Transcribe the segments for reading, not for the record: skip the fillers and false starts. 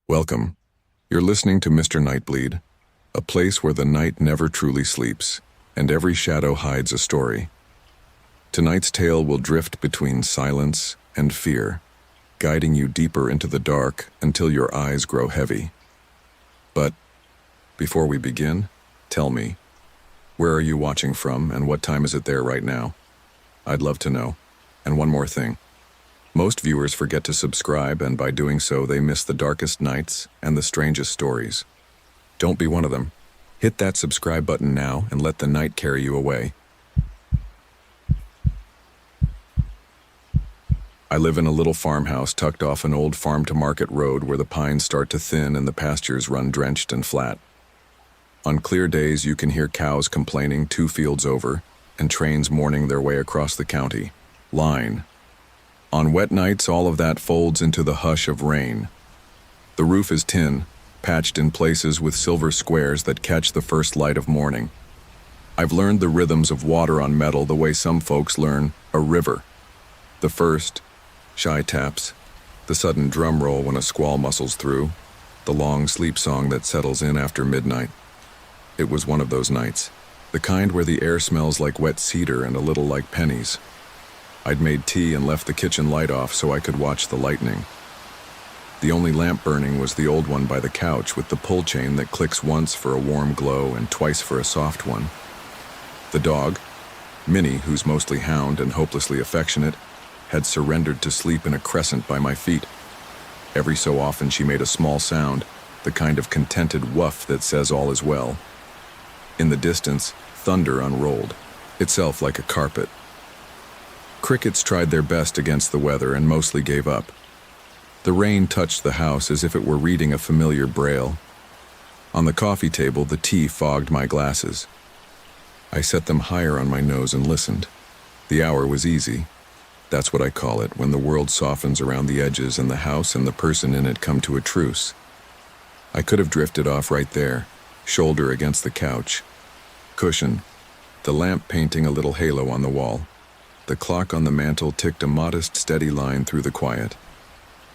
Welcome. You're listening to Mr. Nightbleed, a place where the night never truly sleeps, and every shadow hides a story. Tonight's tale will drift between silence and fear, guiding you deeper into the dark until your eyes grow heavy. But before we begin, tell me, where are you watching from and what time is it there right now? I'd love to know. And one more thing. Most viewers forget to subscribe, and by doing so, they miss the darkest nights and the strangest stories. Don't be one of them. Hit that subscribe button now and let the night carry you away. I live in a little farmhouse tucked off an old farm-to-market road where the pines start to thin and the pastures run drenched and flat. On clear days, you can hear cows complaining 2 fields over and trains mourning their way across the county line. On wet nights, all of that folds into the hush of rain. The roof is tin, patched in places with silver squares that catch the first light of morning. I've learned the rhythms of water on metal the way some folks learn a river. The first, shy taps, the sudden drum roll when a squall muscles through, the long sleep song that settles in after midnight. It was one of those nights, the kind where the air smells like wet cedar and a little like pennies. I'd made tea and left the kitchen light off so I could watch the lightning. The only lamp burning was the old one by the couch with the pull chain that clicks once for a warm glow and twice for a soft one. The dog, Minnie, who's mostly hound and hopelessly affectionate, had surrendered to sleep in a crescent by my feet. Every so often she made a small sound, the kind of contented woof that says all is well. In the distance, thunder unrolled, itself like a carpet. Crickets tried their best against the weather and mostly gave up. The rain touched the house as if it were reading a familiar braille. On the coffee table, the tea fogged my glasses. I set them higher on my nose and listened. The hour was easy. That's what I call it, when the world softens around the edges and the house and the person in it come to a truce. I could have drifted off right there, shoulder against the couch. Cushion, the lamp painting a little halo on the wall. The clock on the mantel ticked a modest, steady line through the quiet.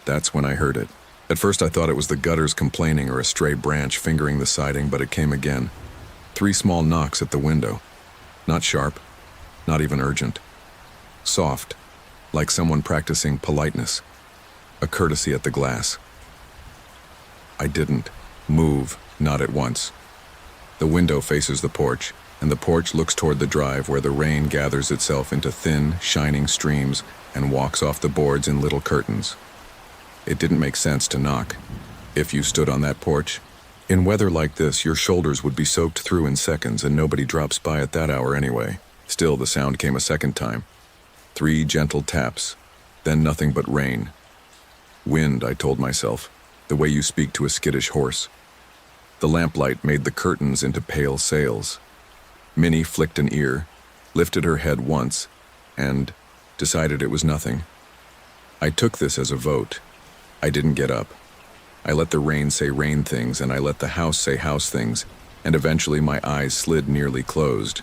That's when I heard it. At first I thought it was the gutters complaining or a stray branch fingering the siding, but it came again. 3 small knocks at the window. Not sharp, not even urgent. Soft, like someone practicing politeness. A courtesy at the glass. I didn't move, not at once. The window faces the porch, and the porch looks toward the drive where the rain gathers itself into thin, shining streams and walks off the boards in little curtains. It didn't make sense to knock. If you stood on that porch, in weather like this, your shoulders would be soaked through in seconds and nobody drops by at that hour anyway. Still, the sound came a second time. 3 gentle taps, then nothing but rain. Wind, I told myself, the way you speak to a skittish horse. The lamplight made the curtains into pale sails. Minnie flicked an ear, lifted her head once, and decided it was nothing. I took this as a vote. I didn't get up. I let the rain say rain things, and I let the house say house things, and eventually my eyes slid nearly closed.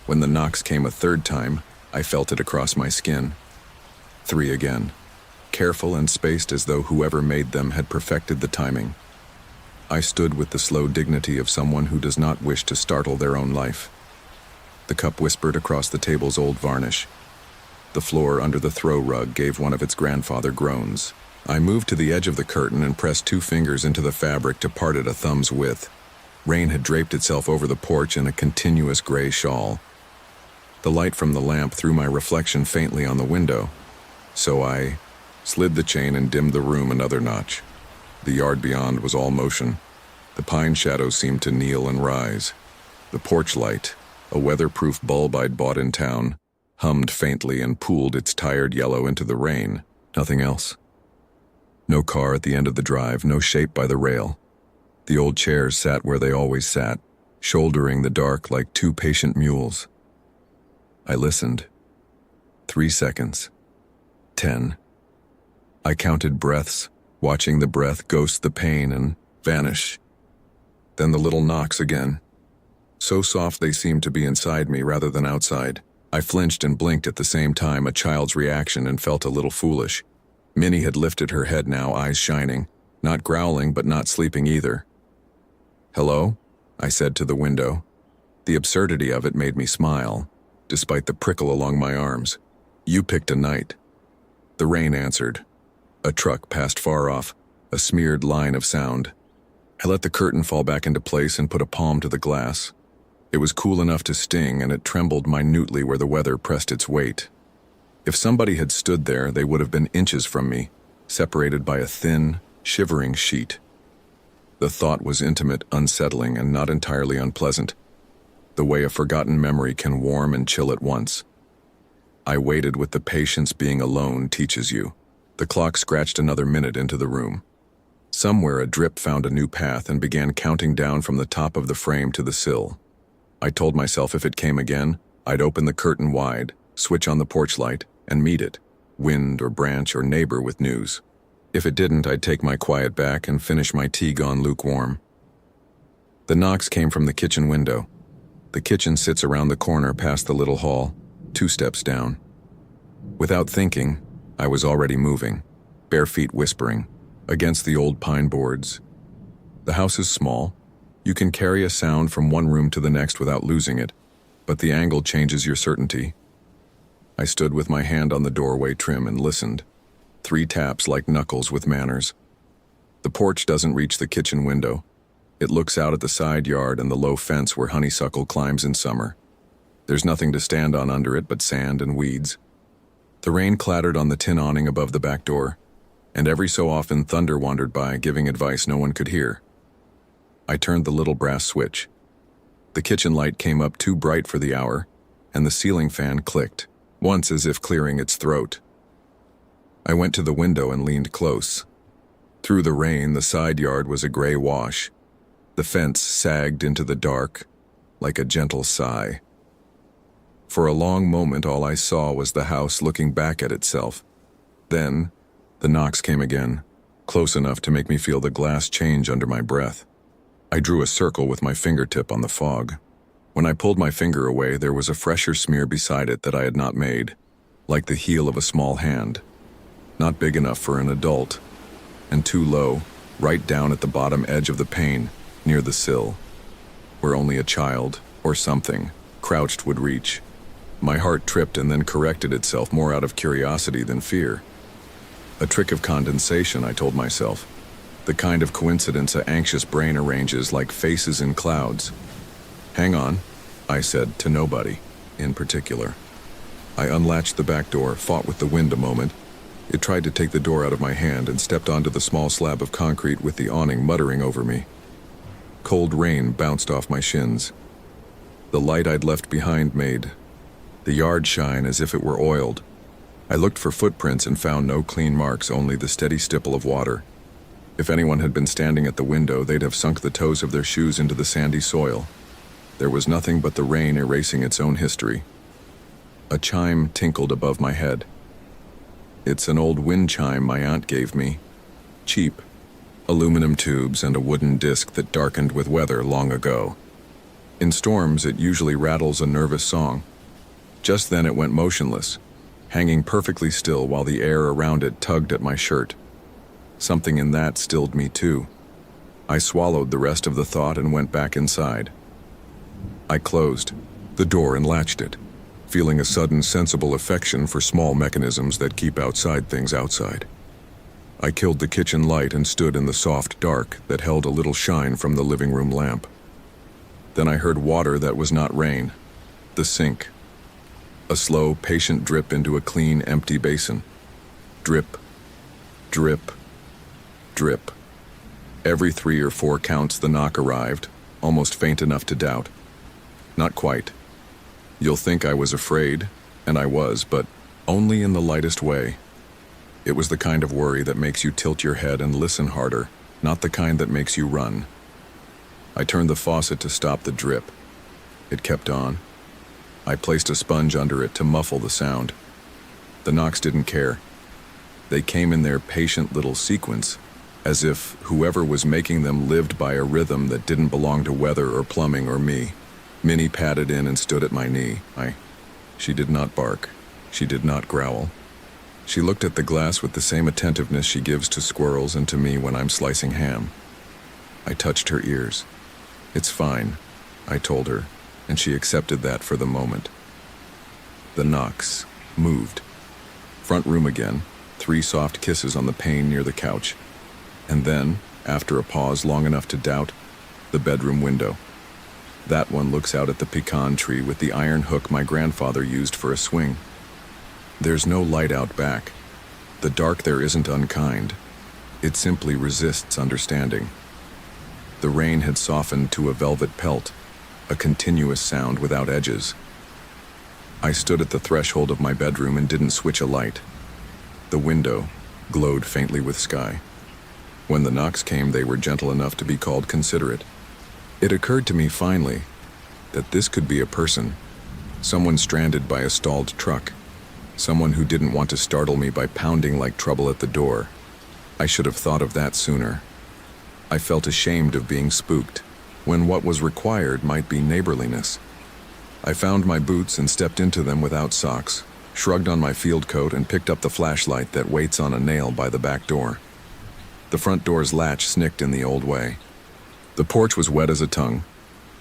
When the knocks came a third time, I felt it across my skin. 3 again, careful and spaced as though whoever made them had perfected the timing. I stood with the slow dignity of someone who does not wish to startle their own life. The cup whispered across the table's old varnish. The floor under the throw rug gave one of its grandfather groans. I moved to the edge of the curtain and pressed 2 fingers into the fabric to part it a thumb's width. Rain had draped itself over the porch in a continuous gray shawl. The light from the lamp threw my reflection faintly on the window, so I slid the chain and dimmed the room another notch. The yard beyond was all motion. The pine shadows seemed to kneel and rise. The porch light, a weatherproof bulb I'd bought in town, hummed faintly and pooled its tired yellow into the rain. Nothing else. No car at the end of the drive, no shape by the rail. The old chairs sat where they always sat, shouldering the dark like 2 patient mules. I listened. 3 seconds. 10. I counted breaths, watching the breath ghost the pain and vanish. Then the little knocks again. So soft they seemed to be inside me rather than outside. I flinched and blinked at the same time, a child's reaction, and felt a little foolish. Minnie had lifted her head now, eyes shining. Not growling, but not sleeping either. "Hello?" I said to the window. The absurdity of it made me smile, despite the prickle along my arms. "You picked a night." The rain answered. A truck passed far off, a smeared line of sound. I let the curtain fall back into place and put a palm to the glass. It was cool enough to sting, and it trembled minutely where the weather pressed its weight. If somebody had stood there, they would have been inches from me, separated by a thin, shivering sheet. The thought was intimate, unsettling, and not entirely unpleasant, the way a forgotten memory can warm and chill at once. I waited with the patience being alone teaches you. The clock scratched another minute into the room. Somewhere a drip found a new path and began counting down from the top of the frame to the sill. I told myself if it came again, I'd open the curtain wide, switch on the porch light, and meet it, wind or branch or neighbor with news. If it didn't, I'd take my quiet back and finish my tea gone lukewarm. The knocks came from the kitchen window. The kitchen sits around the corner past the little hall, 2 steps down. Without thinking, I was already moving, bare feet whispering, against the old pine boards. The house is small. You can carry a sound from one room to the next without losing it, but the angle changes your certainty. I stood with my hand on the doorway trim and listened. 3 taps like knuckles with manners. The porch doesn't reach the kitchen window. It looks out at the side yard and the low fence where honeysuckle climbs in summer. There's nothing to stand on under it but sand and weeds. The rain clattered on the tin awning above the back door, and every so often thunder wandered by, giving advice no one could hear. I turned the little brass switch. The kitchen light came up too bright for the hour, and the ceiling fan clicked, once as if clearing its throat. I went to the window and leaned close. Through the rain, the side yard was a gray wash. The fence sagged into the dark, like a gentle sigh. For a long moment, all I saw was the house looking back at itself. Then, the knocks came again, close enough to make me feel the glass change under my breath. I drew a circle with my fingertip on the fog. When I pulled my finger away, there was a fresher smear beside it that I had not made, like the heel of a small hand. Not big enough for an adult, and too low, right down at the bottom edge of the pane, near the sill, where only a child, or something, crouched would reach. My heart tripped and then corrected itself more out of curiosity than fear. A trick of condensation, I told myself. The kind of coincidence an anxious brain arranges like faces in clouds. "Hang on," I said to nobody in particular. I unlatched the back door, fought with the wind a moment. It tried to take the door out of my hand and stepped onto the small slab of concrete with the awning muttering over me. Cold rain bounced off my shins. The light I'd left behind made the yard shine as if it were oiled. I looked for footprints and found no clean marks, only the steady stipple of water. If anyone had been standing at the window, they'd have sunk the toes of their shoes into the sandy soil. There was nothing but the rain erasing its own history. A chime tinkled above my head. It's an old wind chime my aunt gave me. Cheap. Aluminum tubes and a wooden disc that darkened with weather long ago. In storms, it usually rattles a nervous song. Just then it went motionless, hanging perfectly still while the air around it tugged at my shirt. Something in that stilled me too. I swallowed the rest of the thought and went back inside. I closed the door and latched it, feeling a sudden sensible affection for small mechanisms that keep outside things outside. I killed the kitchen light and stood in the soft dark that held a little shine from the living room lamp. Then I heard water that was not rain, the sink. A slow, patient drip into a clean, empty basin. Drip, drip, drip. Every 3 or 4 counts the knock arrived, almost faint enough to doubt. Not quite. You'll think I was afraid, and I was, but only in the lightest way. It was the kind of worry that makes you tilt your head and listen harder, not the kind that makes you run. I turned the faucet to stop the drip. It kept on. I placed a sponge under it to muffle the sound. The knocks didn't care. They came in their patient little sequence, as if whoever was making them lived by a rhythm that didn't belong to weather or plumbing or me. Minnie padded in and stood at my knee. She did not bark. She did not growl. She looked at the glass with the same attentiveness she gives to squirrels and to me when I'm slicing ham. I touched her ears. "It's fine," I told her, and she accepted that for the moment. The knocks moved. Front room again, 3 soft kisses on the pane near the couch. And then, after a pause long enough to doubt, the bedroom window. That one looks out at the pecan tree with the iron hook my grandfather used for a swing. There's no light out back. The dark there isn't unkind. It simply resists understanding. The rain had softened to a velvet pelt, a continuous sound without edges. I stood at the threshold of my bedroom and didn't switch a light. The window glowed faintly with sky. When the knocks came, they were gentle enough to be called considerate. It occurred to me finally that this could be a person, someone stranded by a stalled truck, someone who didn't want to startle me by pounding like trouble at the door. I should have thought of that sooner. I felt ashamed of being spooked, when what was required might be neighborliness. I found my boots and stepped into them without socks, shrugged on my field coat and picked up the flashlight that waits on a nail by the back door. The front door's latch snicked in the old way. The porch was wet as a tongue.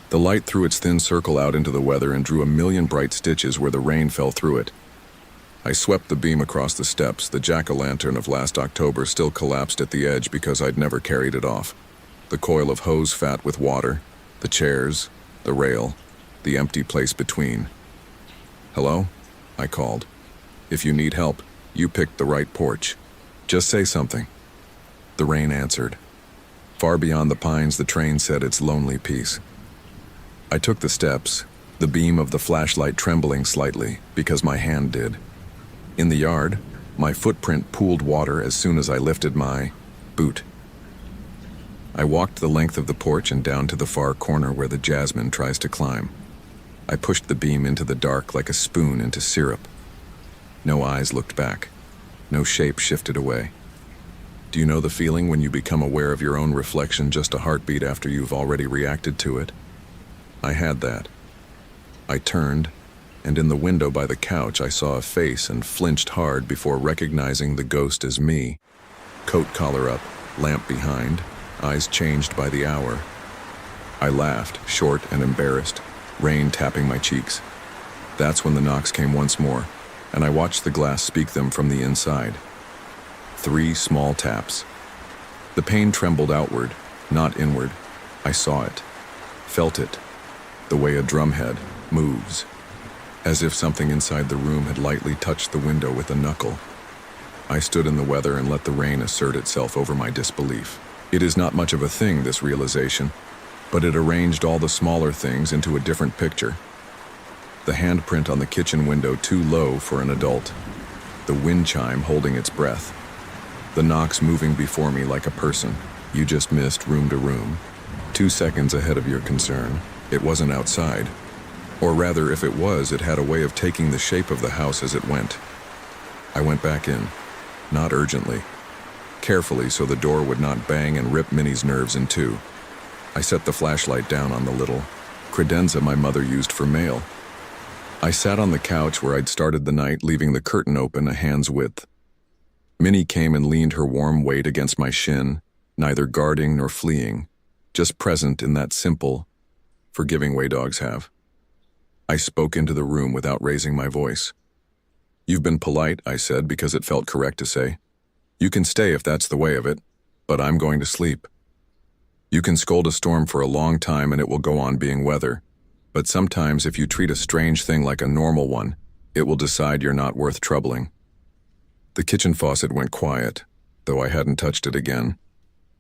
The light threw its thin circle out into the weather and drew a million bright stitches where the rain fell through it. I swept the beam across the steps. The jack-o'-lantern of last October still collapsed at the edge because I'd never carried it off. The coil of hose fat with water, the chairs, the rail, the empty place between. "Hello?" I called. "If you need help, you picked the right porch. Just say something." The rain answered. Far beyond the pines, the train said its lonely piece. I took the steps, the beam of the flashlight trembling slightly because my hand did. In the yard, my footprint pooled water as soon as I lifted my boot. I walked the length of the porch and down to the far corner where the jasmine tries to climb. I pushed the beam into the dark like a spoon into syrup. No eyes looked back. No shape shifted away. Do you know the feeling when you become aware of your own reflection just a heartbeat after you've already reacted to it? I had that. I turned, and in the window by the couch I saw a face and flinched hard before recognizing the ghost as me. Coat collar up, lamp behind, eyes changed by the hour. I laughed, short and embarrassed, rain tapping my cheeks. That's when the knocks came once more, and I watched the glass speak them from the inside. 3 small taps. The pane trembled outward, not inward. I saw it, felt it, the way a drumhead moves, as if something inside the room had lightly touched the window with a knuckle. I stood in the weather and let the rain assert itself over my disbelief. It is not much of a thing, this realization, but it arranged all the smaller things into a different picture. The handprint on the kitchen window too low for an adult. The wind chime holding its breath. The knocks moving before me like a person. You just missed room to room. 2 seconds ahead of your concern. It wasn't outside. Or rather, if it was, it had a way of taking the shape of the house as it went. I went back in. Not urgently. Carefully so the door would not bang and rip Minnie's nerves in two. I set the flashlight down on the little credenza my mother used for mail. I sat on the couch where I'd started the night, leaving the curtain open a hand's width. Minnie came and leaned her warm weight against my shin, neither guarding nor fleeing, just present in that simple, forgiving way dogs have. I spoke into the room without raising my voice. "You've been polite," I said, because it felt correct to say. "You can stay if that's the way of it, but I'm going to sleep. You can scold a storm for a long time and it will go on being weather, but sometimes if you treat a strange thing like a normal one, it will decide you're not worth troubling." The kitchen faucet went quiet, though I hadn't touched it again.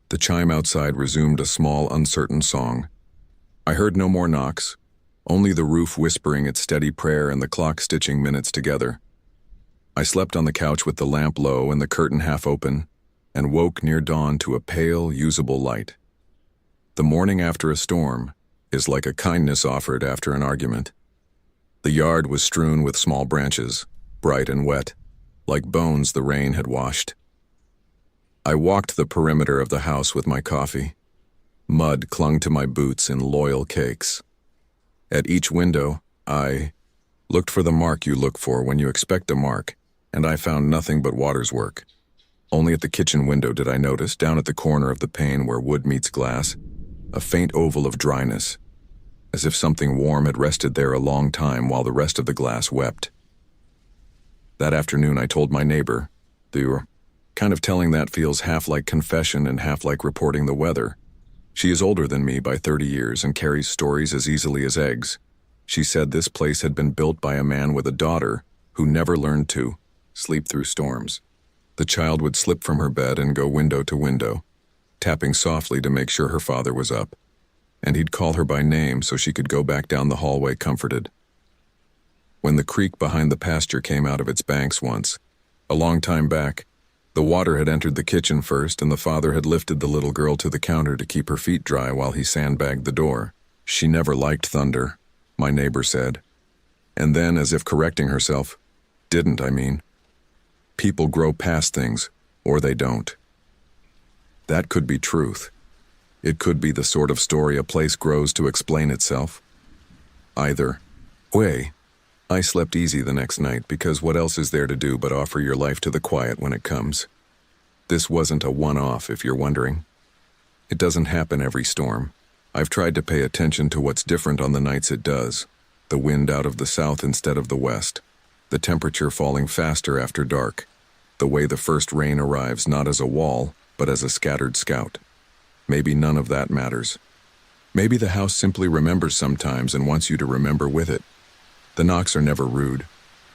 The chime outside resumed a small, uncertain song. I heard no more knocks, only the roof whispering its steady prayer and the clock stitching minutes together. I slept on the couch with the lamp low and the curtain half open, and woke near dawn to a pale, usable light. The morning after a storm is like a kindness offered after an argument. The yard was strewn with small branches, bright and wet, like bones the rain had washed. I walked the perimeter of the house with my coffee. Mud clung to my boots in loyal cakes. At each window, I looked for the mark you look for when you expect a mark, and I found nothing but water's work. Only at the kitchen window did I notice, down at the corner of the pane where wood meets glass, a faint oval of dryness, as if something warm had rested there a long time while the rest of the glass wept. That afternoon I told my neighbor, the kind of telling that feels half like confession and half like reporting the weather. She is older than me by 30 years and carries stories as easily as eggs. She said this place had been built by a man with a daughter who never learned to sleep through storms. The child would slip from her bed and go window to window, tapping softly to make sure her father was up, and he'd call her by name so she could go back down the hallway comforted. When the creek behind the pasture came out of its banks once, a long time back, the water had entered the kitchen first, and the father had lifted the little girl to the counter to keep her feet dry while he sandbagged the door. She never liked thunder, my neighbor said. And then, as if correcting herself, didn't, I mean. People grow past things, or they don't. That could be truth. It could be the sort of story a place grows to explain itself. Either way, I slept easy the next night because what else is there to do but offer your life to the quiet when it comes? This wasn't a one-off, if you're wondering. It doesn't happen every storm. I've tried to pay attention to what's different on the nights it does. The wind out of the south instead of the west. The temperature falling faster after dark. The way the first rain arrives not as a wall, but as a scattered scout. Maybe none of that matters. Maybe the house simply remembers sometimes and wants you to remember with it. The knocks are never rude.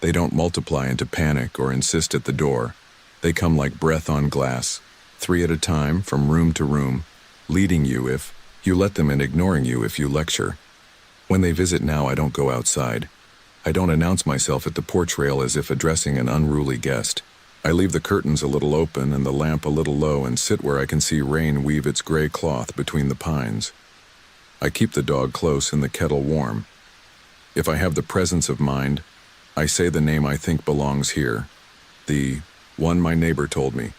They don't multiply into panic or insist at the door. They come like breath on glass, 3 at a time, from room to room, leading you if you let them and ignoring you if you lecture. When they visit now, I don't go outside. I don't announce myself at the porch rail as if addressing an unruly guest. I leave the curtains a little open and the lamp a little low and sit where I can see rain weave its gray cloth between the pines. I keep the dog close and the kettle warm. If I have the presence of mind, I say the name I think belongs here. The one my neighbor told me,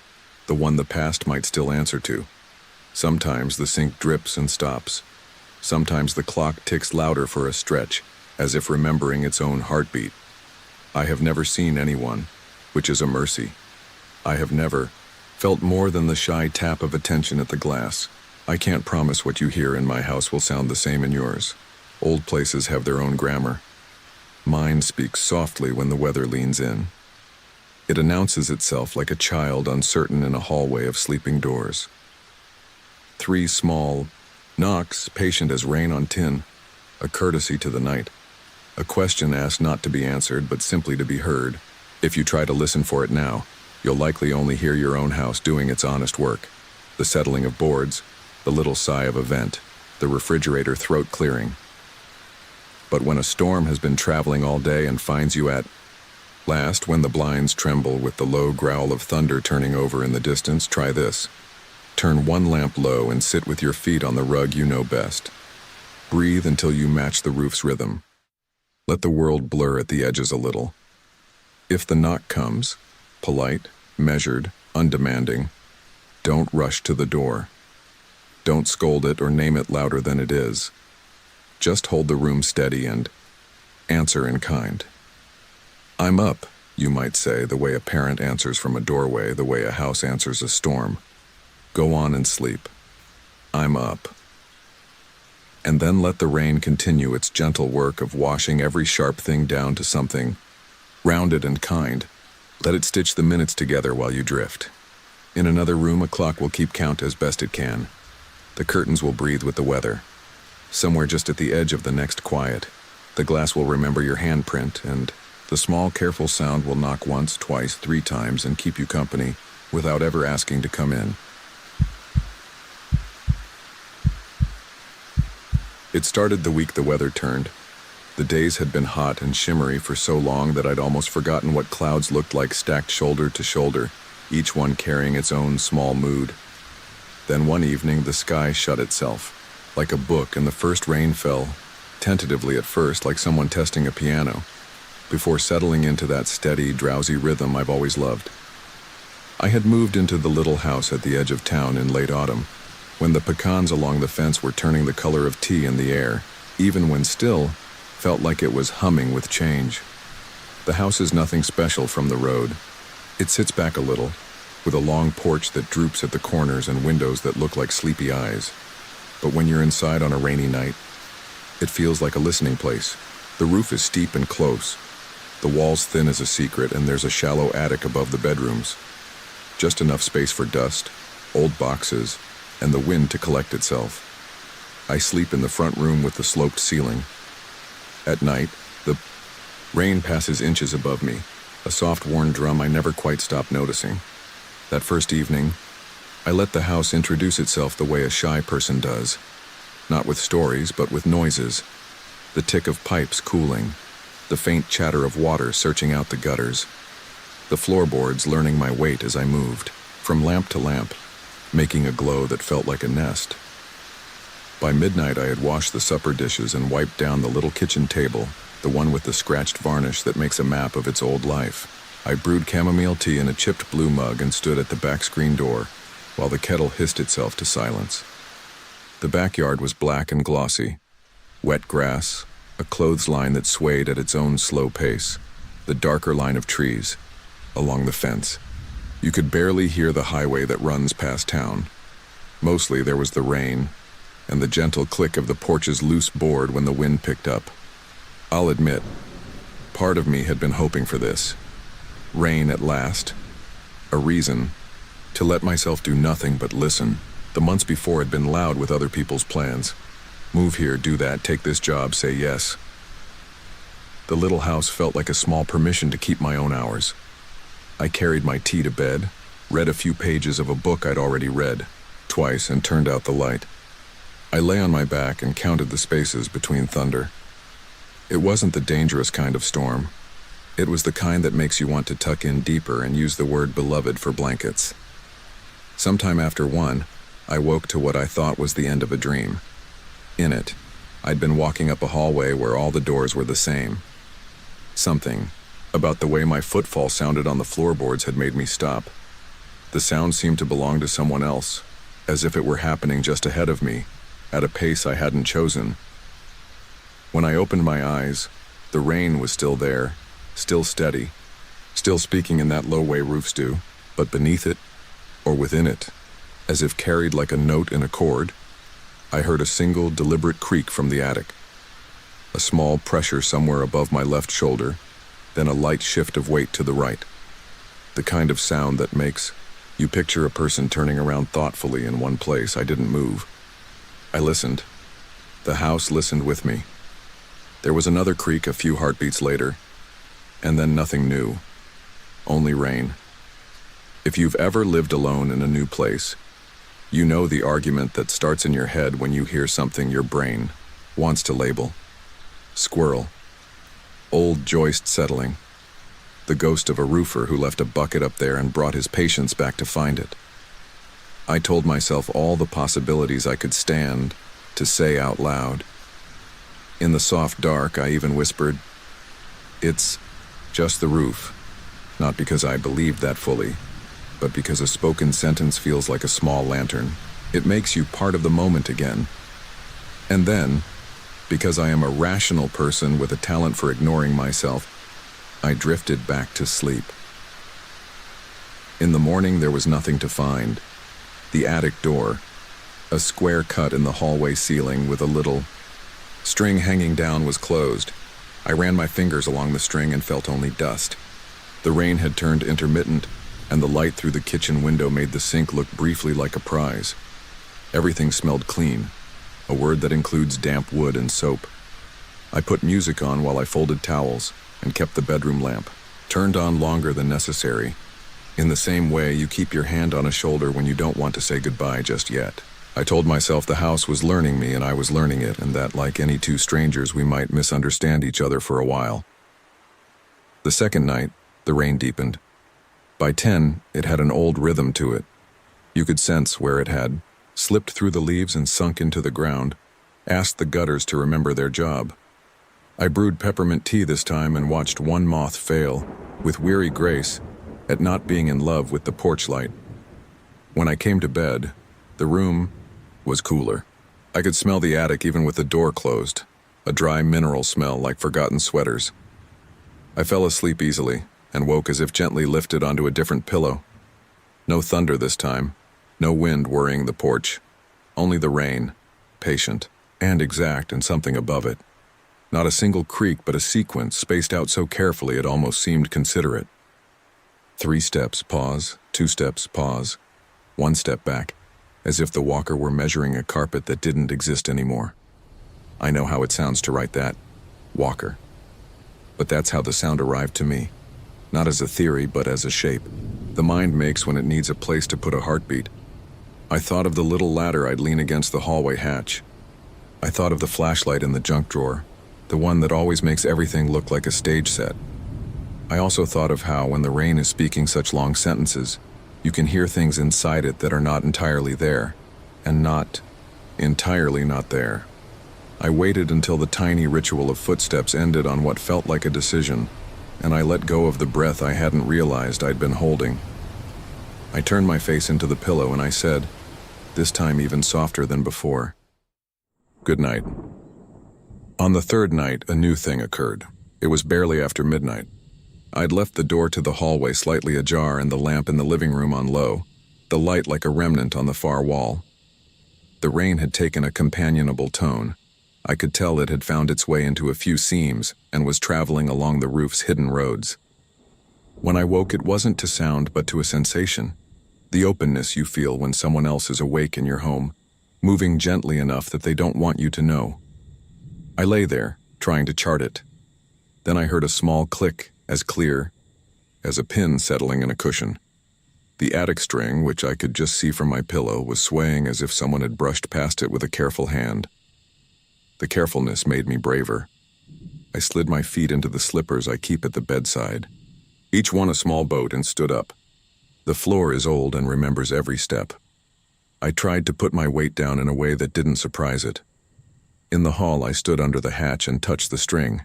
the one the past might still answer to. Sometimes the sink drips and stops. Sometimes the clock ticks louder for a stretch, as if remembering its own heartbeat. I have never seen anyone, which is a mercy. I have never felt more than the shy tap of attention at the glass. I can't promise what you hear in my house will sound the same in yours. Old places have their own grammar. Mine speaks softly when the weather leans in. It announces itself like a child uncertain in a hallway of sleeping doors. 3 small knocks, patient as rain on tin, a courtesy to the night. A question asked not to be answered, but simply to be heard. If you try to listen for it now, you'll likely only hear your own house doing its honest work. The settling of boards, the little sigh of a vent, the refrigerator throat clearing. But when a storm has been traveling all day and finds you at last, when the blinds tremble with the low growl of thunder turning over in the distance, try this. Turn one lamp low and sit with your feet on the rug you know best. Breathe until you match the roof's rhythm. Let the world blur at the edges a little. If the knock comes, polite, measured, undemanding, don't rush to the door. Don't scold it or name it louder than it is. Just hold the room steady and answer in kind. I'm up, you might say, the way a parent answers from a doorway, the way a house answers a storm. Go on and sleep. I'm up. And then let the rain continue its gentle work of washing every sharp thing down to something rounded and kind. Let it stitch the minutes together while you drift. In another room, a clock will keep count as best it can. The curtains will breathe with the weather. Somewhere just at the edge of the next quiet, the glass will remember your handprint, and the small, careful sound will knock once, twice, 3 times and keep you company without ever asking to come in. It started the week the weather turned. The days had been hot and shimmery for so long that I'd almost forgotten what clouds looked like stacked shoulder to shoulder, each one carrying its own small mood. Then one evening the sky shut itself, like a book, and the first rain fell, tentatively at first, like someone testing a piano, before settling into that steady, drowsy rhythm I've always loved. I had moved into the little house at the edge of town in late autumn, when the pecans along the fence were turning the color of tea in the air, even when still, felt like it was humming with change. The house is nothing special from the road, It sits back a little, with a long porch that droops at the corners and windows that look like sleepy eyes. But when you're inside on a rainy night, it feels like a listening place. The roof is steep and close. The walls thin as a secret, and there's a shallow attic above the bedrooms. Just enough space for dust, old boxes, and the wind to collect itself. I sleep in the front room with the sloped ceiling. At night, the rain passes inches above me, a soft worn drum I never quite stopped noticing. That first evening, I let the house introduce itself the way a shy person does. Not with stories, but with noises. The tick of pipes cooling, the faint chatter of water searching out the gutters, the floorboards learning my weight as I moved, from lamp to lamp, making a glow that felt like a nest. By midnight, I had washed the supper dishes and wiped down the little kitchen table, the one with the scratched varnish that makes a map of its old life. I brewed chamomile tea in a chipped blue mug and stood at the back screen door, while the kettle hissed itself to silence. The backyard was black and glossy. Wet grass, a clothesline that swayed at its own slow pace, the darker line of trees along the fence. You could barely hear the highway that runs past town. Mostly there was the rain, and the gentle click of the porch's loose board when the wind picked up. I'll admit, part of me had been hoping for this. Rain at last. A reason to let myself do nothing but listen. The months before had been loud with other people's plans. Move here, do that, take this job, say yes. The little house felt like a small permission to keep my own hours. I carried my tea to bed, read a few pages of a book I'd already read, twice, and turned out the light. I lay on my back and counted the spaces between thunder. It wasn't the dangerous kind of storm. It was the kind that makes you want to tuck in deeper and use the word beloved for blankets. Sometime after 1, I woke to what I thought was the end of a dream. In it, I'd been walking up a hallway where all the doors were the same. Something about the way my footfall sounded on the floorboards had made me stop. The sound seemed to belong to someone else, as if it were happening just ahead of me, at a pace I hadn't chosen. When I opened my eyes, the rain was still there, still steady, still speaking in that low way roofs do, but beneath it, or within it, as if carried like a note in a chord, I heard a single deliberate creak from the attic. A small pressure somewhere above my left shoulder, then a light shift of weight to the right. The kind of sound that makes you picture a person turning around thoughtfully in one place. I didn't move. I listened. The house listened with me. There was another creak a few heartbeats later, and then nothing new. Only rain. If you've ever lived alone in a new place, you know the argument that starts in your head when you hear something your brain wants to label. Squirrel. Old joist settling. The ghost of a roofer who left a bucket up there and brought his patients back to find it. I told myself all the possibilities I could stand to say out loud. In the soft dark, I even whispered, "It's just the roof." Not because I believed that fully, but because a spoken sentence feels like a small lantern. It makes you part of the moment again. And then, because I am a rational person with a talent for ignoring myself, I drifted back to sleep. In the morning, there was nothing to find. The attic door, a square cut in the hallway ceiling with a little string hanging down, was closed. I ran my fingers along the string and felt only dust. The rain had turned intermittent, and the light through the kitchen window made the sink look briefly like a prize. Everything smelled clean, a word that includes damp wood and soap. I put music on while I folded towels and kept the bedroom lamp turned on longer than necessary. In the same way you keep your hand on a shoulder when you don't want to say goodbye just yet. I told myself the house was learning me and I was learning it, and that, like any two strangers, we might misunderstand each other for a while. The second night, the rain deepened. By 10, it had an old rhythm to it. You could sense where it had slipped through the leaves and sunk into the ground, asked the gutters to remember their job. I brewed peppermint tea this time and watched one moth fail, with weary grace, at not being in love with the porch light. When I came to bed, the room was cooler. I could smell the attic even with the door closed, a dry mineral smell like forgotten sweaters. I fell asleep easily, and woke as if gently lifted onto a different pillow. No thunder this time, no wind worrying the porch, only the rain, patient and exact, and something above it. Not a single creak, but a sequence spaced out so carefully it almost seemed considerate. 3 steps, pause, 2 steps, pause, 1 step back, as if the walker were measuring a carpet that didn't exist anymore. I know how it sounds to write that, walker. But that's how the sound arrived to me. Not as a theory, but as a shape the mind makes when it needs a place to put a heartbeat. I thought of the little ladder I'd lean against the hallway hatch. I thought of the flashlight in the junk drawer, the one that always makes everything look like a stage set. I also thought of how, when the rain is speaking such long sentences, you can hear things inside it that are not entirely there, and not entirely not there. I waited until the tiny ritual of footsteps ended on what felt like a decision, and I let go of the breath I hadn't realized I'd been holding. I turned my face into the pillow and I said, this time even softer than before, "Good night." On the 3rd night, a new thing occurred. It was barely after midnight. I'd left the door to the hallway slightly ajar and the lamp in the living room on low, the light like a remnant on the far wall. The rain had taken a companionable tone. I could tell it had found its way into a few seams and was traveling along the roof's hidden roads. When I woke, it wasn't to sound but to a sensation, the openness you feel when someone else is awake in your home, moving gently enough that they don't want you to know. I lay there, trying to chart it. Then I heard a small click, as clear as a pin settling in a cushion. The attic string, which I could just see from my pillow, was swaying as if someone had brushed past it with a careful hand. The carefulness made me braver. I slid my feet into the slippers I keep at the bedside, each one a small boat, and stood up. The floor is old and remembers every step. I tried to put my weight down in a way that didn't surprise it. In the hall, I stood under the hatch and touched the string.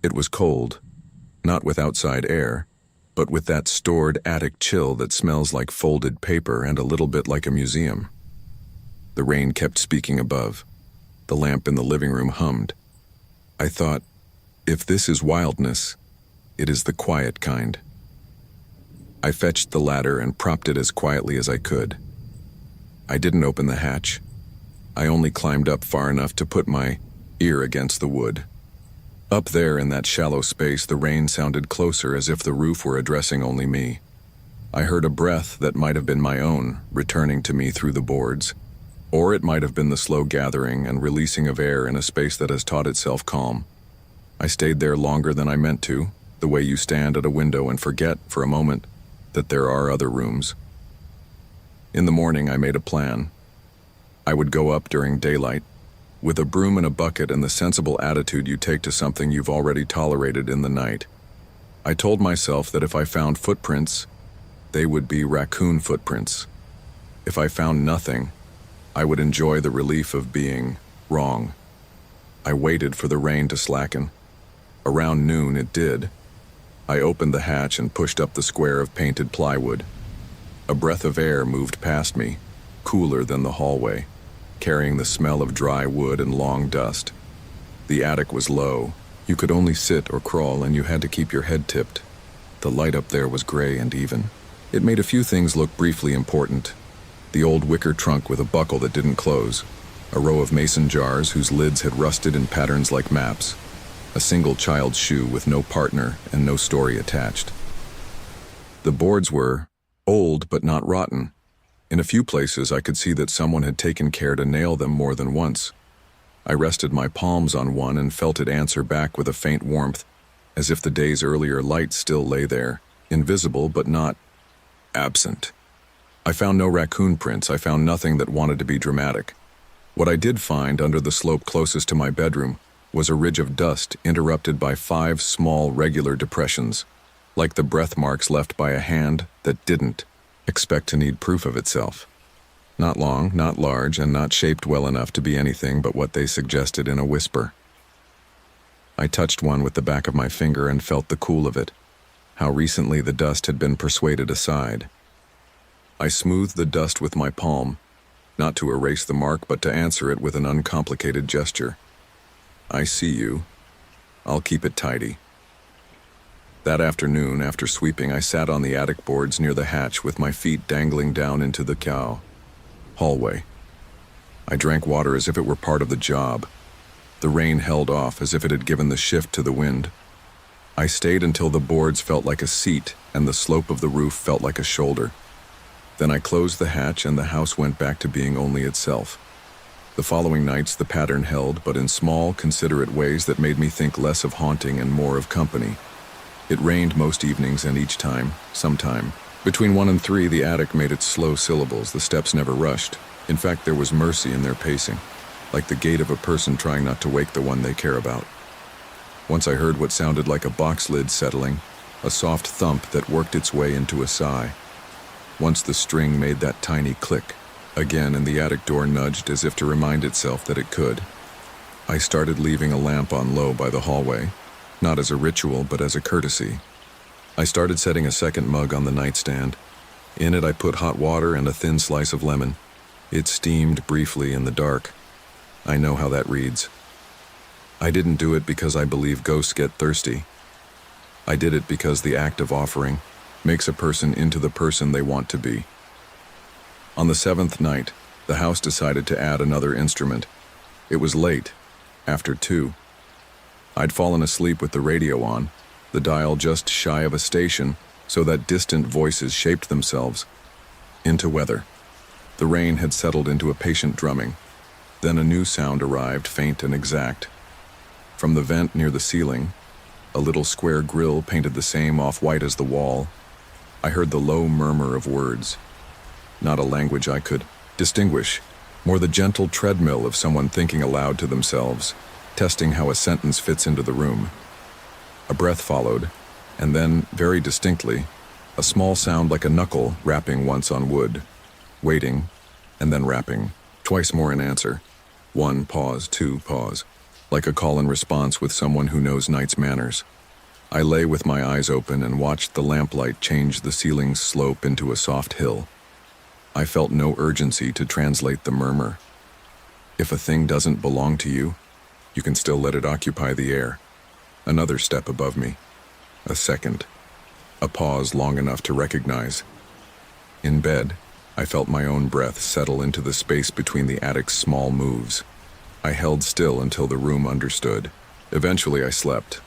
It was cold, not with outside air, but with that stored attic chill that smells like folded paper and a little bit like a museum. The rain kept speaking above. The lamp in the living room hummed. I thought, if this is wildness, it is the quiet kind. I fetched the ladder and propped it as quietly as I could. I didn't open the hatch. I only climbed up far enough to put my ear against the wood. Up there in that shallow space, the rain sounded closer, as if the roof were addressing only me. I heard a breath that might have been my own, returning to me through the boards. Or it might have been the slow gathering and releasing of air in a space that has taught itself calm. I stayed there longer than I meant to, the way you stand at a window and forget, for a moment, that there are other rooms. In the morning, I made a plan. I would go up during daylight, with a broom and a bucket and the sensible attitude you take to something you've already tolerated in the night. I told myself that if I found footprints, they would be raccoon footprints. If I found nothing, I would enjoy the relief of being wrong. I waited for the rain to slacken. Around noon, it did. I opened the hatch and pushed up the square of painted plywood. A breath of air moved past me, cooler than the hallway, carrying the smell of dry wood and long dust. The attic was low. You could only sit or crawl, and you had to keep your head tipped. The light up there was gray and even. It made a few things look briefly important. The old wicker trunk with a buckle that didn't close, a row of mason jars whose lids had rusted in patterns like maps, a single child's shoe with no partner and no story attached. The boards were old but not rotten. In a few places, I could see that someone had taken care to nail them more than once. I rested my palms on one and felt it answer back with a faint warmth, as if the day's earlier light still lay there, invisible but not absent. I found no raccoon prints. I found nothing that wanted to be dramatic. What I did find under the slope closest to my bedroom was a ridge of dust interrupted by 5 small, regular depressions, like the breath marks left by a hand that didn't expect to need proof of itself. Not long, not large, and not shaped well enough to be anything but what they suggested in a whisper. I touched one with the back of my finger and felt the cool of it, how recently the dust had been persuaded aside. I smoothed the dust with my palm, not to erase the mark but to answer it with an uncomplicated gesture. I see you. I'll keep it tidy. That afternoon, after sweeping, I sat on the attic boards near the hatch with my feet dangling down into the hallway. I drank water as if it were part of the job. The rain held off as if it had given the shift to the wind. I stayed until the boards felt like a seat and the slope of the roof felt like a shoulder. Then I closed the hatch and the house went back to being only itself. The following nights the pattern held, but in small, considerate ways that made me think less of haunting and more of company. It rained most evenings, and each time, sometime, between 1 and 3, the attic made its slow syllables. The steps never rushed. In fact, there was mercy in their pacing, like the gait of a person trying not to wake the one they care about. Once I heard what sounded like a box lid settling, a soft thump that worked its way into a sigh. Once the string made that tiny click again, and the attic door nudged as if to remind itself that it could. I started leaving a lamp on low by the hallway, not as a ritual but as a courtesy. I started setting a second mug on the nightstand. In it I put hot water and a thin slice of lemon. It steamed briefly in the dark. I know how that reads. I didn't do it because I believe ghosts get thirsty. I did it because the act of offering makes a person into the person they want to be. On the 7th night, the house decided to add another instrument. It was late, after 2. I'd fallen asleep with the radio on, the dial just shy of a station, so that distant voices shaped themselves into weather. The rain had settled into a patient drumming. Then a new sound arrived, faint and exact. From the vent near the ceiling, a little square grill painted the same off-white as the wall, I heard the low murmur of words. Not a language I could distinguish, more the gentle treadmill of someone thinking aloud to themselves, testing how a sentence fits into the room. A breath followed, and then, very distinctly, a small sound like a knuckle rapping once on wood, waiting, and then rapping, twice more in answer. 1 pause, 2 pause, like a call and response with someone who knows night's manners. I lay with my eyes open and watched the lamplight change the ceiling's slope into a soft hill. I felt no urgency to translate the murmur. If a thing doesn't belong to you, you can still let it occupy the air. Another step above me. A second. A pause long enough to recognize. In bed, I felt my own breath settle into the space between the attic's small moves. I held still until the room understood. Eventually I slept.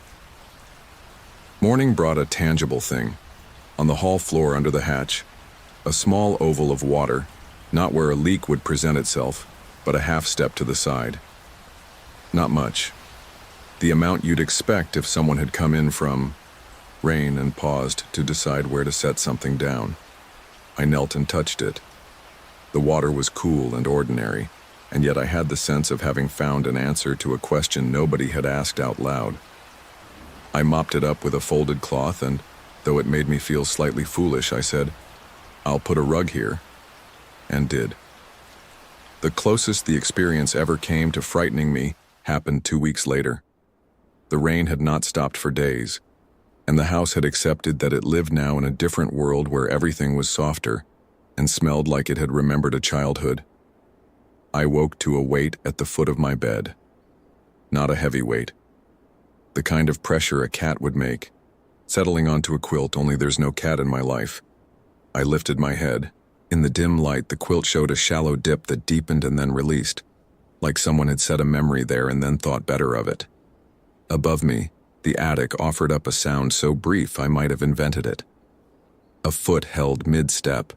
Morning brought a tangible thing. On the hall floor under the hatch, a small oval of water, not where a leak would present itself, but a half step to the side. Not much. The amount you'd expect if someone had come in from rain and paused to decide where to set something down. I knelt and touched it. The water was cool and ordinary, and yet I had the sense of having found an answer to a question nobody had asked out loud. I mopped it up with a folded cloth, and, though it made me feel slightly foolish, I said, "I'll put a rug here," and did. The closest the experience ever came to frightening me happened 2 weeks later. The rain had not stopped for days, and the house had accepted that it lived now in a different world where everything was softer and smelled like it had remembered a childhood. I woke to a weight at the foot of my bed. Not a heavy weight. The kind of pressure a cat would make, settling onto a quilt, only there's no cat in my life. I lifted my head. In the dim light, the quilt showed a shallow dip that deepened and then released, like someone had set a memory there and then thought better of it. Above me, the attic offered up a sound so brief I might have invented it. A foot held mid-step,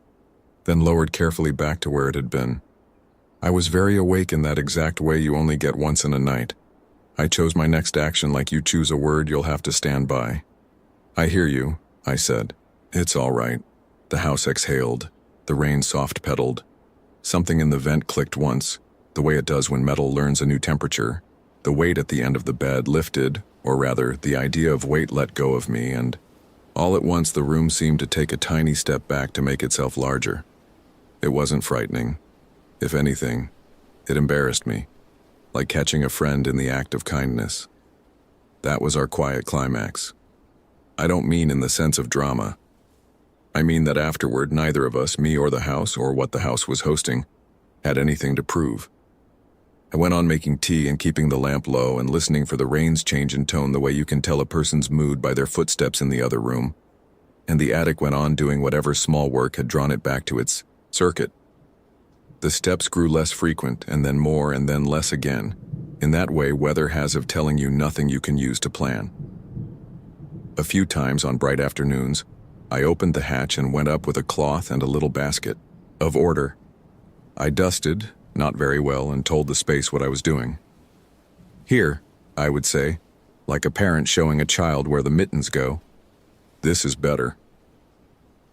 then lowered carefully back to where it had been. I was very awake in that exact way you only get once in a night. I chose my next action like you choose a word you'll have to stand by. "I hear you," I said. "It's all right." The house exhaled. The rain soft-pedaled. Something in the vent clicked once, the way it does when metal learns a new temperature. The weight at the end of the bed lifted, or rather, the idea of weight let go of me, and all at once the room seemed to take a tiny step back to make itself larger. It wasn't frightening. If anything, it embarrassed me, like catching a friend in the act of kindness. That was our quiet climax. I don't mean in the sense of drama. I mean that afterward, neither of us, me or the house or what the house was hosting, had anything to prove. I went on making tea and keeping the lamp low and listening for the rain's change in tone the way you can tell a person's mood by their footsteps in the other room. And the attic went on doing whatever small work had drawn it back to its circuit. The steps grew less frequent, and then more, and then less again. In that way, weather has of telling you nothing you can use to plan. A few times on bright afternoons, I opened the hatch and went up with a cloth and a little basket. Of order. I dusted, not very well, and told the space what I was doing. Here, I would say, like a parent showing a child where the mittens go. This is better.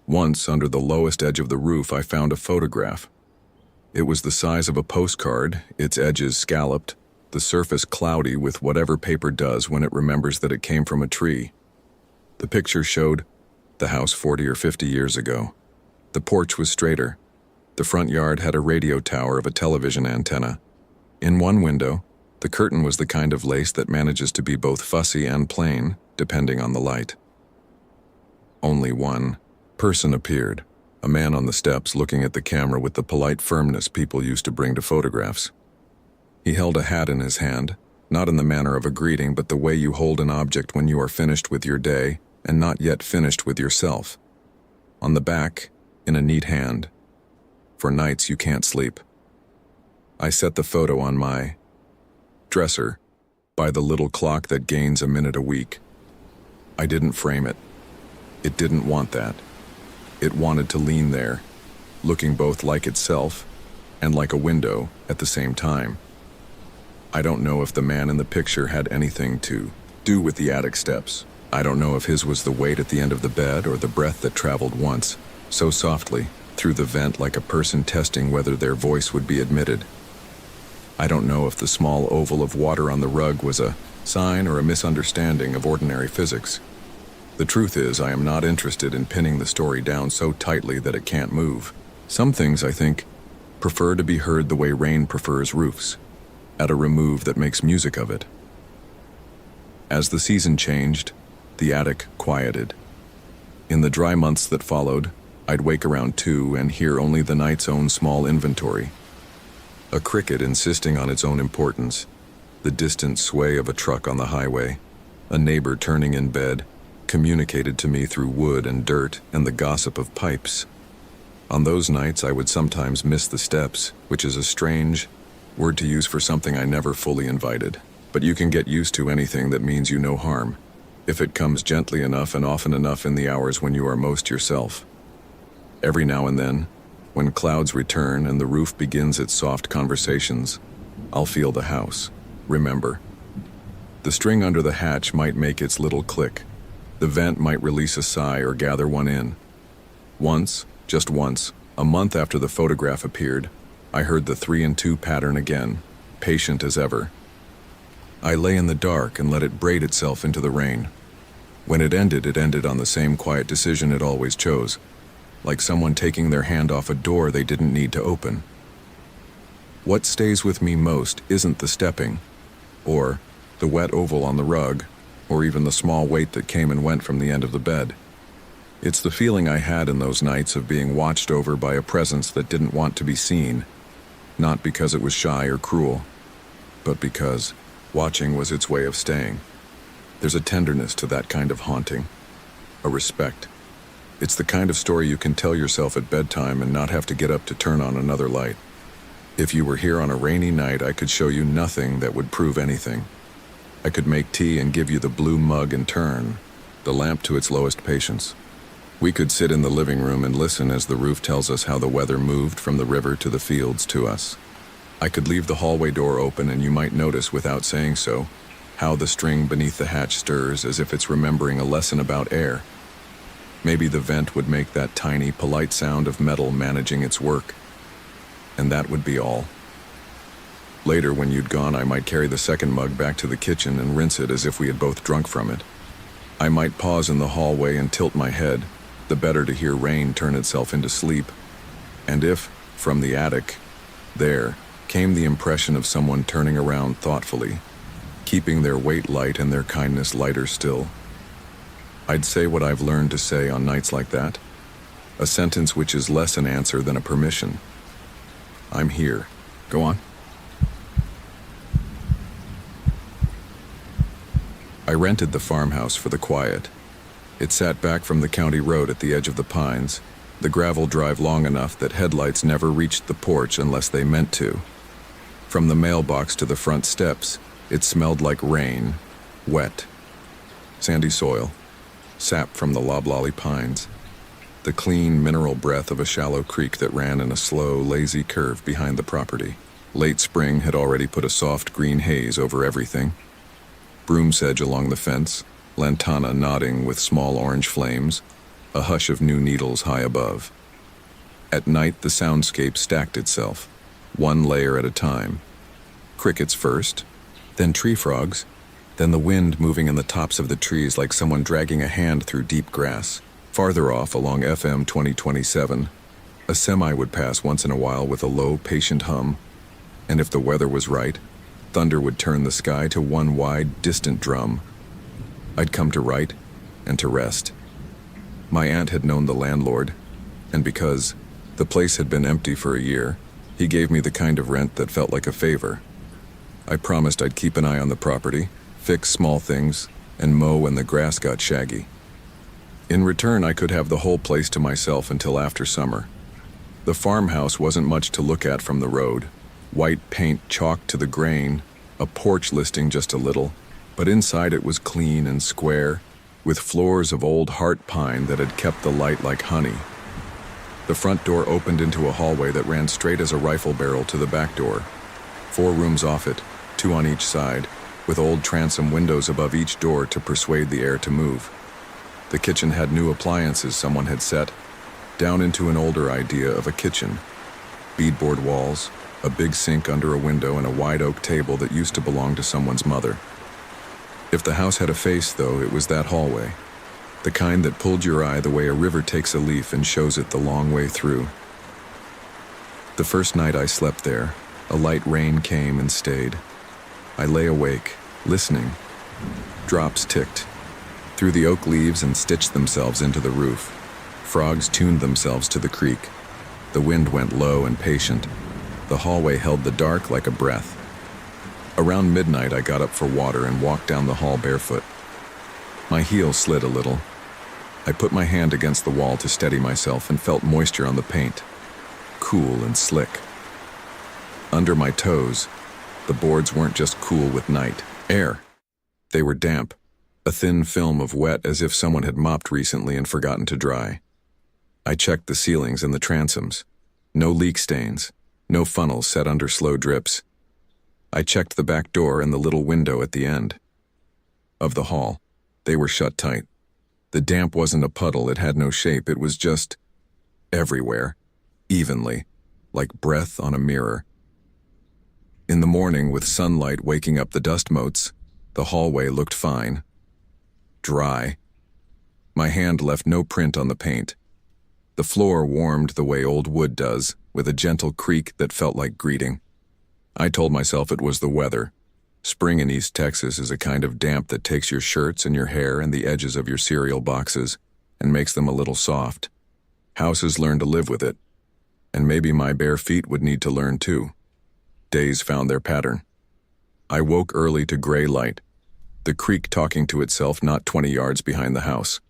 Once, under the lowest edge of the roof, I found a photograph. It was the size of a postcard, its edges scalloped, the surface cloudy with whatever paper does when it remembers that it came from a tree. The picture showed the house 40 or 50 years ago. The porch was straighter. The front yard had a radio tower of a television antenna. In one window, the curtain was the kind of lace that manages to be both fussy and plain, depending on the light. Only one person appeared, a man on the steps looking at the camera with the polite firmness people used to bring to photographs. He held a hat in his hand, not in the manner of a greeting, but the way you hold an object when you are finished with your day and not yet finished with yourself. On the back, in a neat hand. For nights you can't sleep. I set the photo on my dresser by the little clock that gains a minute a week. I didn't frame it. It didn't want that. It wanted to lean there, looking both like itself and like a window at the same time. I don't know if the man in the picture had anything to do with the attic steps. I don't know if his was the weight at the end of the bed or the breath that traveled once, so softly, through the vent like a person testing whether their voice would be admitted. I don't know if the small oval of water on the rug was a sign or a misunderstanding of ordinary physics. The truth is, I am not interested in pinning the story down so tightly that it can't move. Some things, I think, prefer to be heard the way rain prefers roofs, at a remove that makes music of it. As the season changed, the attic quieted. In the dry months that followed, I'd wake around 2 and hear only the night's own small inventory. A cricket insisting on its own importance, the distant sway of a truck on the highway, a neighbor turning in bed, communicated to me through wood and dirt and the gossip of pipes. On those nights I would sometimes miss the steps, which is a strange word to use for something I never fully invited. But you can get used to anything that means you no harm, if it comes gently enough and often enough in the hours when you are most yourself. Every now and then, when clouds return and the roof begins its soft conversations, I'll feel the house. Remember. The string under the hatch might make its little click. The vent might release a sigh or gather one in. Once, just once, a month after the photograph appeared, I heard the 3 and 2 pattern again, patient as ever. I lay in the dark and let it braid itself into the rain. When it ended on the same quiet decision it always chose, like someone taking their hand off a door they didn't need to open. What stays with me most isn't the stepping, or the wet oval on the rug, or even the small weight that came and went from the end of the bed. It's the feeling I had in those nights of being watched over by a presence that didn't want to be seen, not because it was shy or cruel, but because watching was its way of staying. There's a tenderness to that kind of haunting, a respect. It's the kind of story you can tell yourself at bedtime and not have to get up to turn on another light. If you were here on a rainy night, I could show you nothing that would prove anything. I could make tea and give you the blue mug and turn the lamp to its lowest patience. We could sit in the living room and listen as the roof tells us how the weather moved from the river to the fields to us. I could leave the hallway door open and you might notice, without saying so, how the string beneath the hatch stirs as if it's remembering a lesson about air. Maybe the vent would make that tiny, polite sound of metal managing its work. And that would be all. Later, when you'd gone, I might carry the second mug back to the kitchen and rinse it as if we had both drunk from it. I might pause in the hallway and tilt my head, the better to hear rain turn itself into sleep. And if, from the attic, there, came the impression of someone turning around thoughtfully, keeping their weight light and their kindness lighter still, I'd say what I've learned to say on nights like that, a sentence which is less an answer than a permission. I'm here. Go on. I rented the farmhouse for the quiet. It sat back from the county road at the edge of the pines, the gravel drive long enough that headlights never reached the porch unless they meant to. From the mailbox to the front steps, it smelled like rain, wet, sandy soil, sap from the loblolly pines, the clean mineral breath of a shallow creek that ran in a slow, lazy curve behind the property. Late spring had already put a soft green haze over everything. Broom sedge along the fence, lantana nodding with small orange flames, a hush of new needles high above. At night, the soundscape stacked itself, one layer at a time. Crickets first, then tree frogs, then the wind moving in the tops of the trees like someone dragging a hand through deep grass. Farther off, along FM 2027, a semi would pass once in a while with a low, patient hum, and if the weather was right, thunder would turn the sky to one wide, distant drum. I'd come to write and to rest. My aunt had known the landlord, and because the place had been empty for a year, he gave me the kind of rent that felt like a favor. I promised I'd keep an eye on the property, fix small things, and mow when the grass got shaggy. In return, I could have the whole place to myself until after summer. The farmhouse wasn't much to look at from the road. White paint chalked to the grain, a porch listing just a little, but inside it was clean and square, with floors of old heart pine that had kept the light like honey. The front door opened into a hallway that ran straight as a rifle barrel to the back door. 4 rooms off it, 2 on each side, with old transom windows above each door to persuade the air to move. The kitchen had new appliances someone had set, down into an older idea of a kitchen. Beadboard walls, a big sink under a window, and a wide oak table that used to belong to someone's mother. If the house had a face, though, it was that hallway. The kind that pulled your eye the way a river takes a leaf and shows it the long way through. The first night I slept there, a light rain came and stayed. I lay awake, listening. Drops ticked through the oak leaves and stitched themselves into the roof. Frogs tuned themselves to the creek. The wind went low and patient. The hallway held the dark like a breath. Around midnight, I got up for water and walked down the hall barefoot. My heel slid a little. I put my hand against the wall to steady myself and felt moisture on the paint, cool and slick. Under my toes, the boards weren't just cool with night air. They were damp, a thin film of wet as if someone had mopped recently and forgotten to dry. I checked the ceilings and the transoms. No leak stains, no funnels set under slow drips. I checked the back door and the little window at the end of the hall. They were shut tight. The damp wasn't a puddle, it had no shape, it was just everywhere, evenly, like breath on a mirror. In the morning, with sunlight waking up the dust motes, the hallway looked fine. Dry. My hand left no print on the paint. The floor warmed the way old wood does, with a gentle creak that felt like greeting. I told myself it was the weather. Spring in East Texas is a kind of damp that takes your shirts and your hair and the edges of your cereal boxes and makes them a little soft. Houses learn to live with it, and maybe my bare feet would need to learn too. Days found their pattern. I woke early to gray light, the creek talking to itself not 20 yards behind the house.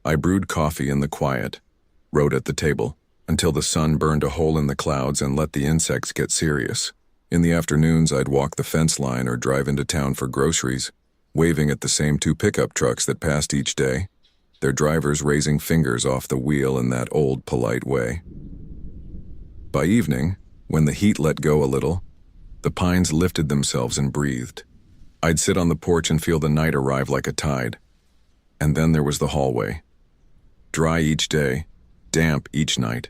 I brewed coffee in the quiet, wrote at the table, until the sun burned a hole in the clouds and let the insects get serious. In the afternoons, I'd walk the fence line or drive into town for groceries, waving at the same 2 pickup trucks that passed each day, their drivers raising fingers off the wheel in that old, polite way. By evening, when the heat let go a little, the pines lifted themselves and breathed. I'd sit on the porch and feel the night arrive like a tide. And then there was the hallway. Dry each day, damp each night.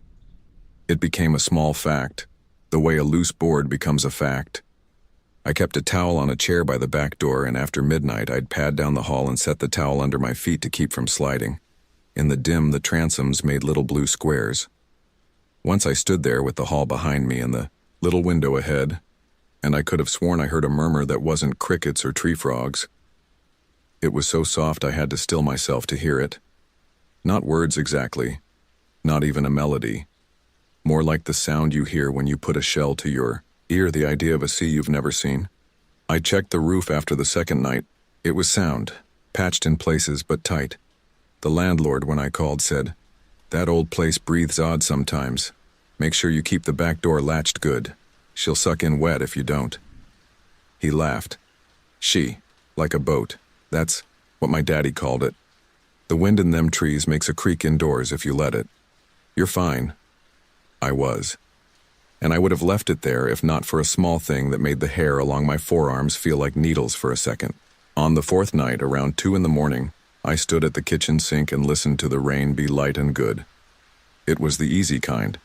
It became a small fact, the way a loose board becomes a fact. I kept a towel on a chair by the back door, and after midnight I'd pad down the hall and set the towel under my feet to keep from sliding. In the dim, the transoms made little blue squares. Once I stood there with the hall behind me and the little window ahead, and I could have sworn I heard a murmur that wasn't crickets or tree frogs. It was so soft I had to still myself to hear it. Not words exactly, not even a melody. More like the sound you hear when you put a shell to your ear, the idea of a sea you've never seen. I checked the roof after the second night, It was sound, patched in places but tight. The landlord, when I called, said, "That old place breathes odd sometimes. Make sure you keep the back door latched good. She'll suck in wet if you don't." He laughed. She, like a boat. That's what my daddy called it. The wind in them trees makes a creak indoors if you let it. You're fine. I was. And I would have left it there if not for a small thing that made the hair along my forearms feel like needles for a second. On the fourth night, around 2 a.m, I stood at the kitchen sink and listened to the rain be light and good. It was the easy kind,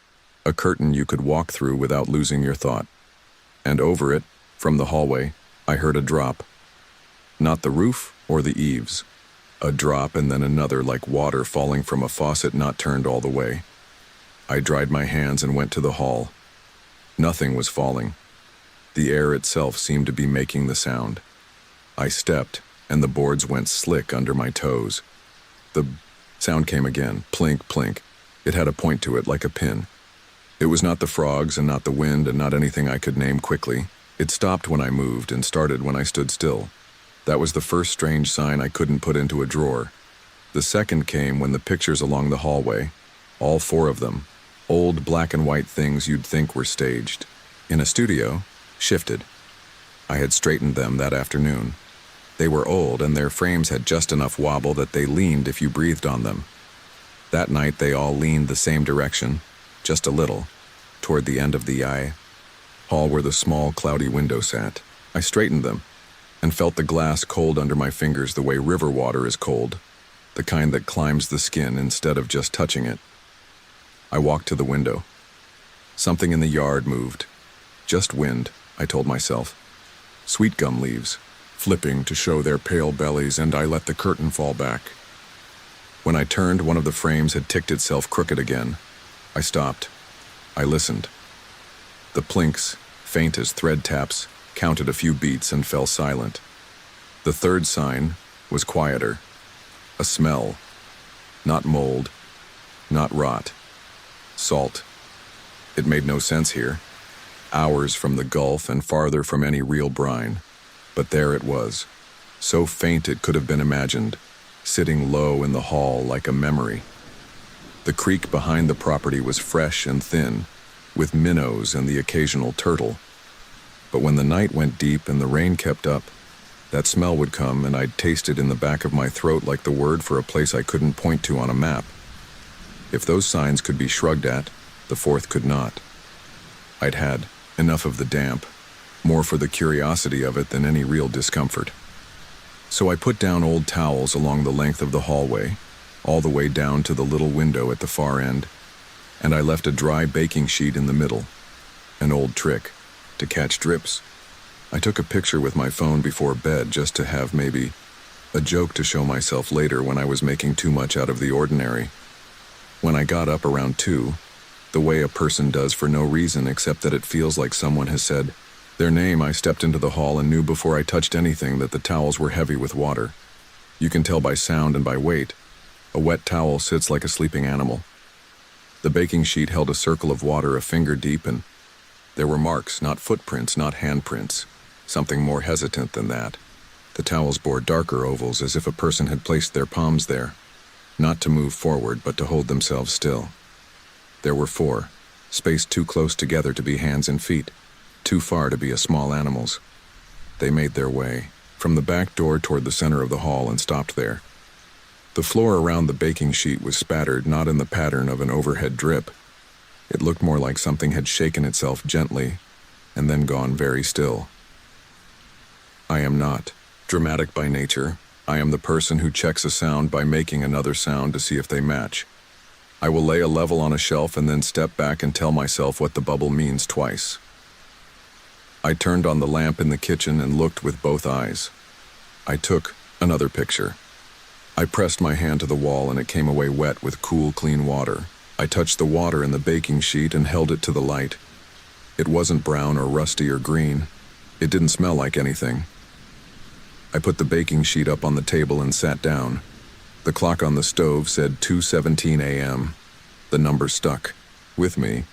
a curtain you could walk through without losing your thought. And over it, from the hallway, I heard a drop. Not the roof or the eaves. A drop and then another like water falling from a faucet not turned all the way. I dried my hands and went to the hall. Nothing was falling. The air itself seemed to be making the sound. I stepped, and the boards went slick under my toes. The sound came again, plink, plink. It had a point to it like a pin. It was not the frogs and not the wind and not anything I could name quickly. It stopped when I moved and started when I stood still. That was the first strange sign I couldn't put into a drawer. The second came when the pictures along the hallway, all 4 of them, old black and white things you'd think were staged, in a studio, shifted. I had straightened them that afternoon. They were old and their frames had just enough wobble that they leaned if you breathed on them. That night they all leaned the same direction, just a little, toward the end of the hall where the small cloudy window sat. I straightened them and felt the glass cold under my fingers the way river water is cold, the kind that climbs the skin instead of just touching it. I walked to the window. Something in the yard moved. Just wind, I told myself. Sweet gum leaves, flipping to show their pale bellies, and I let the curtain fall back. When I turned, one of the frames had ticked itself crooked again. I stopped. I listened. The plinks, faint as thread taps, counted a few beats and fell silent. The third sign was quieter. A smell. Not mold. Not rot. Salt. It made no sense here. Hours from the Gulf and farther from any real brine. But there it was. So faint it could have been imagined, sitting low in the hall like a memory. The creek behind the property was fresh and thin, with minnows and the occasional turtle. But when the night went deep and the rain kept up, that smell would come and I'd taste it in the back of my throat like the word for a place I couldn't point to on a map. If those signs could be shrugged at, the fourth could not. I'd had enough of the damp, more for the curiosity of it than any real discomfort. So I put down old towels along the length of the hallway, all the way down to the little window at the far end, and I left a dry baking sheet in the middle. An old trick, to catch drips. I took a picture with my phone before bed just to have maybe a joke to show myself later when I was making too much out of the ordinary. When I got up around 2, the way a person does for no reason except that it feels like someone has said their name, I stepped into the hall and knew before I touched anything that the towels were heavy with water. You can tell by sound and by weight. A wet towel sits like a sleeping animal. The baking sheet held a circle of water a finger deep, and there were marks, not footprints, not handprints, something more hesitant than that. The towels bore darker ovals as if a person had placed their palms there, not to move forward but to hold themselves still. There were 4, spaced too close together to be hands and feet, too far to be a small animal's. They made their way from the back door toward the center of the hall and stopped there. The floor around the baking sheet was spattered not in the pattern of an overhead drip. It looked more like something had shaken itself gently and then gone very still. I am not dramatic by nature. I am the person who checks a sound by making another sound to see if they match. I will lay a level on a shelf and then step back and tell myself what the bubble means twice. I turned on the lamp in the kitchen and looked with both eyes. I took another picture. I pressed my hand to the wall and it came away wet with cool, clean water. I touched the water in the baking sheet and held it to the light. It wasn't brown or rusty or green. It didn't smell like anything. I put the baking sheet up on the table and sat down. The clock on the stove said 2:17 a.m. The number stuck with me.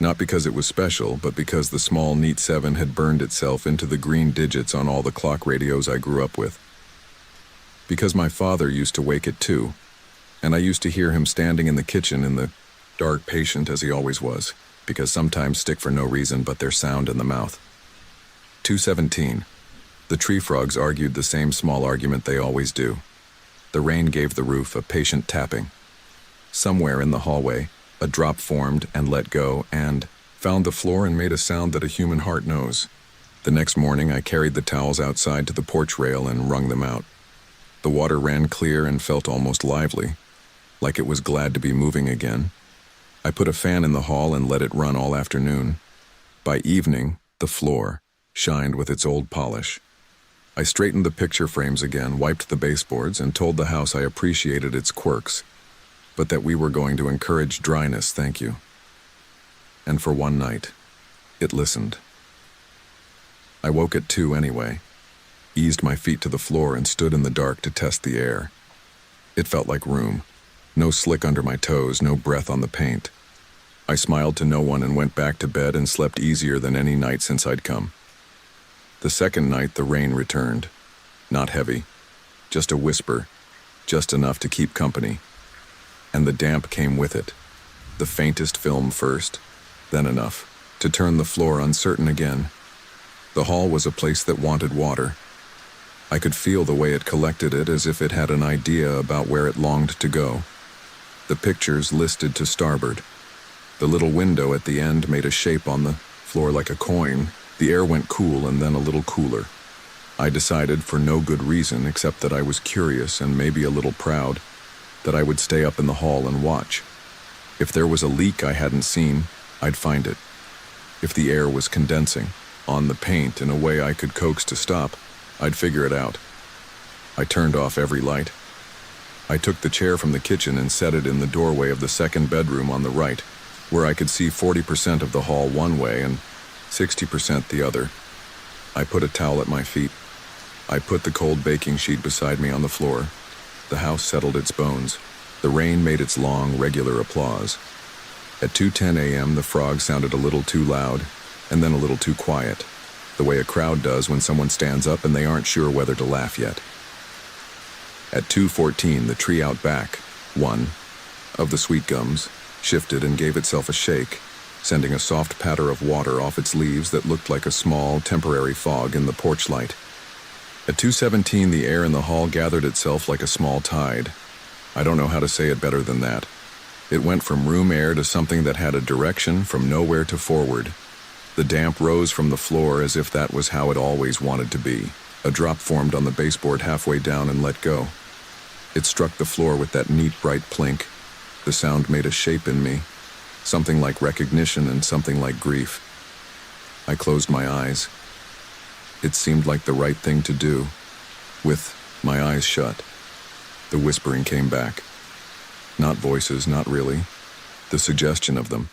Not because it was special, but because the small, neat 7 had burned itself into the green digits on all the clock radios I grew up with. because my father used to wake it too, and I used to hear him standing in the kitchen in the dark, patient as he always was, because sometimes stick for no reason but their sound in the mouth. 2:17. The tree frogs argued the same small argument they always do. The rain gave the roof a patient tapping. Somewhere in the hallway, a drop formed and let go and found the floor and made a sound that a human heart knows. The next morning, I carried the towels outside to the porch rail and wrung them out. The water ran clear and felt almost lively, like it was glad to be moving again. I put a fan in the hall and let it run all afternoon. By evening, the floor shined with its old polish. I straightened the picture frames again, wiped the baseboards, and told the house I appreciated its quirks, but that we were going to encourage dryness, thank you. And for one night, it listened. I woke at 2 anyway, eased my feet to the floor and stood in the dark to test the air. It felt like room. No slick under my toes, no breath on the paint. I smiled to no one and went back to bed and slept easier than any night since I'd come. The second night, the rain returned. Not heavy, just a whisper, just enough to keep company. And the damp came with it. The faintest film first, then enough to turn the floor uncertain again. The hall was a place that wanted water. I could feel the way it collected it, as if it had an idea about where it longed to go. The pictures listed to starboard. The little window at the end made a shape on the floor like a coin. The air went cool and then a little cooler. I decided, for no good reason except that I was curious and maybe a little proud, that I would stay up in the hall and watch. If there was a leak I hadn't seen, I'd find it. If the air was condensing on the paint in a way I could coax to stop, I'd figure it out. I turned off every light. I took the chair from the kitchen and set it in the doorway of the second bedroom on the right, where I could see 40% of the hall one way and 60% the other. I put a towel at my feet. I put the cold baking sheet beside me on the floor. The house settled its bones. The rain made its long, regular applause. At 2:10 a.m., the frogs sounded a little too loud, and then a little too quiet, the way a crowd does when someone stands up and they aren't sure whether to laugh yet. At 2:14, the tree out back, one of the sweet gums, shifted and gave itself a shake, sending a soft patter of water off its leaves that looked like a small, temporary fog in the porch light. At 2:17, the air in the hall gathered itself like a small tide. I don't know how to say it better than that. It went from room air to something that had a direction from nowhere to forward. The damp rose from the floor as if that was how it always wanted to be. A drop formed on the baseboard halfway down and let go. It struck the floor with that neat, bright plink. The sound made a shape in me, something like recognition and something like grief. I closed my eyes. It seemed like the right thing to do. With my eyes shut, the whispering came back. Not voices, not really. The suggestion of them.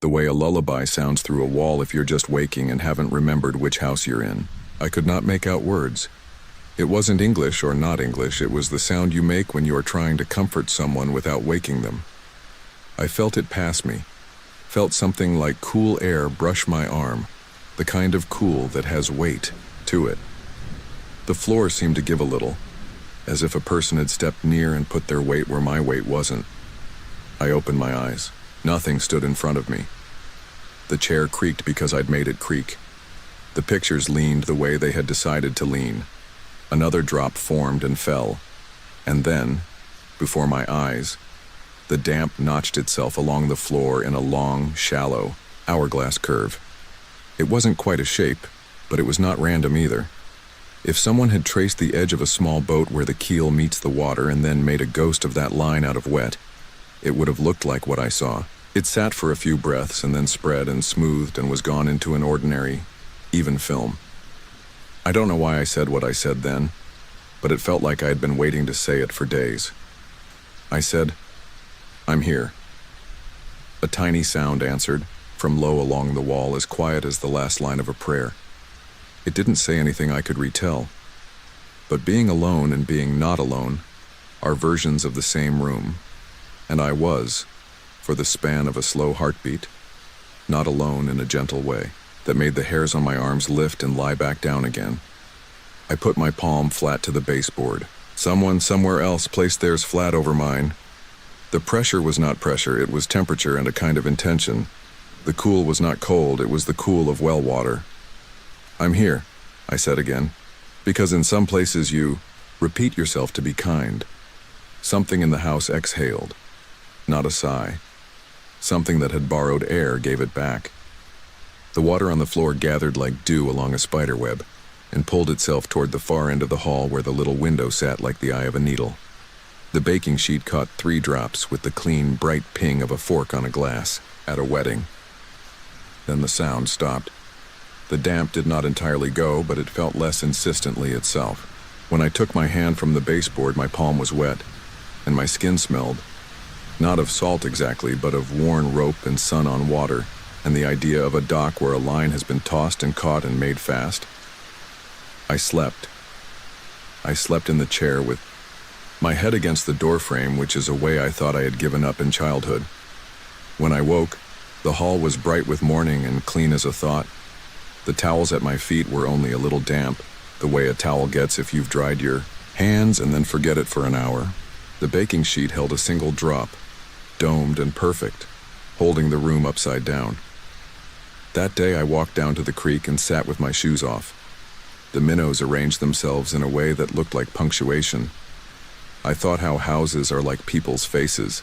The way a lullaby sounds through a wall if you're just waking and haven't remembered which house you're in. I could not make out words. It wasn't English or not English, it was the sound you make when you are trying to comfort someone without waking them. I felt it pass me, felt something like cool air brush my arm, the kind of cool that has weight to it. The floor seemed to give a little, as if a person had stepped near and put their weight where my weight wasn't. I opened my eyes. Nothing stood in front of me. The chair creaked because I'd made it creak. The pictures leaned the way they had decided to lean. Another drop formed and fell. And then, before my eyes, the damp notched itself along the floor in a long, shallow, hourglass curve. It wasn't quite a shape, but it was not random either. If someone had traced the edge of a small boat where the keel meets the water and then made a ghost of that line out of wet, it would have looked like what I saw. It sat for a few breaths and then spread and smoothed and was gone into an ordinary, even film. I don't know why I said what I said then, but it felt like I had been waiting to say it for days. I said, "I'm here." A tiny sound answered, from low along the wall, as quiet as the last line of a prayer. It didn't say anything I could retell, but being alone and being not alone are versions of the same room, and I was, for the span of a slow heartbeat, not alone in a gentle way that made the hairs on my arms lift and lie back down again. I put my palm flat to the baseboard, Someone somewhere else placed theirs flat over mine. The pressure was not pressure, it was temperature and a kind of intention. The cool was not cold, it was the cool of well water. "I'm here," I said again, because in some places you repeat yourself to be kind. Something in the house exhaled, not a sigh. Something that had borrowed air gave it back. The water on the floor gathered like dew along a spider web and pulled itself toward the far end of the hall where the little window sat like the eye of a needle. The baking sheet caught 3 drops with the clean, bright ping of a fork on a glass at a wedding. Then the sound stopped. The damp did not entirely go, but it felt less insistently itself. When I took my hand from the baseboard, my palm was wet, and my skin smelled, not of salt exactly, but of worn rope and sun on water, and the idea of a dock where a line has been tossed and caught and made fast. I slept. I slept in the chair with my head against the doorframe, which is a way I thought I had given up in childhood. When I woke, the hall was bright with morning and clean as a thought. The towels at my feet were only a little damp, the way a towel gets if you've dried your hands and then forget it for an hour. The baking sheet held a single drop, domed and perfect, holding the room upside down. That day I walked down to the creek and sat with my shoes off. The minnows arranged themselves in a way that looked like punctuation. I thought how houses are like people's faces.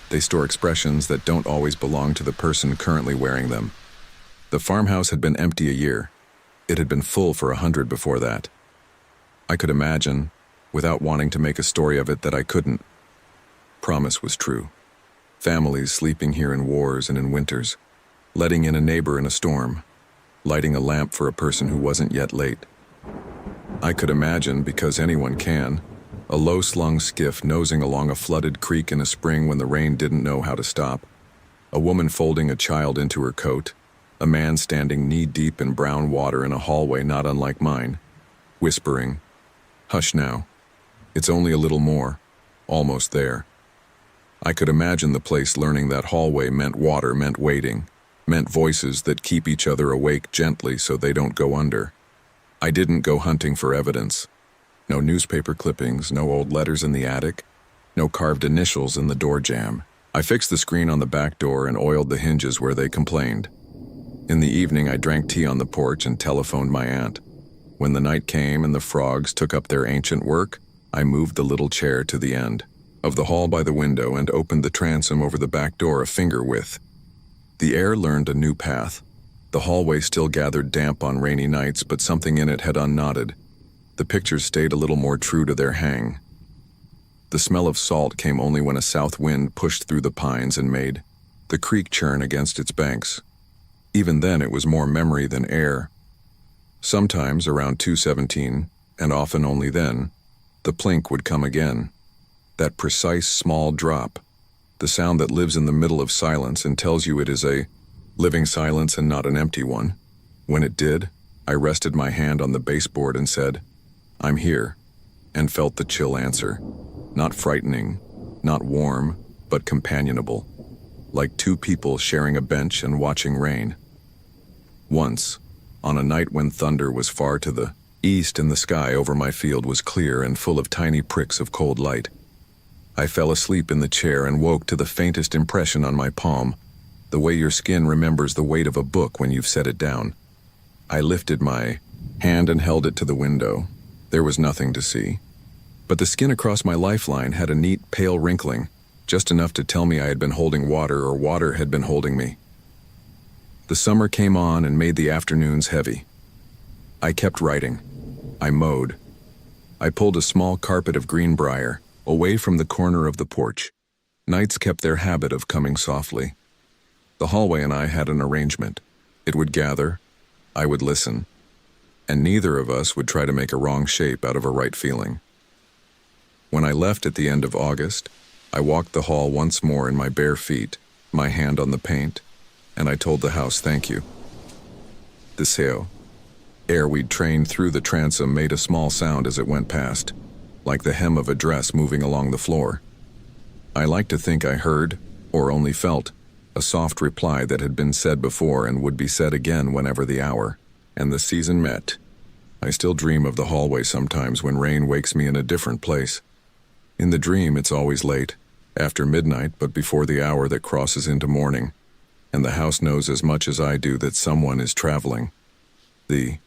They store expressions that don't always belong to the person currently wearing them. The farmhouse had been empty a year. It had been full for 100 before that. I could imagine, without wanting to make a story of it that I couldn't. Promise was true. Families sleeping here in wars and in winters, letting in a neighbor in a storm, lighting a lamp for a person who wasn't yet late. I could imagine, because anyone can, a low-slung skiff nosing along a flooded creek in a spring when the rain didn't know how to stop, a woman folding a child into her coat, a man standing knee-deep in brown water in a hallway not unlike mine, whispering, "Hush now. It's only a little more. Almost there." I could imagine the place learning that hallway meant water, meant waiting, meant voices that keep each other awake gently so they don't go under. I didn't go hunting for evidence. No newspaper clippings, no old letters in the attic, no carved initials in the door jamb. I fixed the screen on the back door and oiled the hinges where they complained. In the evening, I drank tea on the porch and telephoned my aunt. When the night came and the frogs took up their ancient work, I moved the little chair to the end of the hall by the window and opened the transom over the back door a finger width. The air learned a new path. The hallway still gathered damp on rainy nights, but something in it had unknotted. The pictures stayed a little more true to their hang. The smell of salt came only when a south wind pushed through the pines and made the creek churn against its banks. Even then, it was more memory than air. Sometimes, around 2:17, and often only then, the plink would come again. That precise small drop, the sound that lives in the middle of silence and tells you it is a living silence and not an empty one. When it did, I rested my hand on the baseboard and said, "I'm here," and felt the chill answer. Not frightening, not warm, but companionable, like two people sharing a bench and watching rain. Once, on a night when thunder was far to the east and the sky over my field was clear and full of tiny pricks of cold light, I fell asleep in the chair and woke to the faintest impression on my palm, the way your skin remembers the weight of a book when you've set it down. I lifted my hand and held it to the window. There was nothing to see. But the skin across my lifeline had a neat, pale wrinkling, just enough to tell me I had been holding water or water had been holding me. The summer came on and made the afternoons heavy. I kept writing. I mowed. I pulled a small carpet of greenbrier away from the corner of the porch. Nights kept their habit of coming softly. The hallway and I had an arrangement. It would gather, I would listen, and neither of us would try to make a wrong shape out of a right feeling. When I left at the end of August, I walked the hall once more in my bare feet, my hand on the paint, and I told the house thank you. The sail, air we'd trained through the transom made a small sound as it went past, like the hem of a dress moving along the floor. I like to think I heard, or only felt, a soft reply that had been said before and would be said again whenever the hour and the season met. I still dream of the hallway sometimes when rain wakes me in a different place. In the dream, it's always late, after midnight, but before the hour that crosses into morning, and the house knows as much as I do that someone is traveling. The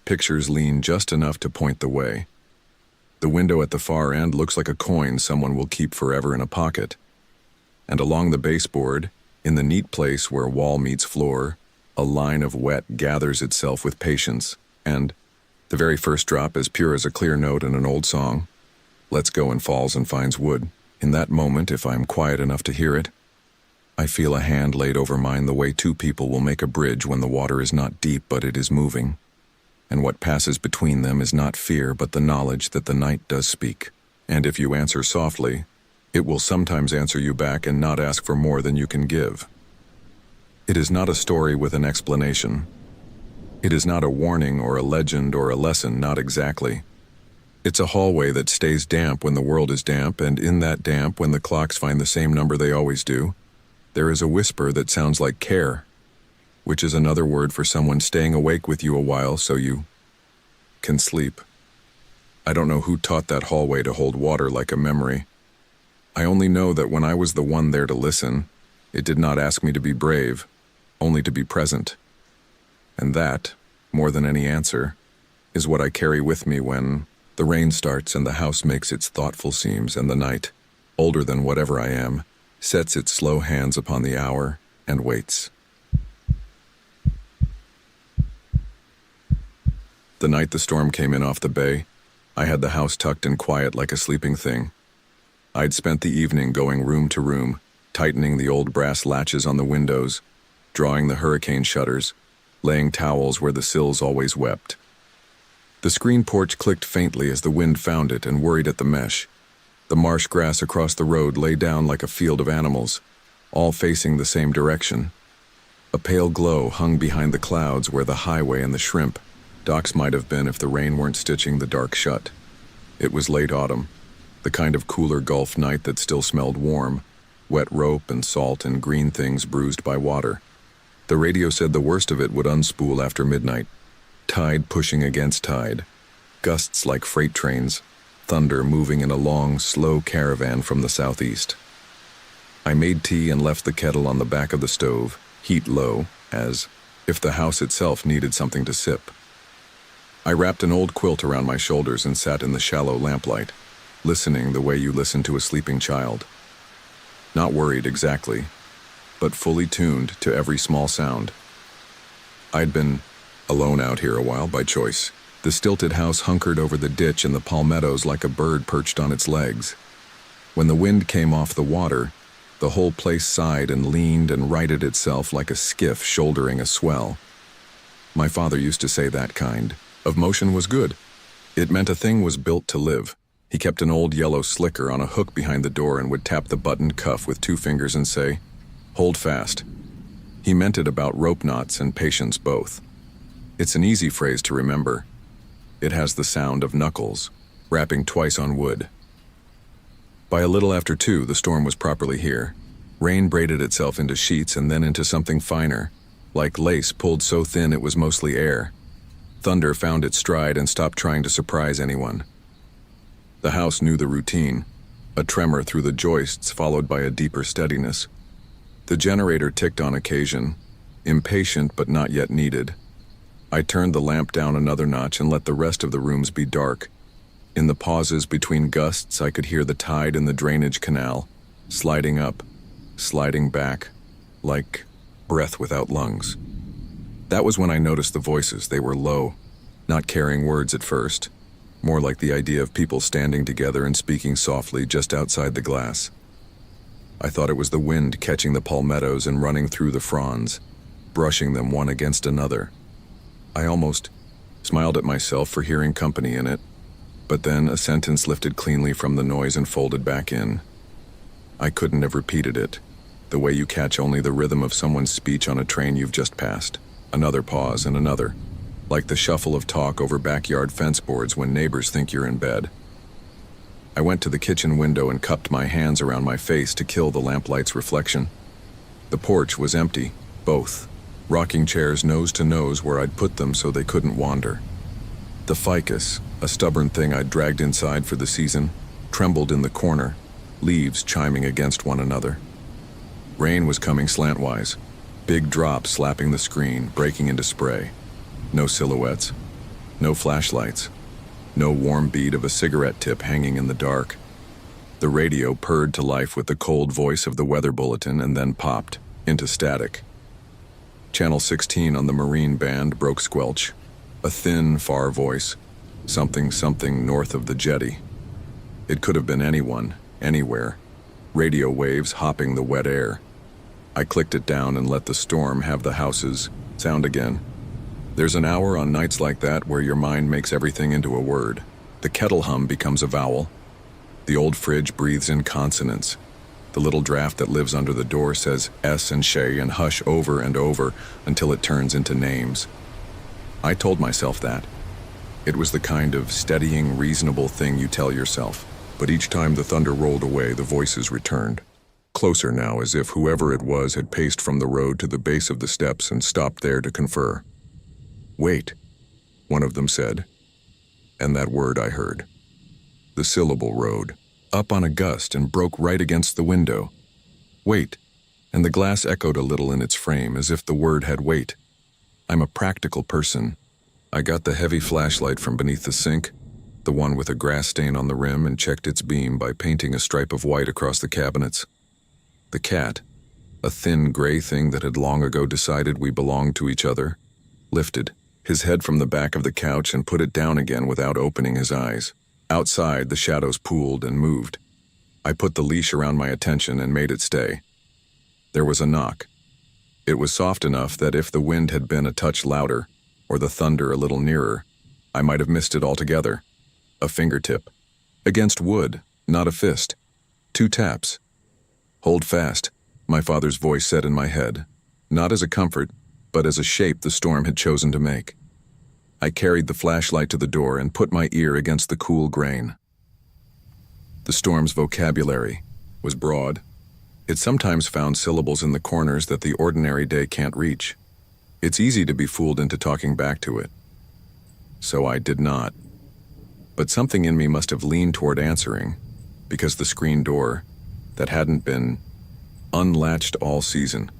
pictures lean just enough to point the way. The window at the far end looks like a coin someone will keep forever in a pocket. And along the baseboard, in the neat place where wall meets floor, a line of wet gathers itself with patience, and the very first drop as pure as a clear note in an old song, lets go and falls and finds wood. In that moment, if I'm quiet enough to hear it, I feel a hand laid over mine the way two people will make a bridge when the water is not deep but it is moving. And what passes between them is not fear but the knowledge that the night does speak. And if you answer softly, it will sometimes answer you back and not ask for more than you can give. It is not a story with an explanation. It is not a warning or a legend or a lesson, not exactly. It's a hallway that stays damp when the world is damp, and in that damp, when the clocks find the same number they always do, there is a whisper that sounds like care, which is another word for someone staying awake with you a while so you can sleep. I don't know who taught that hallway to hold water like a memory. I only know that when I was the one there to listen, it did not ask me to be brave, only to be present. And that, more than any answer, is what I carry with me when the rain starts and the house makes its thoughtful seams and the night, older than whatever I am, sets its slow hands upon the hour and waits. The night the storm came in off the bay, I had the house tucked in quiet like a sleeping thing. I'd spent the evening going room to room, tightening the old brass latches on the windows, drawing the hurricane shutters, laying towels where the sills always wept. The screen porch clicked faintly as the wind found it and worried at the mesh. The marsh grass across the road lay down like a field of animals, all facing the same direction. A pale glow hung behind the clouds where the highway and the shrimp docks might have been if the rain weren't stitching the dark shut. It was late autumn, the kind of cooler Gulf night that still smelled warm, wet rope and salt and green things bruised by water. The radio said the worst of it would unspool after midnight. Tide pushing against tide, gusts like freight trains, thunder moving in a long, slow caravan from the southeast. I made tea and left the kettle on the back of the stove, heat low, as if the house itself needed something to sip. I wrapped an old quilt around my shoulders and sat in the shallow lamplight, listening the way you listen to a sleeping child. Not worried exactly, but fully tuned to every small sound. I'd been alone out here a while by choice. The stilted house hunkered over the ditch and the palmettos like a bird perched on its legs. When the wind came off the water, the whole place sighed and leaned and righted itself like a skiff shouldering a swell. My father used to say that kind of motion was good. It meant a thing was built to live. He kept an old yellow slicker on a hook behind the door and would tap the buttoned cuff with 2 fingers and say, "Hold fast." He meant it about rope knots and patience both. It's an easy phrase to remember. It has the sound of knuckles, rapping twice on wood. By a little after 2, the storm was properly here. Rain braided itself into sheets and then into something finer, like lace pulled so thin it was mostly air. Thunder found its stride and stopped trying to surprise anyone. The house knew the routine, a tremor through the joists followed by a deeper steadiness. The generator ticked on occasion, impatient but not yet needed. I turned the lamp down another notch and let the rest of the rooms be dark. In the pauses between gusts, I could hear the tide in the drainage canal, sliding up, sliding back, like breath without lungs. That was when I noticed the voices. They were low, not carrying words at first, more like the idea of people standing together and speaking softly just outside the glass. I thought it was the wind catching the palmettos and running through the fronds, brushing them one against another. I almost smiled at myself for hearing company in it, but then a sentence lifted cleanly from the noise and folded back in. I couldn't have repeated it, the way you catch only the rhythm of someone's speech on a train you've just passed. Another pause and another, like the shuffle of talk over backyard fence boards when neighbors think you're in bed. I went to the kitchen window and cupped my hands around my face to kill the lamplight's reflection. The porch was empty, both. Rocking chairs nose to nose where I'd put them so they couldn't wander. The ficus, a stubborn thing I'd dragged inside for the season, trembled in the corner, leaves chiming against one another. Rain was coming slantwise, big drops slapping the screen, breaking into spray. No silhouettes, no flashlights, no warm bead of a cigarette tip hanging in the dark. The radio purred to life with the cold voice of the weather bulletin and then popped into static. Channel 16 on the Marine band broke squelch, a thin, far voice, something north of the jetty. It could have been anyone, anywhere, radio waves hopping the wet air. I clicked it down and let the storm have the house's sound again. There's an hour on nights like that where your mind makes everything into a word. The kettle hum becomes a vowel. The old fridge breathes in consonants. The little draft that lives under the door says S and shay and hush over and over until it turns into names. I told myself that. It was the kind of steadying, reasonable thing you tell yourself. But each time the thunder rolled away, the voices returned. Closer now, as if whoever it was had paced from the road to the base of the steps and stopped there to confer. "Wait," one of them said. And that word I heard. The syllable rode, up on a gust and broke right against the window. "Wait," and the glass echoed a little in its frame, as if the word had weight. I'm a practical person. I got the heavy flashlight from beneath the sink, the one with a grass stain on the rim, and checked its beam by painting a stripe of white across the cabinets. The cat, a thin gray thing that had long ago decided we belonged to each other, lifted his head from the back of the couch and put it down again without opening his eyes. Outside, the shadows pooled and moved. I put the leash around my attention and made it stay. There was a knock. It was soft enough that if the wind had been a touch louder, or the thunder a little nearer, I might have missed it altogether. A fingertip. Against wood, not a fist. 2 taps. "Hold fast," my father's voice said in my head, not as a comfort, but as a shape the storm had chosen to make. I carried the flashlight to the door and put my ear against the cool grain. The storm's vocabulary was broad. It sometimes found syllables in the corners that the ordinary day can't reach. It's easy to be fooled into talking back to it. So I did not. But something in me must have leaned toward answering, because the screen door, that hadn't been unlatched all season,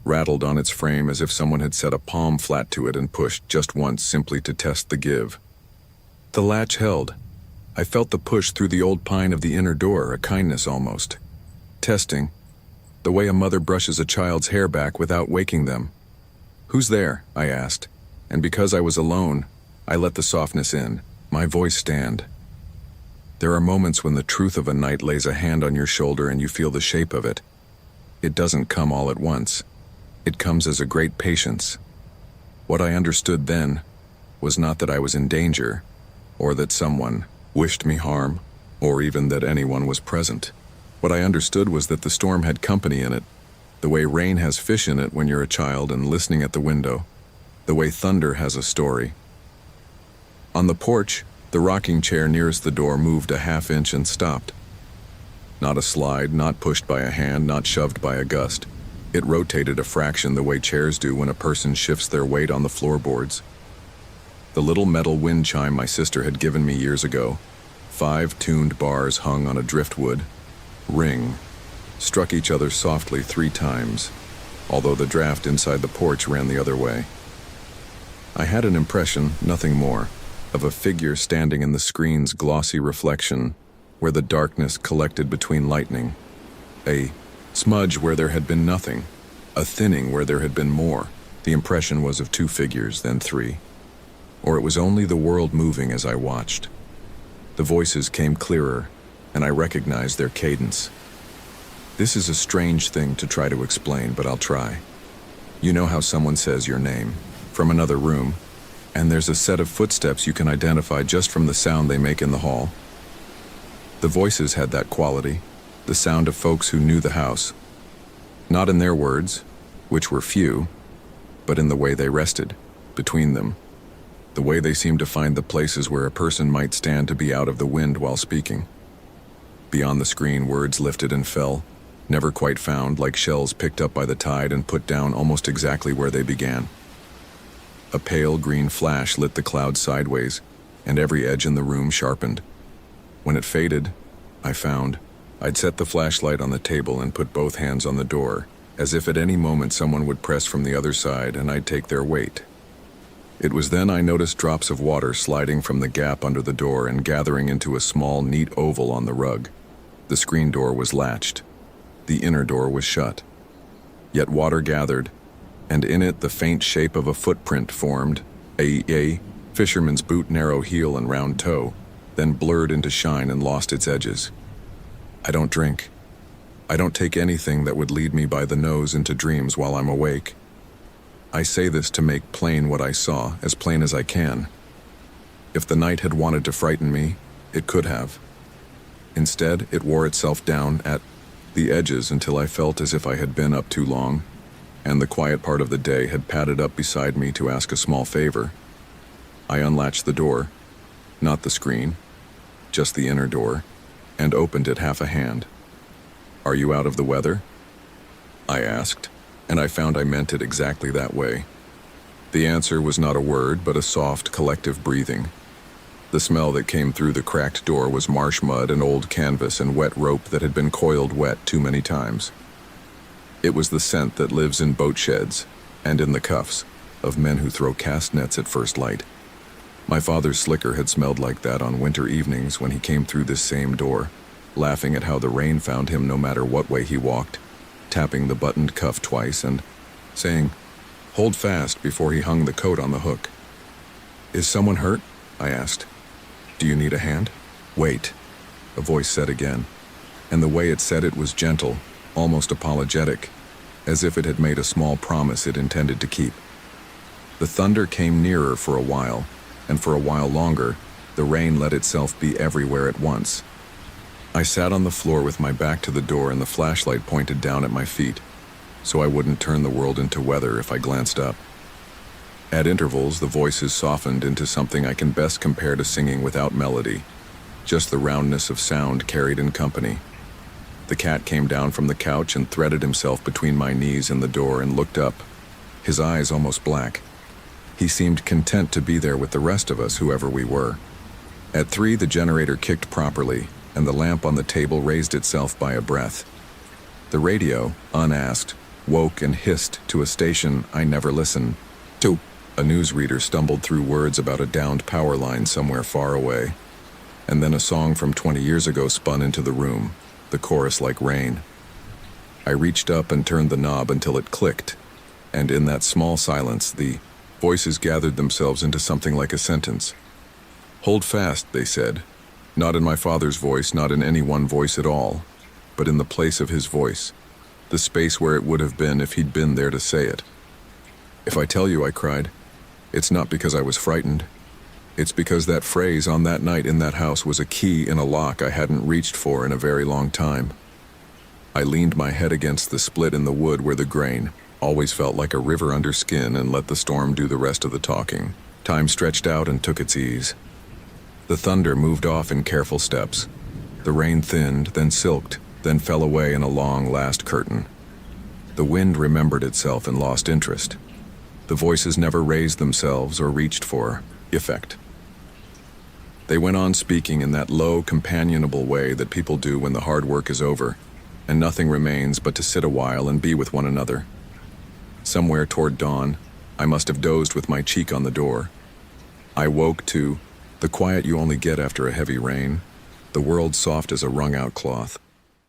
rattled on its frame as if someone had set a palm flat to it and pushed just once simply to test the give. The latch held. I felt the push through the old pine of the inner door, a kindness almost. Testing, the way a mother brushes a child's hair back without waking them. "Who's there?" I asked, and because I was alone, I let the softness in, my voice stand. There are moments when the truth of a night lays a hand on your shoulder and you feel the shape of it. It doesn't come all at once. It comes as a great patience. What I understood then was not that I was in danger, or that someone wished me harm, or even that anyone was present. What I understood was that the storm had company in it, the way rain has fish in it when you're a child and listening at the window, the way thunder has a story. On the porch, the rocking chair nearest the door moved a half inch and stopped. Not a slide, not pushed by a hand, not shoved by a gust. It rotated a fraction the way chairs do when a person shifts their weight on the floorboards. The little metal wind chime my sister had given me years ago, 5 tuned bars hung on a driftwood, ring, struck each other softly 3 times, although the draft inside the porch ran the other way. I had an impression, nothing more, of a figure standing in the screen's glossy reflection where the darkness collected between lightning. A smudge where there had been nothing, a thinning where there had been more. The impression was of 2 figures, then 3. Or it was only the world moving as I watched. The voices came clearer, and I recognized their cadence. This is a strange thing to try to explain, but I'll try. You know how someone says your name from another room, and there's a set of footsteps you can identify just from the sound they make in the hall? The voices had that quality, the sound of folks who knew the house. Not in their words, which were few, but in the way they rested, between them. The way they seemed to find the places where a person might stand to be out of the wind while speaking. Beyond the screen, words lifted and fell, never quite found, like shells picked up by the tide and put down almost exactly where they began. A pale green flash lit the clouds sideways, and every edge in the room sharpened. When it faded, I'd set the flashlight on the table and put both hands on the door, as if at any moment someone would press from the other side and I'd take their weight. It was then I noticed drops of water sliding from the gap under the door and gathering into a small, neat oval on the rug. The screen door was latched. The inner door was shut. Yet water gathered, and in it the faint shape of a footprint formed, a fisherman's boot, narrow heel and round toe, then blurred into shine and lost its edges. I don't drink. I don't take anything that would lead me by the nose into dreams while I'm awake. I say this to make plain what I saw, as plain as I can. If the night had wanted to frighten me, it could have. Instead, it wore itself down at the edges until I felt as if I had been up too long, and the quiet part of the day had padded up beside me to ask a small favor. I unlatched the door, not the screen, just the inner door, and opened it half a hand. "Are you out of the weather?" I asked, and I found I meant it exactly that way. The answer was not a word, but a soft, collective breathing. The smell that came through the cracked door was marsh mud and old canvas and wet rope that had been coiled wet too many times. It was the scent that lives in boat sheds and in the cuffs of men who throw cast nets at first light. My father's slicker had smelled like that on winter evenings when he came through this same door, laughing at how the rain found him no matter what way he walked, tapping the buttoned cuff twice and saying, "Hold fast," before he hung the coat on the hook. "Is someone hurt?" I asked. "Do you need a hand?" "Wait," a voice said again, and the way it said it was gentle, almost apologetic, as if it had made a small promise it intended to keep. The thunder came nearer for a while, and for a while longer, the rain let itself be everywhere at once. I sat on the floor with my back to the door and the flashlight pointed down at my feet, so I wouldn't turn the world into weather if I glanced up. At intervals, the voices softened into something I can best compare to singing without melody, just the roundness of sound carried in company. The cat came down from the couch and threaded himself between my knees and the door and looked up, his eyes almost black. He seemed content to be there with the rest of us, whoever we were. At 3, the generator kicked properly, and the lamp on the table raised itself by a breath. The radio, unasked, woke and hissed to a station I never listened to. A newsreader stumbled through words about a downed power line somewhere far away, and then a song from 20 years ago spun into the room, the chorus like rain. I reached up and turned the knob until it clicked, and in that small silence, the voices gathered themselves into something like a sentence. "Hold fast," they said, not in my father's voice, not in any one voice at all, but in the place of his voice, the space where it would have been if he'd been there to say it. "If I tell you," I cried, "it's not because I was frightened. It's because that phrase on that night in that house was a key in a lock I hadn't reached for in a very long time." I leaned my head against the split in the wood where the grain always felt like a river under skin and let the storm do the rest of the talking. Time stretched out and took its ease. The thunder moved off in careful steps. The rain thinned, then silked, then fell away in a long last curtain. The wind remembered itself and lost interest. The voices never raised themselves or reached for effect. They went on speaking in that low, companionable way that people do when the hard work is over, and nothing remains but to sit a while and be with one another. Somewhere toward dawn, I must have dozed with my cheek on the door. I woke to the quiet you only get after a heavy rain, the world soft as a wrung-out cloth.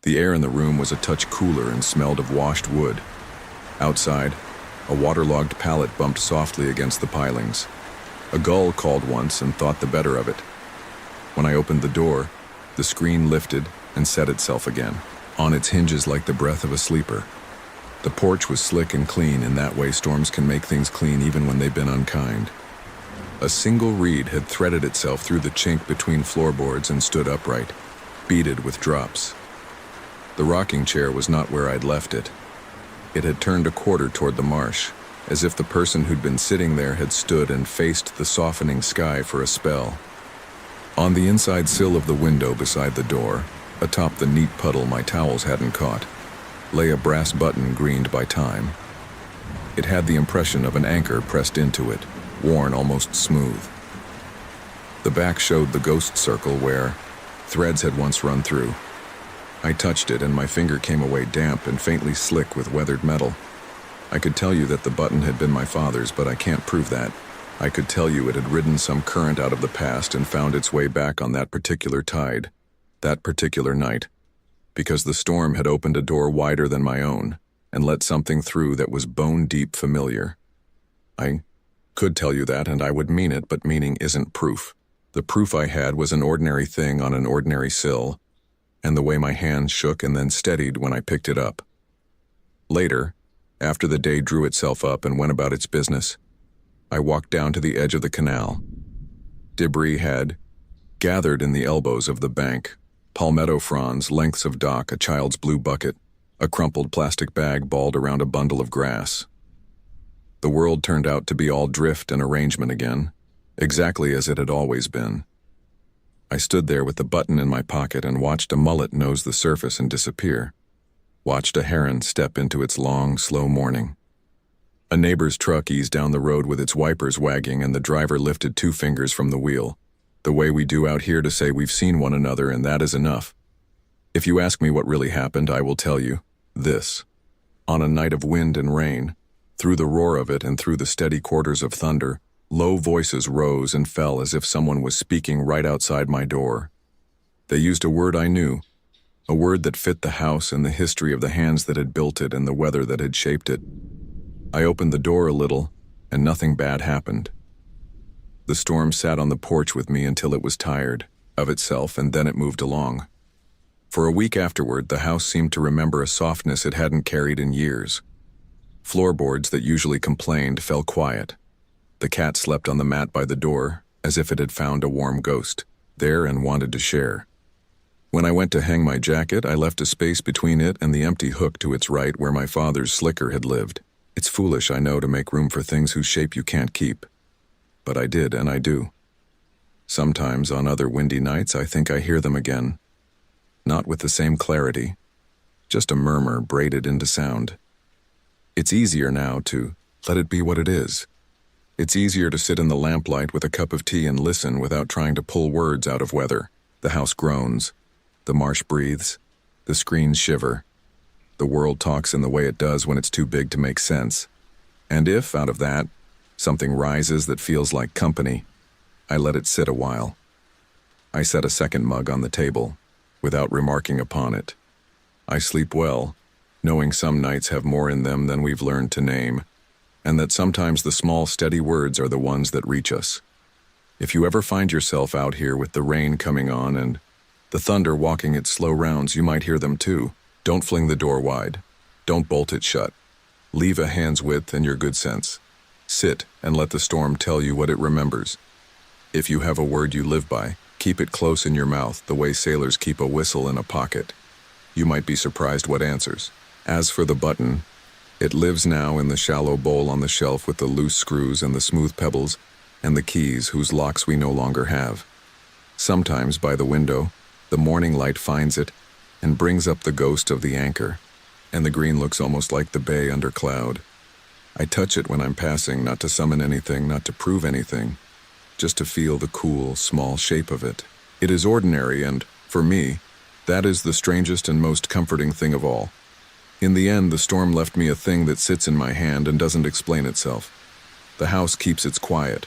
The air in the room was a touch cooler and smelled of washed wood. Outside, a waterlogged pallet bumped softly against the pilings. A gull called once and thought the better of it. When I opened the door, the screen lifted and set itself again, on its hinges like the breath of a sleeper. The porch was slick and clean, in that way storms can make things clean even when they've been unkind. A single reed had threaded itself through the chink between floorboards and stood upright, beaded with drops. The rocking chair was not where I'd left it. It had turned a quarter toward the marsh, as if the person who'd been sitting there had stood and faced the softening sky for a spell. On the inside sill of the window beside the door, atop the neat puddle my towels hadn't caught, lay a brass button greened by time. It had the impression of an anchor pressed into it, worn almost smooth. The back showed the ghost circle where threads had once run through. I touched it and my finger came away damp and faintly slick with weathered metal. I could tell you that the button had been my father's, but I can't prove that. I could tell you it had ridden some current out of the past and found its way back on that particular tide, that particular night, because the storm had opened a door wider than my own and let something through that was bone-deep familiar. I could tell you that, and I would mean it, but meaning isn't proof. The proof I had was an ordinary thing on an ordinary sill, and the way my hand shook and then steadied when I picked it up. Later, after the day drew itself up and went about its business, I walked down to the edge of the canal. Debris had gathered in the elbows of the bank, palmetto fronds, lengths of dock, a child's blue bucket, a crumpled plastic bag balled around a bundle of grass. The world turned out to be all drift and arrangement again, exactly as it had always been. I stood there with the button in my pocket and watched a mullet nose the surface and disappear. Watched a heron step into its long, slow morning. A neighbor's truck eased down the road with its wipers wagging and the driver lifted 2 fingers from the wheel, the way we do out here to say we've seen one another and that is enough. If you ask me what really happened, I will tell you this. On a night of wind and rain, through the roar of it and through the steady quarters of thunder, low voices rose and fell as if someone was speaking right outside my door. They used a word I knew, a word that fit the house and the history of the hands that had built it and the weather that had shaped it. I opened the door a little, and nothing bad happened. The storm sat on the porch with me until it was tired of itself, and then it moved along. For a week afterward, the house seemed to remember a softness it hadn't carried in years. Floorboards that usually complained fell quiet. The cat slept on the mat by the door, as if it had found a warm ghost there and wanted to share. When I went to hang my jacket, I left a space between it and the empty hook to its right where my father's slicker had lived. It's foolish, I know, to make room for things whose shape you can't keep. But I did, and I do. Sometimes, on other windy nights, I think I hear them again. Not with the same clarity, just a murmur braided into sound. It's easier now to let it be what it is. It's easier to sit in the lamplight with a cup of tea and listen without trying to pull words out of weather. The house groans. The marsh breathes. The screens shiver. The world talks in the way it does when it's too big to make sense. And if, out of that, something rises that feels like company, I let it sit a while. I set a second mug on the table, without remarking upon it. I sleep well, knowing some nights have more in them than we've learned to name, and that sometimes the small, steady words are the ones that reach us. If you ever find yourself out here with the rain coming on and the thunder walking its slow rounds, you might hear them too. Don't fling the door wide. Don't bolt it shut. Leave a hand's width and your good sense. Sit and let the storm tell you what it remembers. If you have a word you live by, keep it close in your mouth the way sailors keep a whistle in a pocket. You might be surprised what answers. As for the button, it lives now in the shallow bowl on the shelf with the loose screws and the smooth pebbles and the keys whose locks we no longer have. Sometimes by the window, the morning light finds it and brings up the ghost of the anchor, and the green looks almost like the bay under cloud. I touch it when I'm passing, not to summon anything, not to prove anything, just to feel the cool, small shape of it. It is ordinary, and, for me, that is the strangest and most comforting thing of all. In the end, the storm left me a thing that sits in my hand and doesn't explain itself. The house keeps its quiet.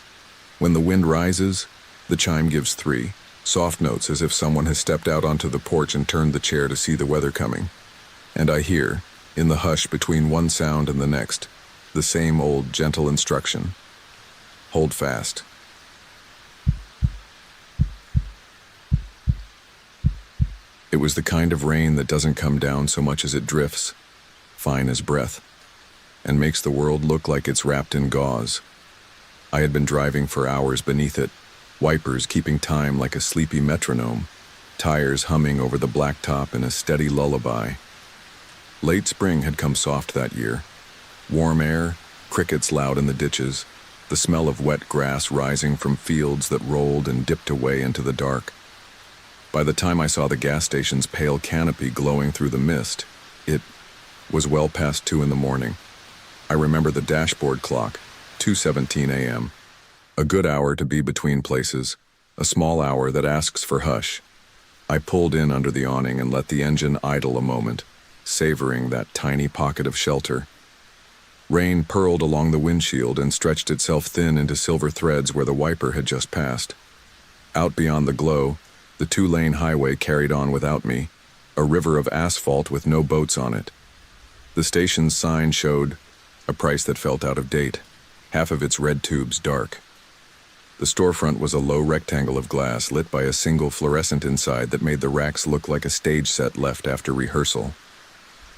When the wind rises, the chime gives 3 soft notes as if someone has stepped out onto the porch and turned the chair to see the weather coming. And I hear, in the hush between one sound and the next, the same old gentle instruction. Hold fast. It was the kind of rain that doesn't come down so much as it drifts, fine as breath, and makes the world look like it's wrapped in gauze. I had been driving for hours beneath it, wipers keeping time like a sleepy metronome, tires humming over the blacktop in a steady lullaby. Late spring had come soft that year. Warm air, crickets loud in the ditches, the smell of wet grass rising from fields that rolled and dipped away into the dark. By the time I saw the gas station's pale canopy glowing through the mist, it was well past 2 in the morning. I remember the dashboard clock, 2:17 a.m., a good hour to be between places, a small hour that asks for hush. I pulled in under the awning and let the engine idle a moment, savoring that tiny pocket of shelter. Rain purled along the windshield and stretched itself thin into silver threads where the wiper had just passed. Out beyond the glow, the two-lane highway carried on without me, a river of asphalt with no boats on it. The station's sign showed a price that felt out of date, half of its red tubes dark. The storefront was a low rectangle of glass lit by a single fluorescent inside that made the racks look like a stage set left after rehearsal.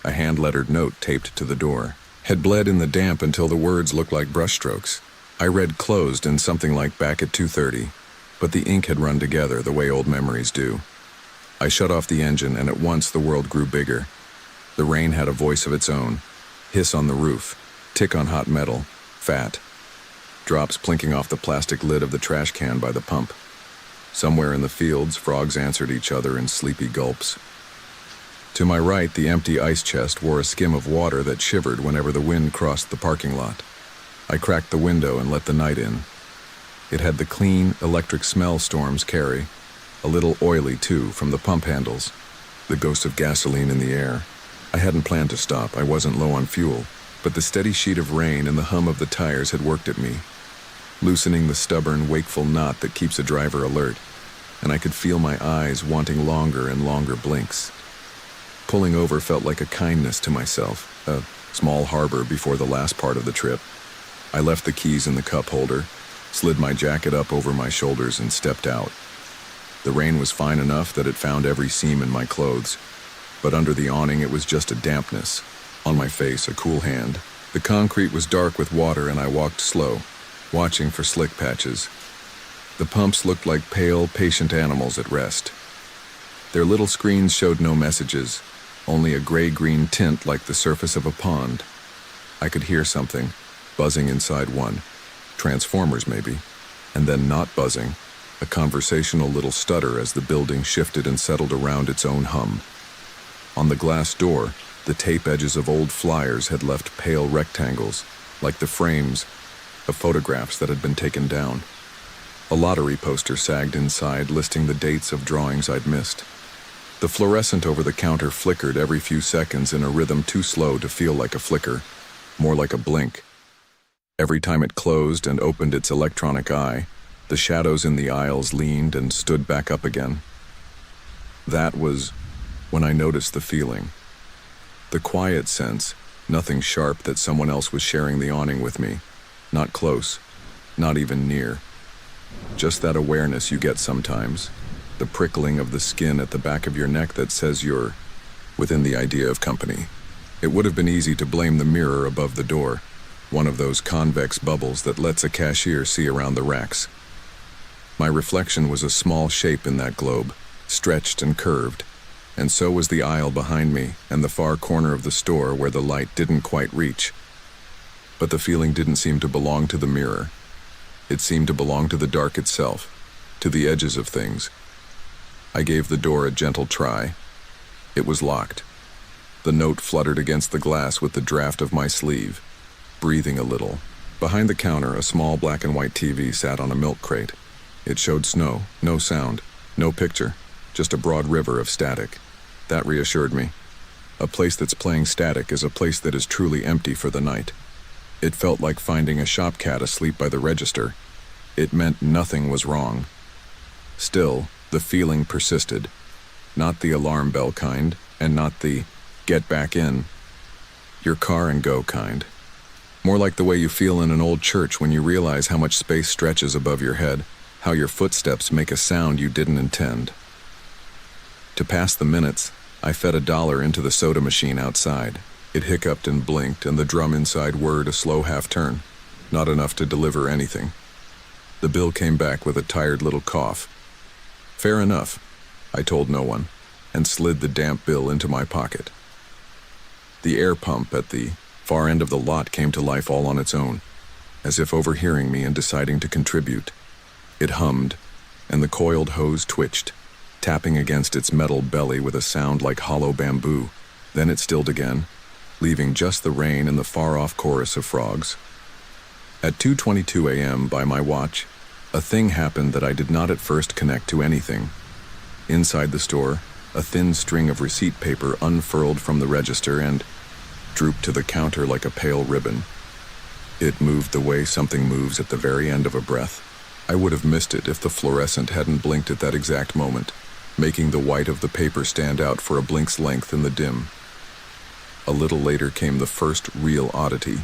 A hand-lettered note taped to the door had bled in the damp until the words looked like brushstrokes. I read closed and something like back at 2:30, but the ink had run together the way old memories do. I shut off the engine and at once the world grew bigger. The rain had a voice of its own, hiss on the roof, tick on hot metal, fat. Drops plinking off the plastic lid of the trash can by the pump. Somewhere in the fields, frogs answered each other in sleepy gulps. To my right, the empty ice chest wore a skim of water that shivered whenever the wind crossed the parking lot. I cracked the window and let the night in. It had the clean, electric smell storms carry, a little oily too from the pump handles, the ghost of gasoline in the air. I hadn't planned to stop, I wasn't low on fuel, but the steady sheet of rain and the hum of the tires had worked at me, loosening the stubborn, wakeful knot that keeps a driver alert, and I could feel my eyes wanting longer and longer blinks. Pulling over felt like a kindness to myself, a small harbor before the last part of the trip. I left the keys in the cup holder, slid my jacket up over my shoulders and stepped out. The rain was fine enough that it found every seam in my clothes, but under the awning it was just a dampness. On my face, a cool hand. The concrete was dark with water and I walked slow, watching for slick patches. The pumps looked like pale, patient animals at rest. Their little screens showed no messages, only a gray-green tint like the surface of a pond. I could hear something, buzzing inside one. Transformers, maybe. And then not buzzing, a conversational little stutter as the building shifted and settled around its own hum. On the glass door, the tape edges of old flyers had left pale rectangles, like the frames of photographs that had been taken down. A lottery poster sagged inside, listing the dates of drawings I'd missed. The fluorescent over the counter flickered every few seconds in a rhythm too slow to feel like a flicker, more like a blink. Every time it closed and opened its electronic eye, the shadows in the aisles leaned and stood back up again. That was when I noticed the feeling. The quiet sense, nothing sharp, that someone else was sharing the awning with me. Not close, not even near. Just that awareness you get sometimes, the prickling of the skin at the back of your neck that says you're within the idea of company. It would have been easy to blame the mirror above the door, one of those convex bubbles that lets a cashier see around the racks. My reflection was a small shape in that globe, stretched and curved, and so was the aisle behind me and the far corner of the store where the light didn't quite reach. But the feeling didn't seem to belong to the mirror. It seemed to belong to the dark itself, to the edges of things. I gave the door a gentle try. It was locked. The note fluttered against the glass with the draft of my sleeve, breathing a little. Behind the counter, a small black and white TV sat on a milk crate. It showed snow, no sound, no picture, just a broad river of static. That reassured me. A place that's playing static is a place that is truly empty for the night. It felt like finding a shop cat asleep by the register. It meant nothing was wrong. Still, the feeling persisted. Not the alarm bell kind, and not the get back in your car and go kind. More like the way you feel in an old church when you realize how much space stretches above your head, how your footsteps make a sound you didn't intend. To pass the minutes, I fed $1 into the soda machine outside. It hiccuped and blinked, and the drum inside whirred a slow half-turn, not enough to deliver anything. The bill came back with a tired little cough. Fair enough, I told no one, and slid the damp bill into my pocket. The air pump at the far end of the lot came to life all on its own, as if overhearing me and deciding to contribute. It hummed, and the coiled hose twitched, tapping against its metal belly with a sound like hollow bamboo. Then it stilled again, leaving just the rain and the far-off chorus of frogs. At 2:22 a.m. by my watch, A thing happened that I did not at first connect to anything. Inside the store, a thin string of receipt paper unfurled from the register and drooped to the counter like a pale ribbon. It moved the way something moves at the very end of a breath. I would have missed it if the fluorescent hadn't blinked at that exact moment, making the white of the paper stand out for a blink's length in the dim. A little later came the first real oddity.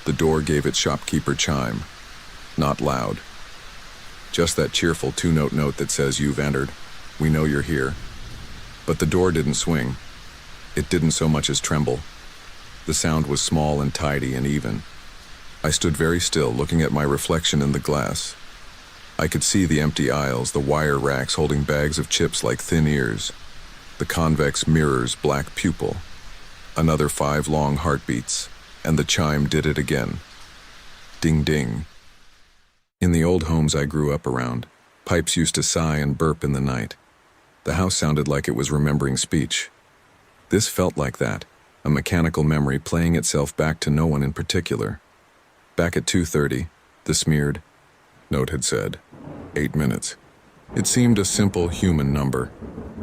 The door gave its shopkeeper chime. Not loud. Just that cheerful two-note note that says, "You've entered. We know you're here." But the door didn't swing. It didn't so much as tremble. The sound was small and tidy and even. I stood very still, looking at my reflection in the glass. I could see the empty aisles, the wire racks holding bags of chips like thin ears, the convex mirror's black pupil. Another 5 long heartbeats, and the chime did it again. Ding ding. In the old homes I grew up around, pipes used to sigh and burp in the night. The house sounded like it was remembering speech. This felt like that, a mechanical memory playing itself back to no one in particular. Back at 2:30, the smeared note had said, 8 minutes. It seemed a simple human number.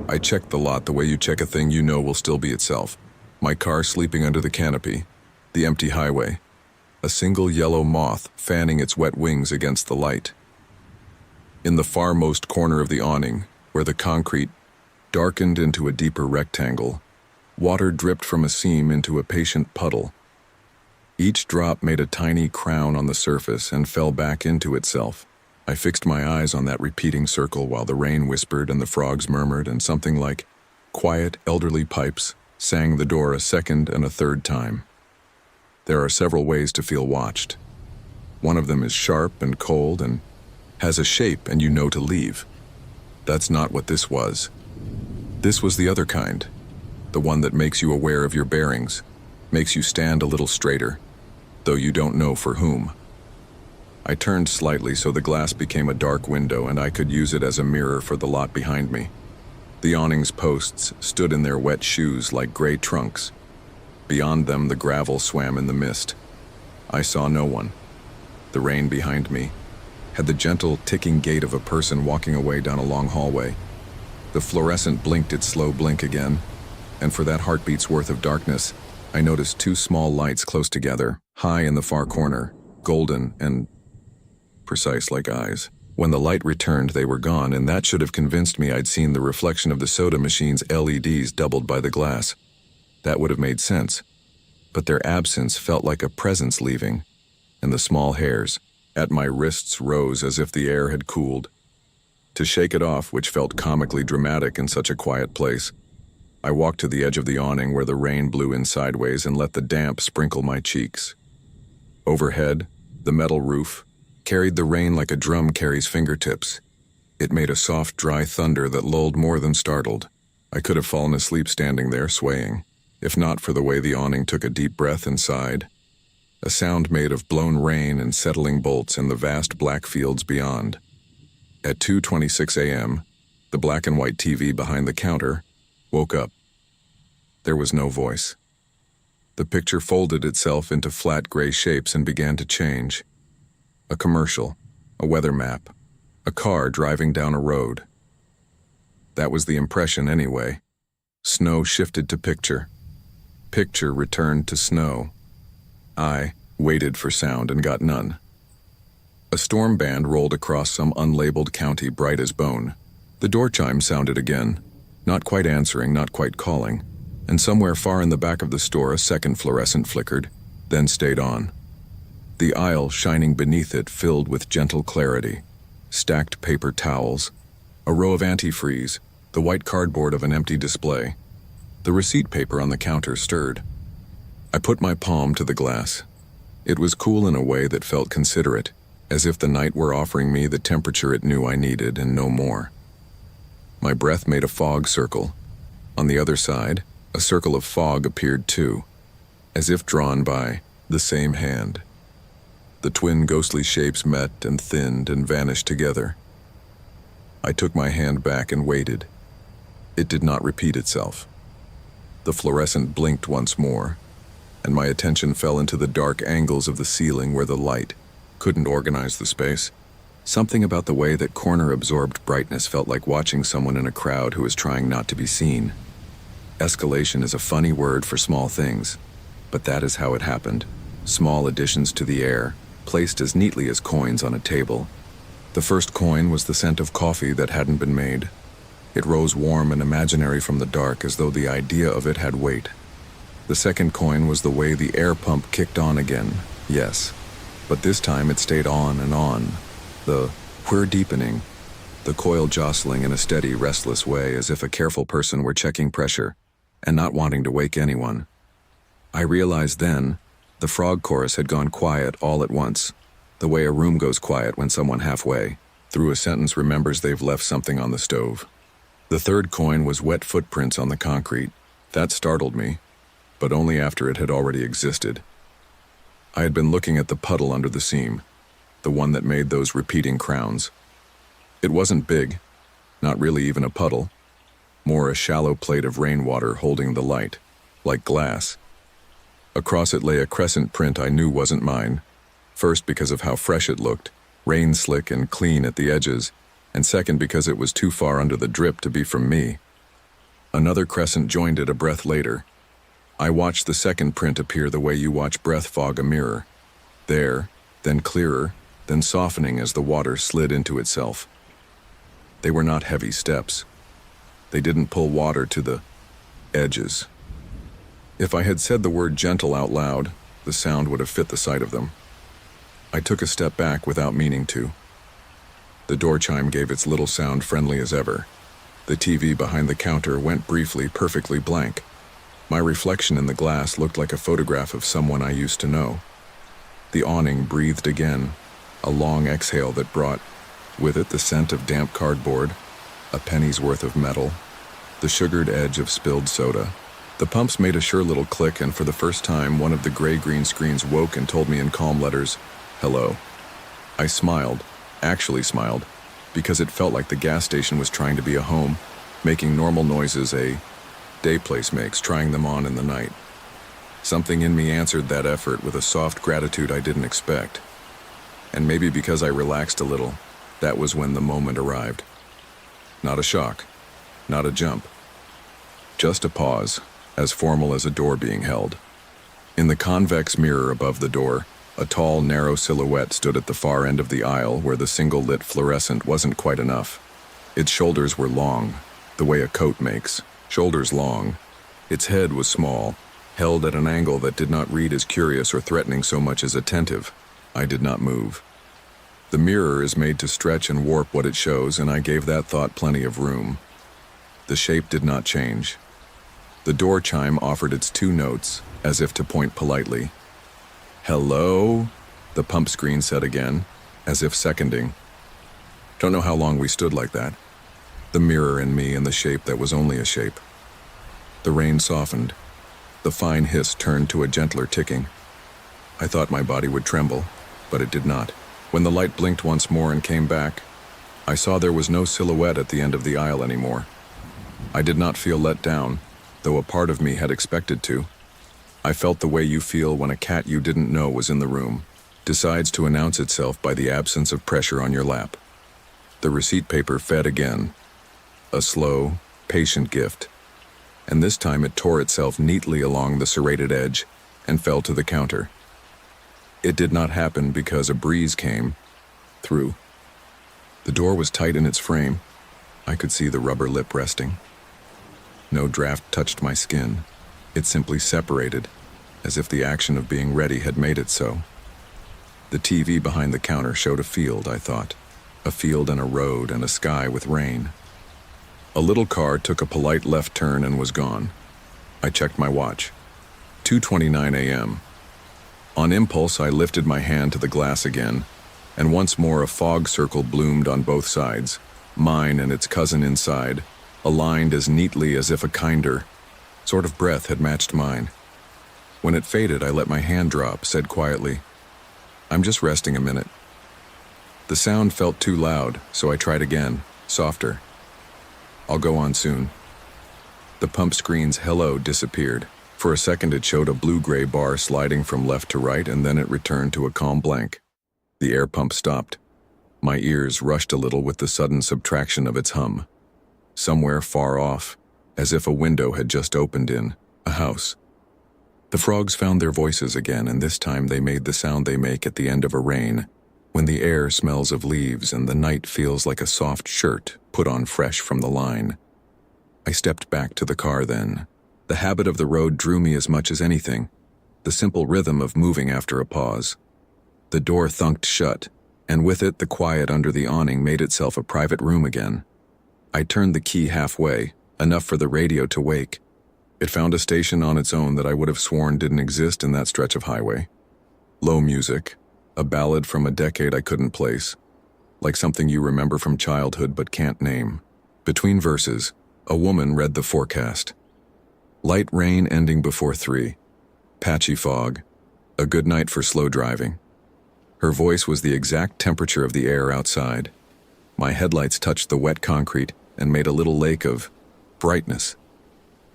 I checked the lot the way you check a thing you know will still be itself. My car sleeping under the canopy, the empty highway, a single yellow moth fanning its wet wings against the light. In the farmost corner of the awning, where the concrete darkened into a deeper rectangle, water dripped from a seam into a patient puddle. Each drop made a tiny crown on the surface and fell back into itself. I fixed my eyes on that repeating circle while the rain whispered and the frogs murmured and something like quiet, elderly pipes sang the door a second and a third time. There are several ways to feel watched. One of them is sharp and cold and has a shape and you know to leave. That's not what this was. This was the other kind, the one that makes you aware of your bearings, makes you stand a little straighter, though you don't know for whom. I turned slightly so the glass became a dark window and I could use it as a mirror for the lot behind me. The awning's posts stood in their wet shoes like gray trunks. Beyond them, the gravel swam in the mist. I saw no one. The rain behind me had the gentle ticking gait of a person walking away down a long hallway. The fluorescent blinked its slow blink again, and for that heartbeat's worth of darkness, I noticed 2 small lights close together, high in the far corner, golden and precise like eyes. When the light returned, they were gone, and that should have convinced me I'd seen the reflection of the soda machine's LEDs doubled by the glass. That would have made sense. But their absence felt like a presence leaving, and the small hairs at my wrists rose as if the air had cooled. To shake it off, which felt comically dramatic in such a quiet place, I walked to the edge of the awning where the rain blew in sideways and let the damp sprinkle my cheeks. Overhead, the metal roof carried the rain like a drum carries fingertips. It made a soft, dry thunder that lulled more than startled. I could have fallen asleep standing there, swaying, if not for the way the awning took a deep breath and sighed. A sound made of blown rain and settling bolts in the vast black fields beyond. At 2:26 a.m., the black and white TV behind the counter woke up. There was no voice. The picture folded itself into flat gray shapes and began to change. A commercial, a weather map, a car driving down a road. That was the impression anyway. Snow shifted to picture. Picture returned to snow. I waited for sound and got none. A storm band rolled across some unlabeled county bright as bone. The door chime sounded again, not quite answering, not quite calling, and somewhere far in the back of the store a second fluorescent flickered, then stayed on. The aisle shining beneath it filled with gentle clarity, stacked paper towels, a row of antifreeze, the white cardboard of an empty display. The receipt paper on the counter stirred. I put my palm to the glass. It was cool in a way that felt considerate, as if the night were offering me the temperature it knew I needed and no more. My breath made a fog circle. On the other side, a circle of fog appeared too, as if drawn by the same hand. The twin ghostly shapes met and thinned and vanished together. I took my hand back and waited. It did not repeat itself. The fluorescent blinked once more, and my attention fell into the dark angles of the ceiling where the light couldn't organize the space. Something about the way that corner-absorbed brightness felt like watching someone in a crowd who is trying not to be seen. Escalation is a funny word for small things, but that is how it happened. Small additions to the air, placed as neatly as coins on a table. The first coin was the scent of coffee that hadn't been made. It rose warm and imaginary from the dark as though the idea of it had weight. The second coin was the way the air pump kicked on again, yes, but this time it stayed on and on. The whir deepening, the coil jostling in a steady, restless way as if a careful person were checking pressure and not wanting to wake anyone. I realized then the frog chorus had gone quiet all at once, the way a room goes quiet when someone halfway through a sentence remembers they've left something on the stove. The third coin was wet footprints on the concrete. That startled me, but only after it had already existed. I had been looking at the puddle under the seam, the one that made those repeating crowns. It wasn't big, not really even a puddle, more a shallow plate of rainwater holding the light, like glass. Across it lay a crescent print I knew wasn't mine, first because of how fresh it looked, rain slick and clean at the edges, and second because it was too far under the drip to be from me. Another crescent joined it a breath later. I watched the second print appear the way you watch breath fog a mirror. There, then clearer, then softening as the water slid into itself. They were not heavy steps. They didn't pull water to the edges. If I had said the word gentle out loud, the sound would have fit the sight of them. I took a step back without meaning to. The door chime gave its little sound friendly as ever. The TV behind the counter went briefly perfectly blank. My reflection in the glass looked like a photograph of someone I used to know. The awning breathed again, a long exhale that brought, with it the scent of damp cardboard, a penny's worth of metal, the sugared edge of spilled soda. The pumps made a sure little click, and for the first time one of the gray-green screens woke and told me in calm letters, "Hello." I smiled, actually smiled, because it felt like the gas station was trying to be a home, making normal noises a day place makes, trying them on in the night. Something in me answered that effort with a soft gratitude I didn't expect. And maybe because I relaxed a little, that was when the moment arrived. Not a shock, not a jump. Just a pause, as formal as a door being held. In the convex mirror above the door, a tall, narrow silhouette stood at the far end of the aisle where the single-lit fluorescent wasn't quite enough. Its shoulders were long, the way a coat makes, shoulders long. Its head was small, held at an angle that did not read as curious or threatening so much as attentive. I did not move. The mirror is made to stretch and warp what it shows, and I gave that thought plenty of room. The shape did not change. The door chime offered its two notes, as if to point politely. "Hello?" the pump screen said again, as if seconding. Don't know how long we stood like that. The mirror and me and the shape that was only a shape. The rain softened. The fine hiss turned to a gentler ticking. I thought my body would tremble, but it did not. When the light blinked once more and came back, I saw there was no silhouette at the end of the aisle anymore. I did not feel let down, though a part of me had expected to. I felt the way you feel when a cat you didn't know was in the room, decides to announce itself by the absence of pressure on your lap. The receipt paper fed again. A slow, patient gift. And this time it tore itself neatly along the serrated edge and fell to the counter. It did not happen because a breeze came through. The door was tight in its frame. I could see the rubber lip resting. No draft touched my skin. It simply separated, as if the action of being ready had made it so. The TV behind the counter showed a field, I thought. A field and a road and a sky with rain. A little car took a polite left turn and was gone. I checked my watch. 2:29 a.m. On impulse, I lifted my hand to the glass again, and once more a fog circle bloomed on both sides, mine and its cousin inside, aligned as neatly as if a kinder sort of breath had matched mine. When it faded, I let my hand drop, said quietly, "I'm just resting a minute." The sound felt too loud, so I tried again, softer. "I'll go on soon." The pump screen's hello disappeared. For a second it showed a blue-gray bar sliding from left to right, and then it returned to a calm blank. The air pump stopped. My ears rushed a little with the sudden subtraction of its hum. Somewhere far off, as if a window had just opened in a house. The frogs found their voices again, and this time they made the sound they make at the end of a rain, when the air smells of leaves and the night feels like a soft shirt put on fresh from the line. I stepped back to the car then. The habit of the road drew me as much as anything, the simple rhythm of moving after a pause. The door thunked shut, and with it the quiet under the awning made itself a private room again. I turned the key halfway, enough for the radio to wake. It found a station on its own that I would have sworn didn't exist in that stretch of highway. Low music, a ballad from a decade I couldn't place, like something you remember from childhood but can't name. Between verses, a woman read the forecast. Light rain ending before 3. Patchy fog. A good night for slow driving. Her voice was the exact temperature of the air outside. My headlights touched the wet concrete and made a little lake of brightness.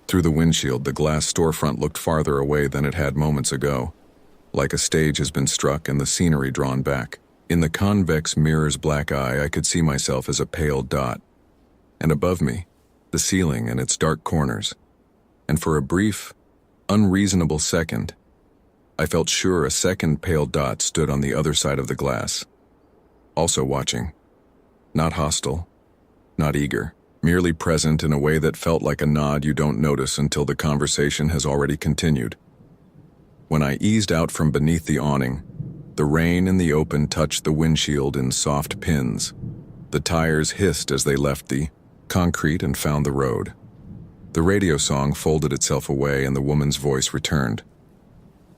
Through the windshield, the glass storefront looked farther away than it had moments ago, like a stage has been struck and the scenery drawn back. In the convex mirror's black eye, I could see myself as a pale dot. And above me, the ceiling and its dark corners. And for a brief, unreasonable second, I felt sure a second pale dot stood on the other side of the glass, also watching. Not hostile, not eager, merely present in a way that felt like a nod you don't notice until the conversation has already continued. When I eased out from beneath the awning, the rain in the open touched the windshield in soft pins. The tires hissed as they left the concrete and found the road. The radio song folded itself away and the woman's voice returned.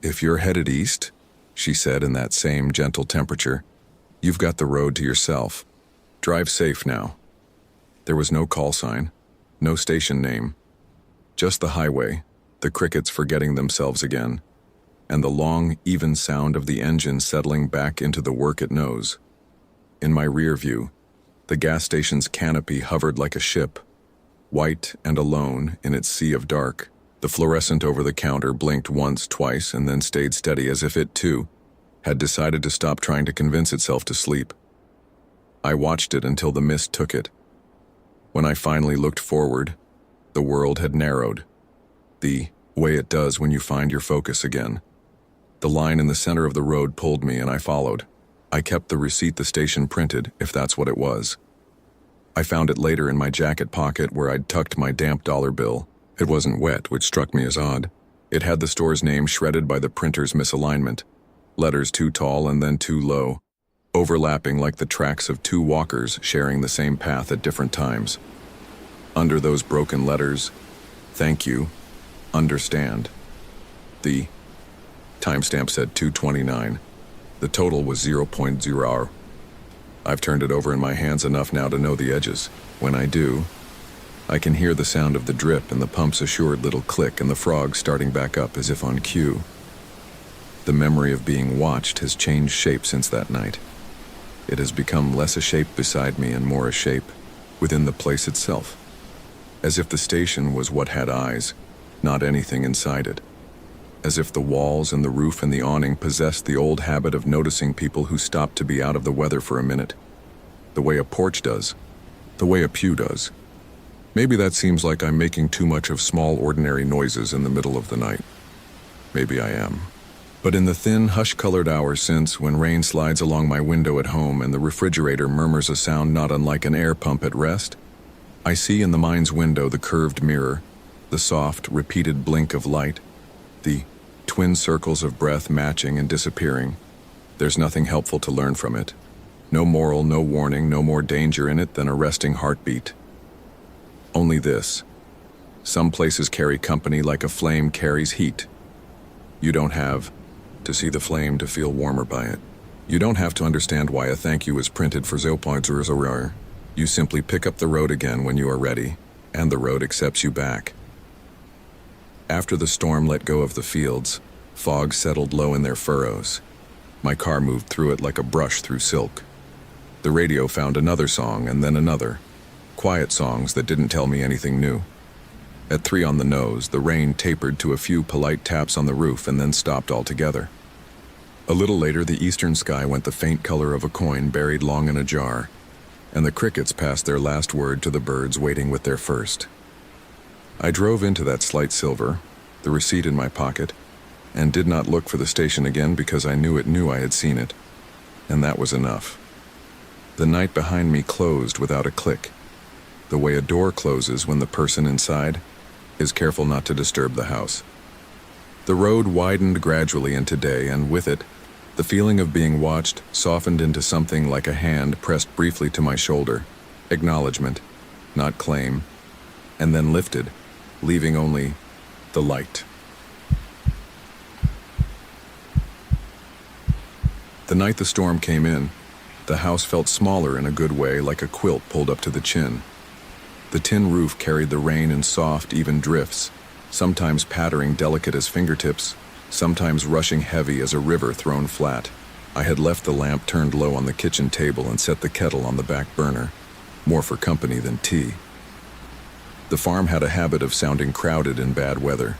"If you're headed east," she said in that same gentle temperature, "you've got the road to yourself. Drive safe now." There was no call sign, no station name, just the highway, the crickets forgetting themselves again, and the long, even sound of the engine settling back into the work it knows. In my rear view, the gas station's canopy hovered like a ship, white and alone in its sea of dark. The fluorescent over the counter blinked once, twice, and then stayed steady as if it, too, had decided to stop trying to convince itself to sleep. I watched it until the mist took it. When I finally looked forward, the world had narrowed, the way it does when you find your focus again. The line in the center of the road pulled me and I followed. I kept the receipt the station printed, if that's what it was. I found it later in my jacket pocket where I'd tucked my damp dollar bill. It wasn't wet, which struck me as odd. It had the store's name shredded by the printer's misalignment, letters too tall and then too low, overlapping like the tracks of two walkers sharing the same path at different times. Under those broken letters, "Thank you, understand." The timestamp said 2:29. The total was 0.0. I've turned it over in my hands enough now to know the edges. When I do, I can hear the sound of the drip and the pump's assured little click and the frogs starting back up as if on cue. The memory of being watched has changed shape since that night. It has become less a shape beside me and more a shape within the place itself. As if the station was what had eyes, not anything inside it. As if the walls and the roof and the awning possessed the old habit of noticing people who stopped to be out of the weather for a minute. The way a porch does. The way a pew does. Maybe that seems like I'm making too much of small ordinary noises in the middle of the night. Maybe I am. But in the thin, hush-colored hours since, when rain slides along my window at home and the refrigerator murmurs a sound not unlike an air pump at rest, I see in the mind's window the curved mirror, the soft, repeated blink of light, the twin circles of breath matching and disappearing. There's nothing helpful to learn from it. No moral, no warning, no more danger in it than a resting heartbeat. Only this. Some places carry company like a flame carries heat. You don't have to see the flame to feel warmer by it. You don't have to understand why a thank you is printed for 0.00. You simply pick up the road again when you are ready, and the road accepts you back. After the storm let go of the fields, fog settled low in their furrows. My car moved through it like a brush through silk. The radio found another song and then another. Quiet songs that didn't tell me anything new. At 3 on the nose, the rain tapered to a few polite taps on the roof and then stopped altogether. A little later, the eastern sky went the faint color of a coin buried long in a jar, and the crickets passed their last word to the birds waiting with their first. I drove into that slight silver, the receipt in my pocket, and did not look for the station again because I knew I had seen it, and that was enough. The night behind me closed without a click, the way a door closes when the person inside is careful not to disturb the house. The road widened gradually into day, and with it, the feeling of being watched softened into something like a hand pressed briefly to my shoulder, acknowledgement, not claim, and then lifted, leaving only the light. The night the storm came in, the house felt smaller in a good way, like a quilt pulled up to the chin. The tin roof carried the rain in soft, even drifts, sometimes pattering delicate as fingertips, sometimes rushing heavy as a river thrown flat. I had left the lamp turned low on the kitchen table and set the kettle on the back burner, more for company than tea. The farm had a habit of sounding crowded in bad weather,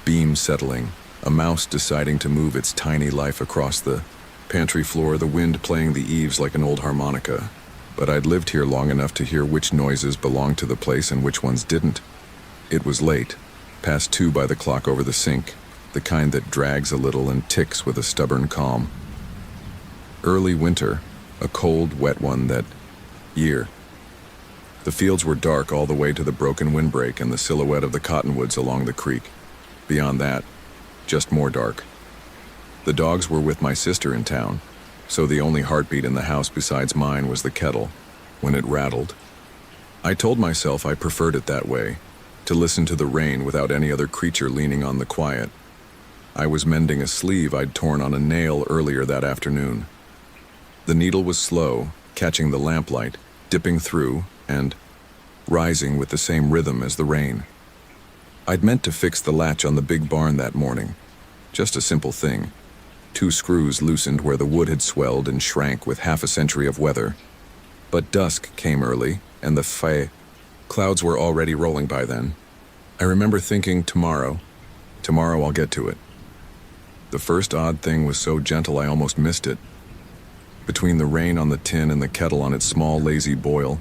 beams settling, a mouse deciding to move its tiny life across the pantry floor, the wind playing the eaves like an old harmonica. But I'd lived here long enough to hear which noises belonged to the place and which ones didn't. It was late, past 2 by the clock over the sink, the kind that drags a little and ticks with a stubborn calm. Early winter, a cold, wet one that year. The fields were dark all the way to the broken windbreak and the silhouette of the cottonwoods along the creek. Beyond that, just more dark. The dogs were with my sister in town, so the only heartbeat in the house besides mine was the kettle, when it rattled. I told myself I preferred it that way, to listen to the rain without any other creature leaning on the quiet. I was mending a sleeve I'd torn on a nail earlier that afternoon. The needle was slow, catching the lamplight, dipping through, and rising with the same rhythm as the rain. I'd meant to fix the latch on the big barn that morning. Just a simple thing. 2 screws loosened where the wood had swelled and shrank with half a century of weather. But dusk came early, and the clouds were already rolling by then. I remember thinking, tomorrow I'll get to it. The first odd thing was so gentle I almost missed it. Between the rain on the tin and the kettle on its small, lazy boil,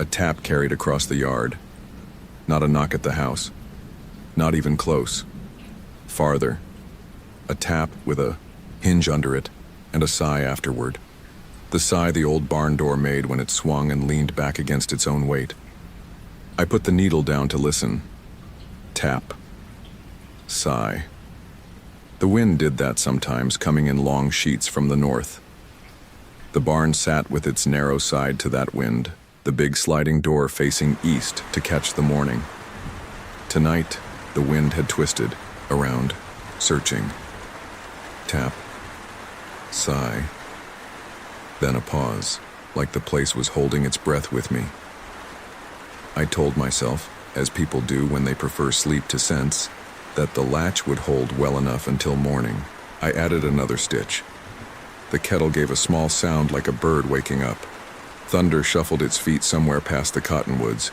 a tap carried across the yard. Not a knock at the house. Not even close. Farther. A tap with a hinge under it, and a sigh afterward. The sigh the old barn door made when it swung and leaned back against its own weight. I put the needle down to listen. Tap. Sigh. The wind did that sometimes, coming in long sheets from the north. The barn sat with its narrow side to that wind, the big sliding door facing east to catch the morning. Tonight, the wind had twisted, around, searching. Tap. Sigh. Then a pause, like the place was holding its breath with me. I told myself, as people do when they prefer sleep to sense, that the latch would hold well enough until morning. I added another stitch. The kettle gave a small sound like a bird waking up. Thunder shuffled its feet somewhere past the cottonwoods.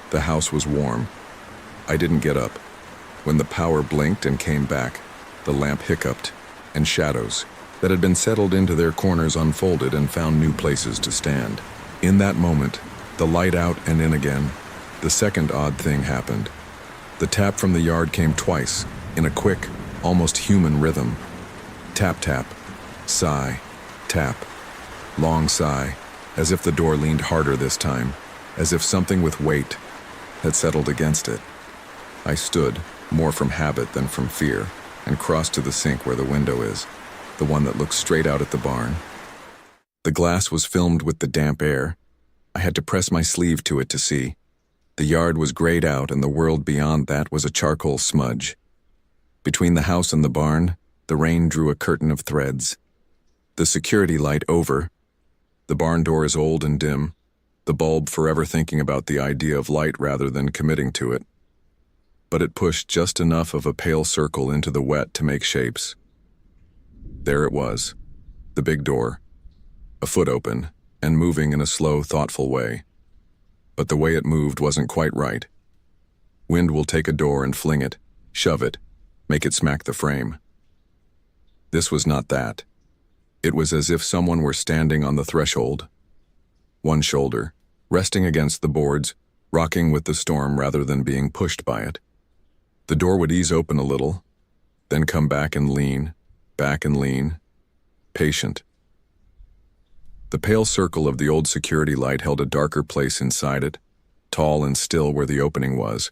The house was warm. I didn't get up. When the power blinked and came back, the lamp hiccuped, and shadows that had been settled into their corners unfolded and found new places to stand. In that moment, the light out and in again, the second odd thing happened. The tap from the yard came twice, in a quick, almost human rhythm. Tap, tap, sigh, tap, long sigh, as if the door leaned harder this time, as if something with weight had settled against it. I stood, more from habit than from fear, and crossed to the sink where the window is, the one that looks straight out at the barn. The glass was filmed with the damp air. I had to press my sleeve to it to see. The yard was grayed out, and the world beyond that was a charcoal smudge. Between the house and the barn, the rain drew a curtain of threads. The security light over. The barn door is old and dim, the bulb forever thinking about the idea of light rather than committing to it. But it pushed just enough of a pale circle into the wet to make shapes. There it was, the big door, a foot open, and moving in a slow, thoughtful way. But the way it moved wasn't quite right. Wind will take a door and fling it, shove it, make it smack the frame. This was not that. It was as if someone were standing on the threshold, one shoulder, resting against the boards, rocking with the storm rather than being pushed by it. The door would ease open a little, then come back and lean, patient. The pale circle of the old security light held a darker place inside it, tall and still where the opening was.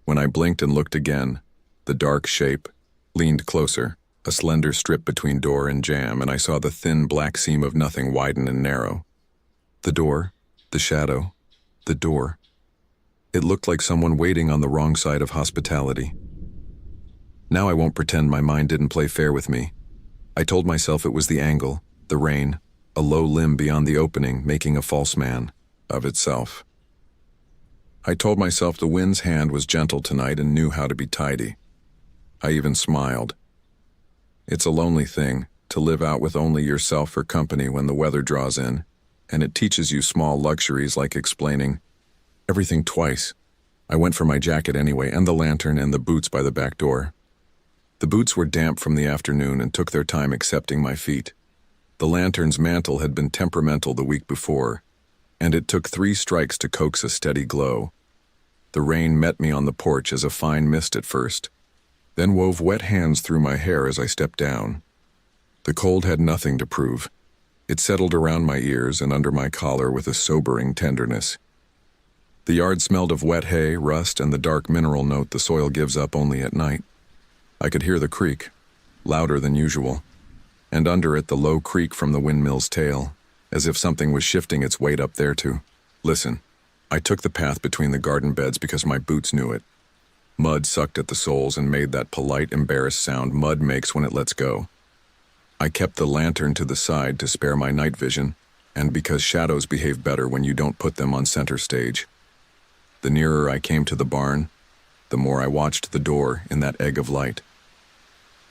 When I blinked and looked again, the dark shape leaned closer, a slender strip between door and jamb, and I saw the thin black seam of nothing widen and narrow. The door, the shadow, the door. It looked like someone waiting on the wrong side of hospitality. Now I won't pretend my mind didn't play fair with me. I told myself it was the angle, the rain, a low limb beyond the opening making a false man of itself. I told myself the wind's hand was gentle tonight and knew how to be tidy. I even smiled. It's a lonely thing to live out with only yourself for company when the weather draws in, and it teaches you small luxuries like explaining everything twice. I went for my jacket anyway, and the lantern and the boots by the back door. The boots were damp from the afternoon and took their time accepting my feet. The lantern's mantle had been temperamental the week before, and it took 3 strikes to coax a steady glow. The rain met me on the porch as a fine mist at first, then wove wet hands through my hair as I stepped down. The cold had nothing to prove. It settled around my ears and under my collar with a sobering tenderness. The yard smelled of wet hay, rust, and the dark mineral note the soil gives up only at night. I could hear the creak, louder than usual, and under it the low creak from the windmill's tail, as if something was shifting its weight up there too. Listen, I took the path between the garden beds because my boots knew it. Mud sucked at the soles and made that polite, embarrassed sound mud makes when it lets go. I kept the lantern to the side to spare my night vision, and because shadows behave better when you don't put them on center stage. The nearer I came to the barn, the more I watched the door in that egg of light.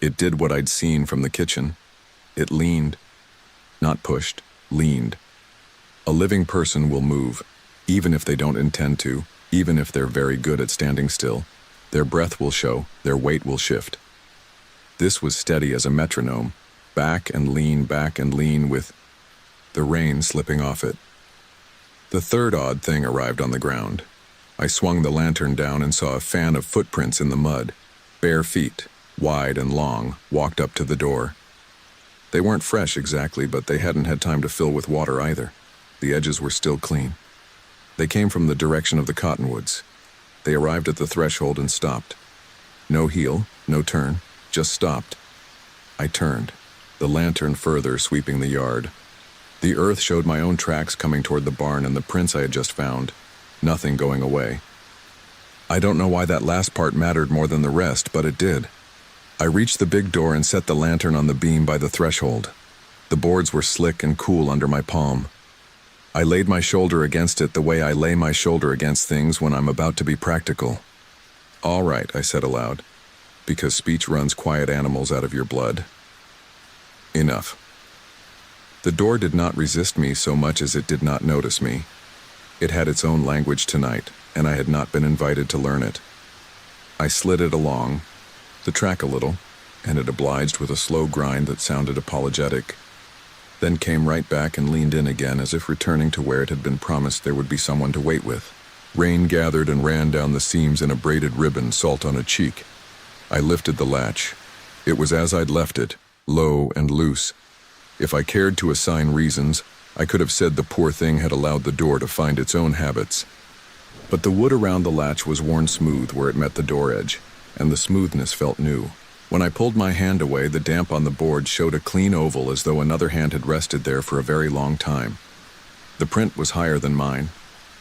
It did what I'd seen from the kitchen. It leaned. Not pushed, leaned. A living person will move, even if they don't intend to, even if they're very good at standing still. Their breath will show, their weight will shift. This was steady as a metronome, back and lean with the rain slipping off it. The third odd thing arrived on the ground. I swung the lantern down and saw a fan of footprints in the mud. Bare feet, wide and long, walked up to the door. They weren't fresh exactly, but they hadn't had time to fill with water either. The edges were still clean. They came from the direction of the cottonwoods. They arrived at the threshold and stopped. No heel, no turn, just stopped. I turned, the lantern further sweeping the yard. The earth showed my own tracks coming toward the barn and the prints I had just found. Nothing going away. I don't know why that last part mattered more than the rest, but it did. I reached the big door and set the lantern on the beam by the threshold. The boards were slick and cool under my palm. I laid my shoulder against it the way I lay my shoulder against things when I'm about to be practical. "All right," I said aloud, because speech runs quiet animals out of your blood. Enough. The door did not resist me so much as it did not notice me. It had its own language tonight, and I had not been invited to learn it. I slid it along, the track a little, and it obliged with a slow grind that sounded apologetic, then came right back and leaned in again as if returning to where it had been promised there would be someone to wait with. Rain gathered and ran down the seams in a braided ribbon, salt on a cheek. I lifted the latch. It was as I'd left it, low and loose. If I cared to assign reasons, I could have said the poor thing had allowed the door to find its own habits. But the wood around the latch was worn smooth where it met the door edge, and the smoothness felt new. When I pulled my hand away, the damp on the board showed a clean oval as though another hand had rested there for a very long time. The print was higher than mine,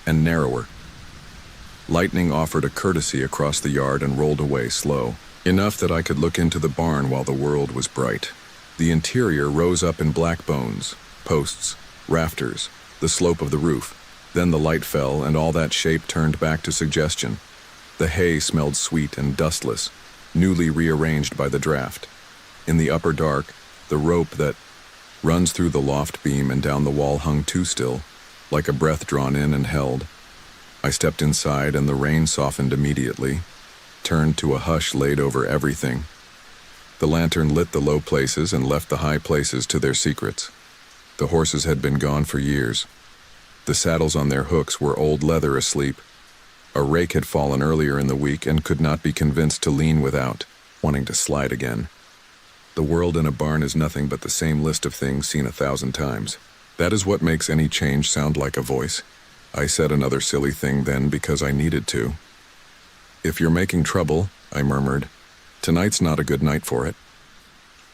and narrower. Lightning offered a courtesy across the yard and rolled away slow, enough that I could look into the barn while the world was bright. The interior rose up in black bones, posts, rafters, the slope of the roof. Then the light fell and all that shape turned back to suggestion. The hay smelled sweet and dustless, newly rearranged by the draft. In the upper dark, the rope that runs through the loft beam and down the wall hung too still, like a breath drawn in and held. I stepped inside and the rain softened immediately, turned to a hush laid over everything. The lantern lit the low places and left the high places to their secrets. The horses had been gone for years. The saddles on their hooks were old leather asleep. A rake had fallen earlier in the week and could not be convinced to lean without, wanting to slide again. The world in a barn is nothing but the same list of things seen 1,000 times. That is what makes any change sound like a voice. I said another silly thing then because I needed to. "If you're making trouble," I murmured, "tonight's not a good night for it."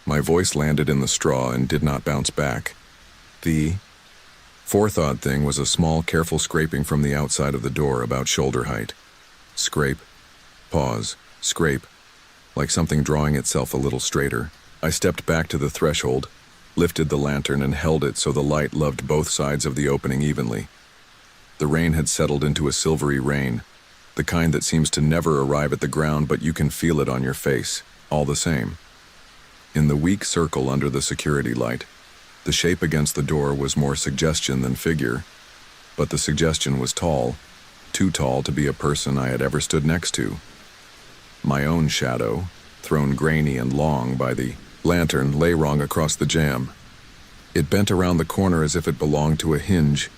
My voice landed in the straw and did not bounce back. The fourth odd thing was a small, careful scraping from the outside of the door about shoulder height. Scrape, pause, scrape, like something drawing itself a little straighter. I stepped back to the threshold, lifted the lantern and held it so the light loved both sides of the opening evenly. The rain had settled into a silvery rain, the kind that seems to never arrive at the ground but you can feel it on your face, all the same. In the weak circle under the security light, the shape against the door was more suggestion than figure, but the suggestion was tall, too tall to be a person I had ever stood next to. My own shadow, thrown grainy and long by the lantern, lay wrong across the jamb. It bent around the corner as if it belonged to a hinge.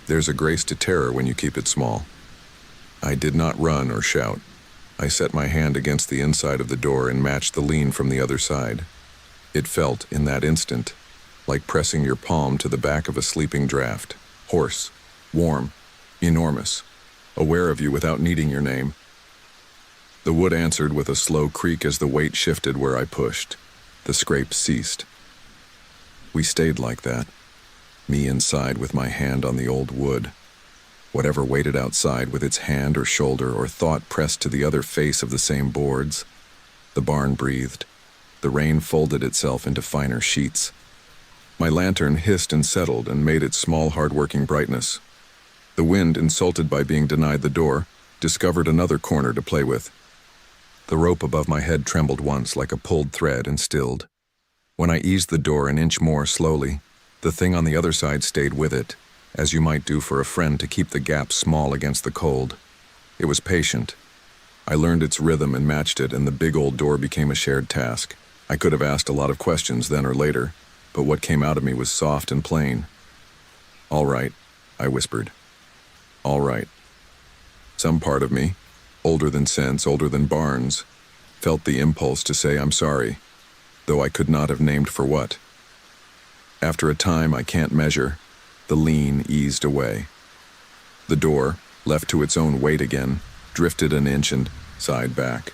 There's a grace to terror when you keep it small. I did not run or shout. I set my hand against the inside of the door and matched the lean from the other side. It felt, in that instant, like pressing your palm to the back of a sleeping draft. Hoarse, warm, enormous, aware of you without needing your name. The wood answered with a slow creak as the weight shifted where I pushed. The scrape ceased. We stayed like that, me inside with my hand on the old wood. Whatever waited outside with its hand or shoulder or thought pressed to the other face of the same boards. The barn breathed. The rain folded itself into finer sheets. My lantern hissed and settled and made its small, hard-working brightness. The wind, insulted by being denied the door, discovered another corner to play with. The rope above my head trembled once like a pulled thread and stilled. When I eased the door an inch more slowly, the thing on the other side stayed with it, as you might do for a friend to keep the gap small against the cold. It was patient. I learned its rhythm and matched it, and the big old door became a shared task. I could have asked a lot of questions then or later, but what came out of me was soft and plain. "All right," I whispered. "All right." Some part of me, older than sense, older than barns, felt the impulse to say I'm sorry, though I could not have named for what. After a time I can't measure, the lean eased away. The door, left to its own weight again, drifted an inch and sighed back.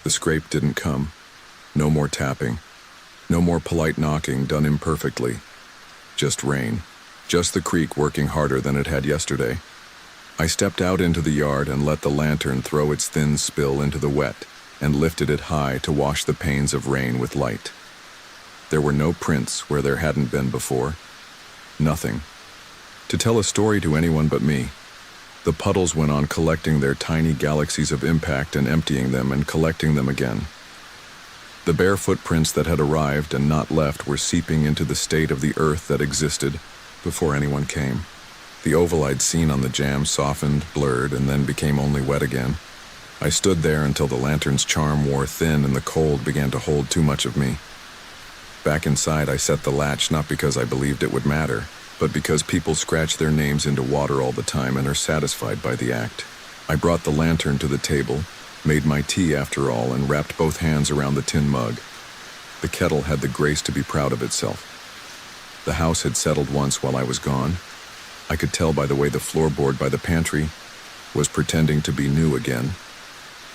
The scrape didn't come. No more tapping. No more polite knocking done imperfectly. Just rain. Just the creek working harder than it had yesterday. I stepped out into the yard and let the lantern throw its thin spill into the wet and lifted it high to wash the panes of rain with light. There were no prints where there hadn't been before. Nothing. To tell a story to anyone but me. The puddles went on collecting their tiny galaxies of impact and emptying them and collecting them again. The bare footprints that had arrived and not left were seeping into the state of the earth that existed before anyone came. The oval I'd seen on the jam softened, blurred, and then became only wet again. I stood there until the lantern's charm wore thin and the cold began to hold too much of me. Back inside, I set the latch not because I believed it would matter, but because people scratch their names into water all the time and are satisfied by the act. I brought the lantern to the table, made my tea after all, and wrapped both hands around the tin mug. The kettle had the grace to be proud of itself. The house had settled once while I was gone. I could tell by the way the floorboard by the pantry was pretending to be new again.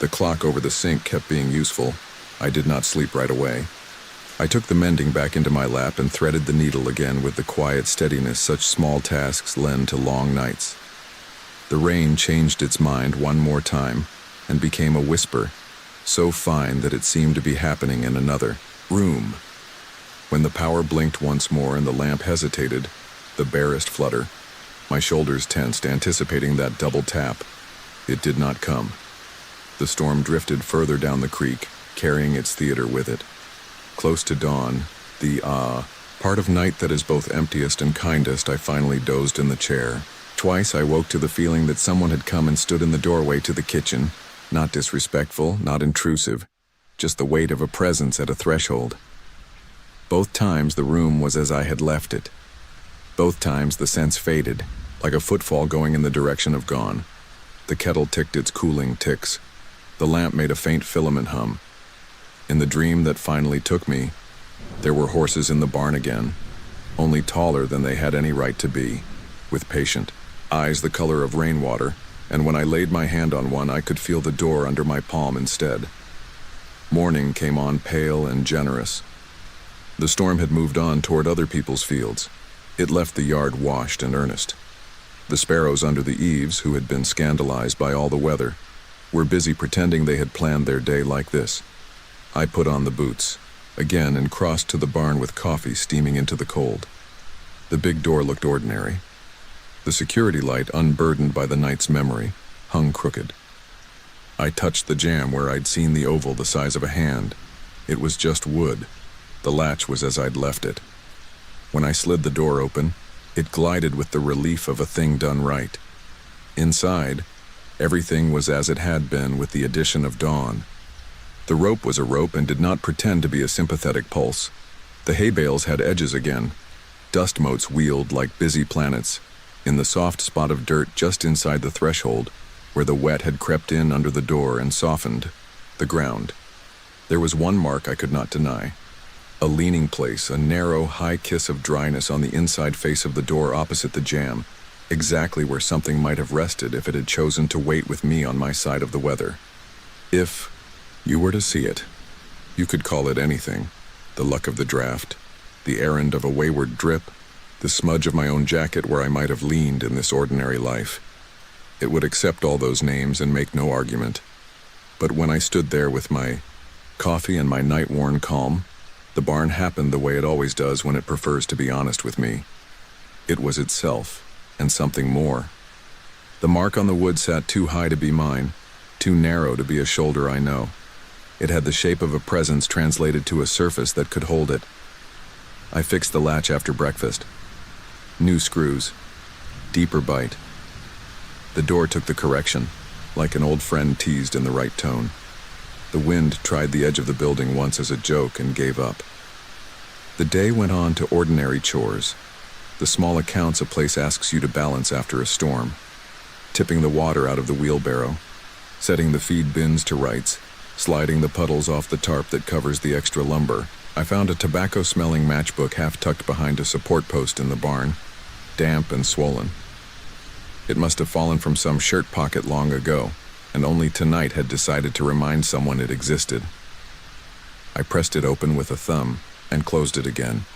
The clock over the sink kept being useful. I did not sleep right away. I took the mending back into my lap and threaded the needle again with the quiet steadiness such small tasks lend to long nights. The rain changed its mind one more time and became a whisper, so fine that it seemed to be happening in another room. When the power blinked once more and the lamp hesitated, the barest flutter, my shoulders tensed, anticipating that double tap. It did not come. The storm drifted further down the creek, carrying its theater with it. Close to dawn, the part of night that is both emptiest and kindest, I finally dozed in the chair. Twice I woke to the feeling that someone had come and stood in the doorway to the kitchen, not disrespectful, not intrusive, just the weight of a presence at a threshold. Both times the room was as I had left it. Both times the sense faded, like a footfall going in the direction of gone. The kettle ticked its cooling ticks. The lamp made a faint filament hum. In the dream that finally took me, there were horses in the barn again, only taller than they had any right to be, with patient eyes the color of rainwater, and when I laid my hand on one, I could feel the door under my palm instead. Morning came on pale and generous. The storm had moved on toward other people's fields. It left the yard washed and earnest. The sparrows under the eaves, who had been scandalized by all the weather, were busy pretending they had planned their day like this. I put on the boots, again, and crossed to the barn with coffee steaming into the cold. The big door looked ordinary. The security light, unburdened by the night's memory, hung crooked. I touched the jamb where I'd seen the oval the size of a hand. It was just wood. The latch was as I'd left it. When I slid the door open, it glided with the relief of a thing done right. Inside, everything was as it had been with the addition of dawn. The rope was a rope and did not pretend to be a sympathetic pulse. The hay bales had edges again. Dust motes wheeled like busy planets in the soft spot of dirt just inside the threshold, where the wet had crept in under the door and softened the ground. There was one mark I could not deny. A leaning place, a narrow, high kiss of dryness on the inside face of the door opposite the jamb, exactly where something might have rested if it had chosen to wait with me on my side of the weather. If you were to see it, you could call it anything. The luck of the draft, the errand of a wayward drip, the smudge of my own jacket where I might have leaned in this ordinary life. It would accept all those names and make no argument. But when I stood there with my coffee and my night-worn calm, the barn happened the way it always does when it prefers to be honest with me. It was itself, and something more. The mark on the wood sat too high to be mine, too narrow to be a shoulder I know. It had the shape of a presence translated to a surface that could hold it. I fixed the latch after breakfast. New screws. Deeper bite. The door took the correction, like an old friend teased in the right tone. The wind tried the edge of the building once as a joke and gave up. The day went on to ordinary chores, the small accounts a place asks you to balance after a storm. Tipping the water out of the wheelbarrow, setting the feed bins to rights, sliding the puddles off the tarp that covers the extra lumber. I found a tobacco-smelling matchbook half tucked behind a support post in the barn, damp and swollen. It must have fallen from some shirt pocket long ago, and only tonight had decided to remind someone it existed. I pressed it open with a thumb and closed it again.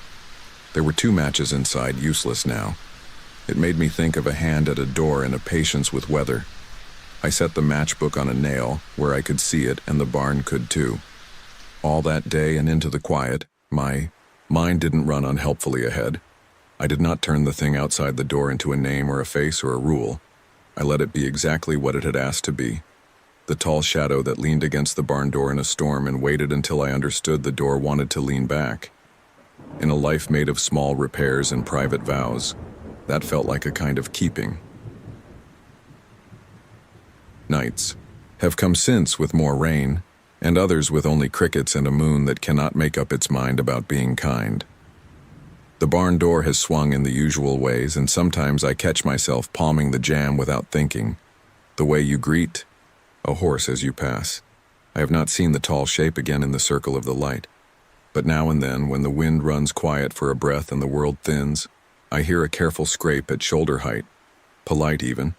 There were 2 matches inside, useless now. It made me think of a hand at a door and a patience with weather. I set the matchbook on a nail where I could see it and the barn could too. All that day and into the quiet, my mind didn't run unhelpfully ahead. I did not turn the thing outside the door into a name or a face or a rule. I let it be exactly what it had asked to be. The tall shadow that leaned against the barn door in a storm and waited until I understood the door wanted to lean back. In a life made of small repairs and private vows, that felt like a kind of keeping. Nights have come since with more rain, and others with only crickets and a moon that cannot make up its mind about being kind. The barn door has swung in the usual ways, and sometimes I catch myself palming the jamb without thinking. The way you greet a horse as you pass. I have not seen the tall shape again in the circle of the light. But now and then, when the wind runs quiet for a breath and the world thins, I hear a careful scrape at shoulder height, polite even,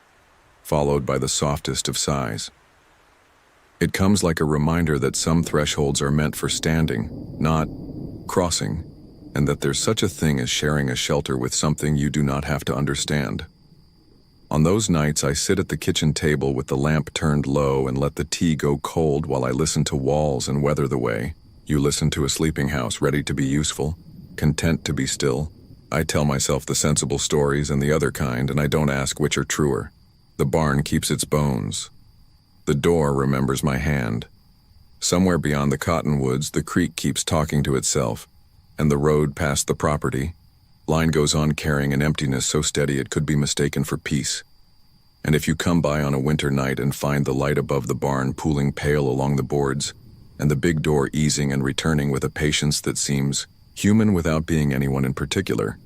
followed by the softest of sighs. It comes like a reminder that some thresholds are meant for standing, not crossing, and that there's such a thing as sharing a shelter with something you do not have to understand. On those nights, I sit at the kitchen table with the lamp turned low and let the tea go cold while I listen to walls and weather the way you listen to a sleeping house ready to be useful, content to be still. I tell myself the sensible stories and the other kind, and I don't ask which are truer. The barn keeps its bones. The door remembers my hand. Somewhere beyond the cottonwoods, the creek keeps talking to itself, and the road past the property line goes on carrying an emptiness so steady it could be mistaken for peace. And if you come by on a winter night and find the light above the barn pooling pale along the boards, and the big door easing and returning with a patience that seems human without being anyone in particular.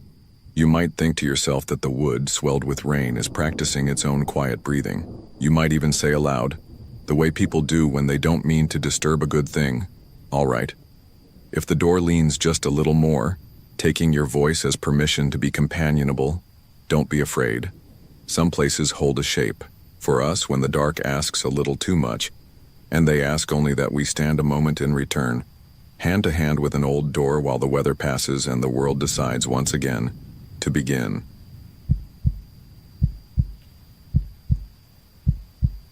You might think to yourself that the wood, swelled with rain, is practicing its own quiet breathing. You might even say aloud, the way people do when they don't mean to disturb a good thing, all right. If the door leans just a little more, taking your voice as permission to be companionable, don't be afraid. Some places hold a shape. For us, when the dark asks a little too much, and they ask only that we stand a moment in return, hand to hand with an old door while the weather passes and the world decides once again to begin.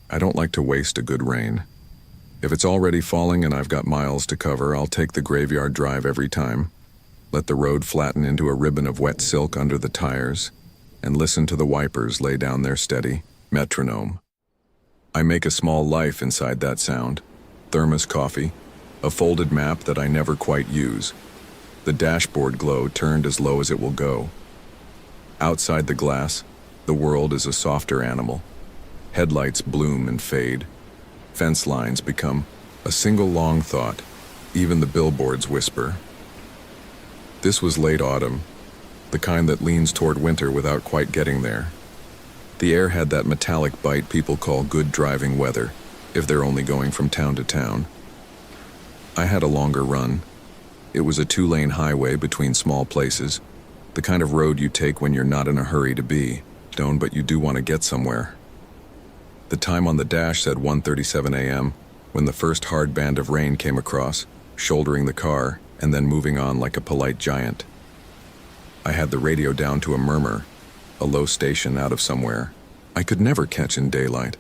I don't like to waste a good rain. If it's already falling and I've got miles to cover, I'll take the graveyard drive every time. Let the road flatten into a ribbon of wet silk under the tires, and listen to the wipers lay down their steady metronome. I make a small life inside that sound. Thermos coffee, a folded map that I never quite use. The dashboard glow turned as low as it will go. Outside the glass, the world is a softer animal. Headlights bloom and fade. Fence lines become a single long thought. Even the billboards whisper. This was late autumn, the kind that leans toward winter without quite getting there. The air had that metallic bite people call good driving weather, if they're only going from town to town. I had a longer run. It was a 2-lane highway between small places, the kind of road you take when you're not in a hurry to be, but you do want to get somewhere. The time on the dash said 1:37 a.m. when the first hard band of rain came across, shouldering the car and then moving on like a polite giant. I had the radio down to a murmur, a low station out of somewhere I could never catch in daylight.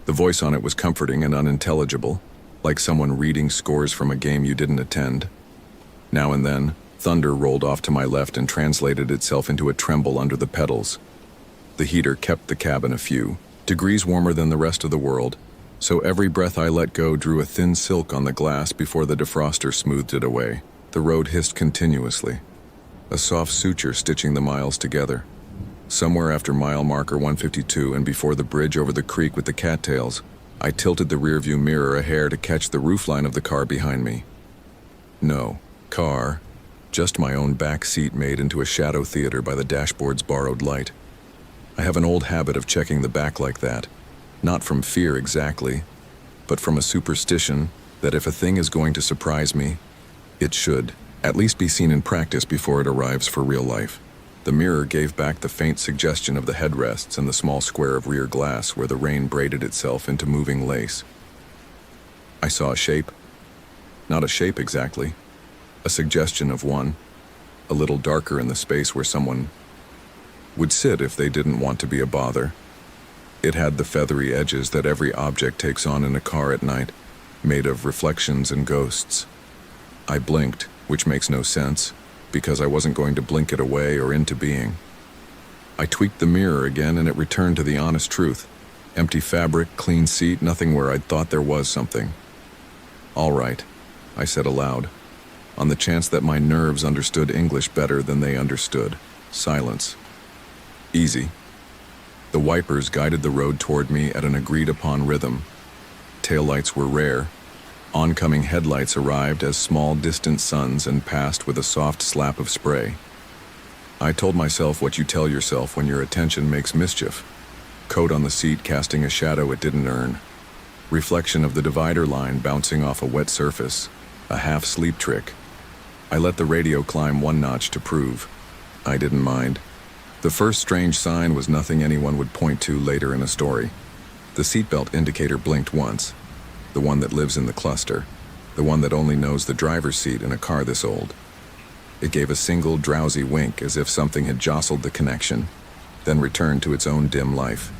The voice on it was comforting and unintelligible, like someone reading scores from a game you didn't attend. Now and then, thunder rolled off to my left and translated itself into a tremble under the pedals. The heater kept the cabin a few degrees warmer than the rest of the world, so every breath I let go drew a thin silk on the glass before the defroster smoothed it away. The road hissed continuously, a soft suture stitching the miles together. Somewhere after mile marker 152 and before the bridge over the creek with the cattails, I tilted the rearview mirror a hair to catch the roofline of the car behind me. No car, just my own back seat made into a shadow theater by the dashboard's borrowed light. I have an old habit of checking the back like that, not from fear exactly, but from a superstition that if a thing is going to surprise me, it should at least be seen in practice before it arrives for real life. The mirror gave back the faint suggestion of the headrests and the small square of rear glass where the rain braided itself into moving lace. I saw a shape. Not a shape exactly. A suggestion of one, a little darker in the space where someone would sit if they didn't want to be a bother. It had the feathery edges that every object takes on in a car at night, made of reflections and ghosts. I blinked, which makes no sense, because I wasn't going to blink it away or into being. I tweaked the mirror again and it returned to the honest truth. Empty fabric, clean seat, nothing where I'd thought there was something. All right, I said aloud, on the chance that my nerves understood English better than they understood. Silence. Easy. The wipers guided the road toward me at an agreed-upon rhythm. Taillights were rare. Oncoming headlights arrived as small distant suns and passed with a soft slap of spray. I told myself what you tell yourself when your attention makes mischief. Coat on the seat casting a shadow it didn't earn. Reflection of the divider line bouncing off a wet surface. A half-sleep trick. I let the radio climb one notch to prove. I didn't mind. The first strange sign was nothing anyone would point to later in a story. The seatbelt indicator blinked once. The one that lives in the cluster. The one that only knows the driver's seat in a car this old. It gave a single drowsy wink as if something had jostled the connection, then returned to its own dim life.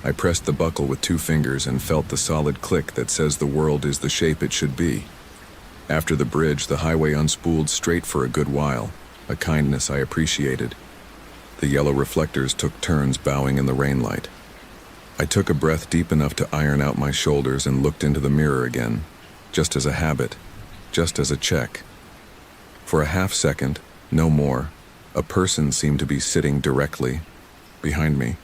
I pressed the buckle with 2 fingers and felt the solid click that says the world is the shape it should be. After the bridge, the highway unspooled straight for a good while, a kindness I appreciated. The yellow reflectors took turns bowing in the rainlight. I took a breath deep enough to iron out my shoulders and looked into the mirror again, just as a habit, just as a check. For a half second, no more, a person seemed to be sitting directly behind me.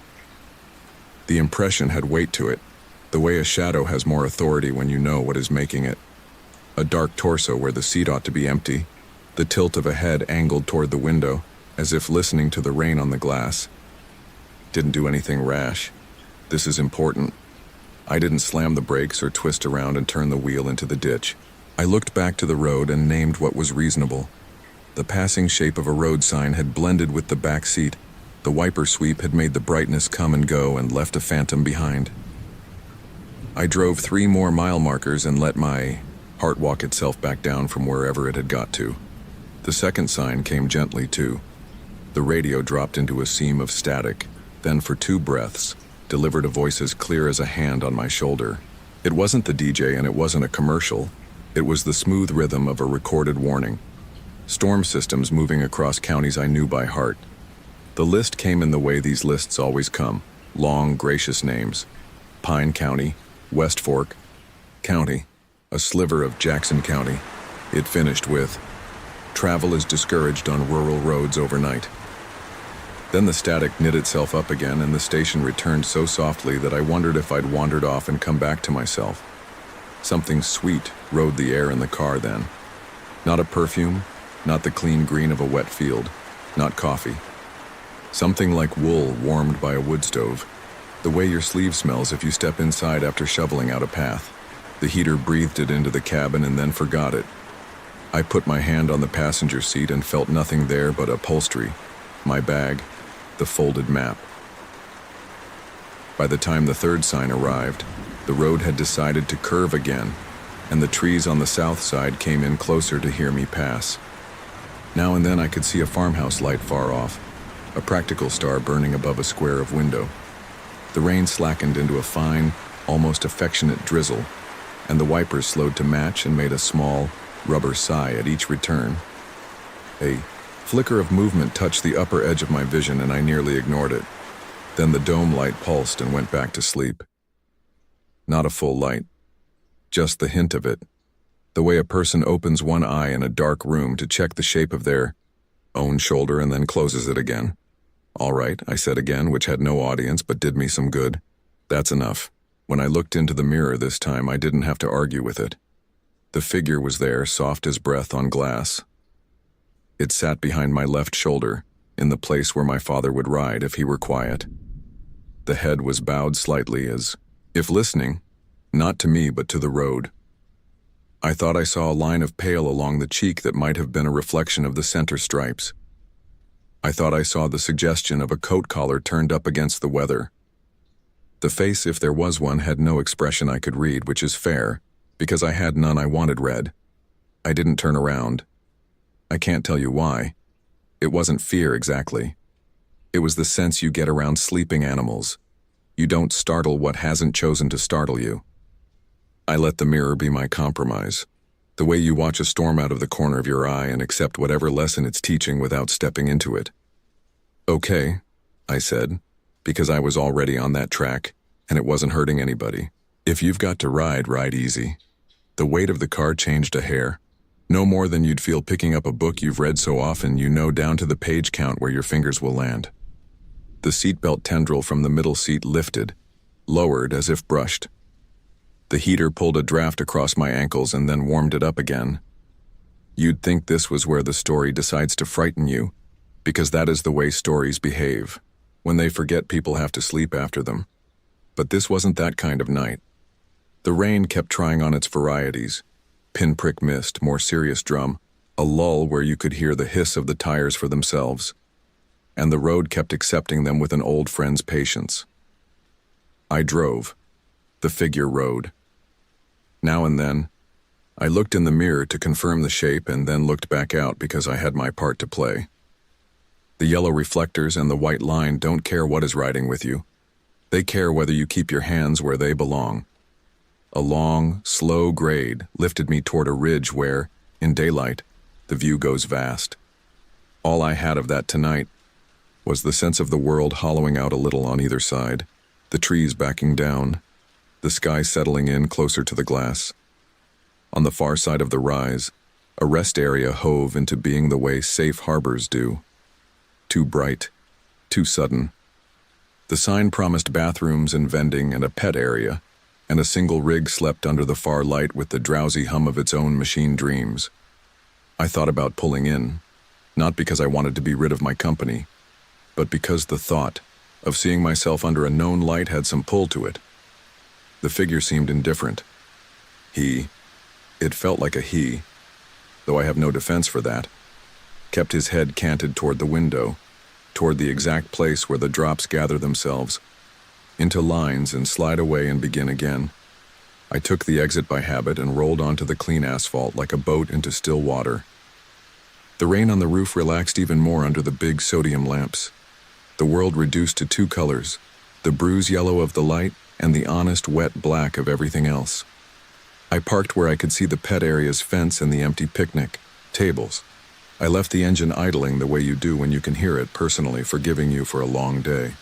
The impression had weight to it, the way a shadow has more authority when you know what is making it. A dark torso where the seat ought to be empty, the tilt of a head angled toward the window, as if listening to the rain on the glass. Didn't do anything rash. This is important. I didn't slam the brakes or twist around and turn the wheel into the ditch. I looked back to the road and named what was reasonable. The passing shape of a road sign had blended with the back seat. The wiper sweep had made the brightness come and go and left a phantom behind. I drove 3 more mile markers and let my heart walk itself back down from wherever it had got to. The second sign came gently too. The radio dropped into a seam of static, then for 2 breaths, delivered a voice as clear as a hand on my shoulder. It wasn't the DJ and it wasn't a commercial. It was the smooth rhythm of a recorded warning. Storm systems moving across counties I knew by heart. The list came in the way these lists always come. Long, gracious names. Pine County, West Fork County, a sliver of Jackson County. It finished with, travel is discouraged on rural roads overnight. Then the static knit itself up again and the station returned so softly that I wondered if I'd wandered off and come back to myself. Something sweet rode the air in the car then. Not a perfume, not the clean green of a wet field, not coffee. Something like wool warmed by a wood stove. The way your sleeve smells if you step inside after shoveling out a path. The heater breathed it into the cabin and then forgot it. I put my hand on the passenger seat and felt nothing there but upholstery, my bag, the folded map. By the time the third sign arrived, the road had decided to curve again, and the trees on the south side came in closer to hear me pass. Now and then I could see a farmhouse light far off, a practical star burning above a square of window. The rain slackened into a fine, almost affectionate drizzle, and the wipers slowed to match and made a small, rubber sigh at each return. A flicker of movement touched the upper edge of my vision and I nearly ignored it. Then the dome light pulsed and went back to sleep. Not a full light, just the hint of it. The way a person opens one eye in a dark room to check the shape of their own shoulder and then closes it again. All right, I said again, which had no audience but did me some good. That's enough. When I looked into the mirror this time, I didn't have to argue with it. The figure was there, soft as breath on glass. It sat behind my left shoulder, in the place where my father would ride if he were quiet. The head was bowed slightly as if listening, not to me but to the road. I thought I saw a line of pale along the cheek that might have been a reflection of the center stripes. I thought I saw the suggestion of a coat collar turned up against the weather. The face, if there was one, had no expression I could read, which is fair, because I had none I wanted read. I didn't turn around. I can't tell you why. It wasn't fear exactly. It was the sense you get around sleeping animals. You don't startle what hasn't chosen to startle you. I let the mirror be my compromise. The way you watch a storm out of the corner of your eye and accept whatever lesson it's teaching without stepping into it. Okay, I said, because I was already on that track, and it wasn't hurting anybody. If you've got to ride, ride easy. The weight of the car changed a hair. No more than you'd feel picking up a book you've read so often you know down to the page count where your fingers will land. The seatbelt tendril from the middle seat lifted, lowered as if brushed. The heater pulled a draft across my ankles and then warmed it up again. You'd think this was where the story decides to frighten you, because that is the way stories behave, when they forget people have to sleep after them. But this wasn't that kind of night. The rain kept trying on its varieties. Pinprick mist, more serious drum, a lull where you could hear the hiss of the tires for themselves. And the road kept accepting them with an old friend's patience. I drove. The figure rode. Now and then, I looked in the mirror to confirm the shape and then looked back out because I had my part to play. The yellow reflectors and the white line don't care what is riding with you. They care whether you keep your hands where they belong. A long, slow grade lifted me toward a ridge where, in daylight, the view goes vast. All I had of that tonight was the sense of the world hollowing out a little on either side, the trees backing down, the sky settling in closer to the glass. On the far side of the rise, a rest area hove into being the way safe harbors do. Too bright, too sudden. The sign promised bathrooms and vending and a pet area, and a single rig slept under the far light with the drowsy hum of its own machine dreams. I thought about pulling in, not because I wanted to be rid of my company, but because the thought of seeing myself under a known light had some pull to it. The figure seemed indifferent. It felt like a he, though I have no defense for that, kept his head canted toward the window, toward the exact place where the drops gather themselves into lines and slide away and begin again. I took the exit by habit and rolled onto the clean asphalt like a boat into still water. The rain on the roof relaxed even more under the big sodium lamps. The world reduced to two colors, the bruise yellow of the light and the honest wet black of everything else. I parked where I could see the pet area's fence and the empty picnic tables. I left the engine idling the way you do when you can hear it, personally forgiving you for a long day.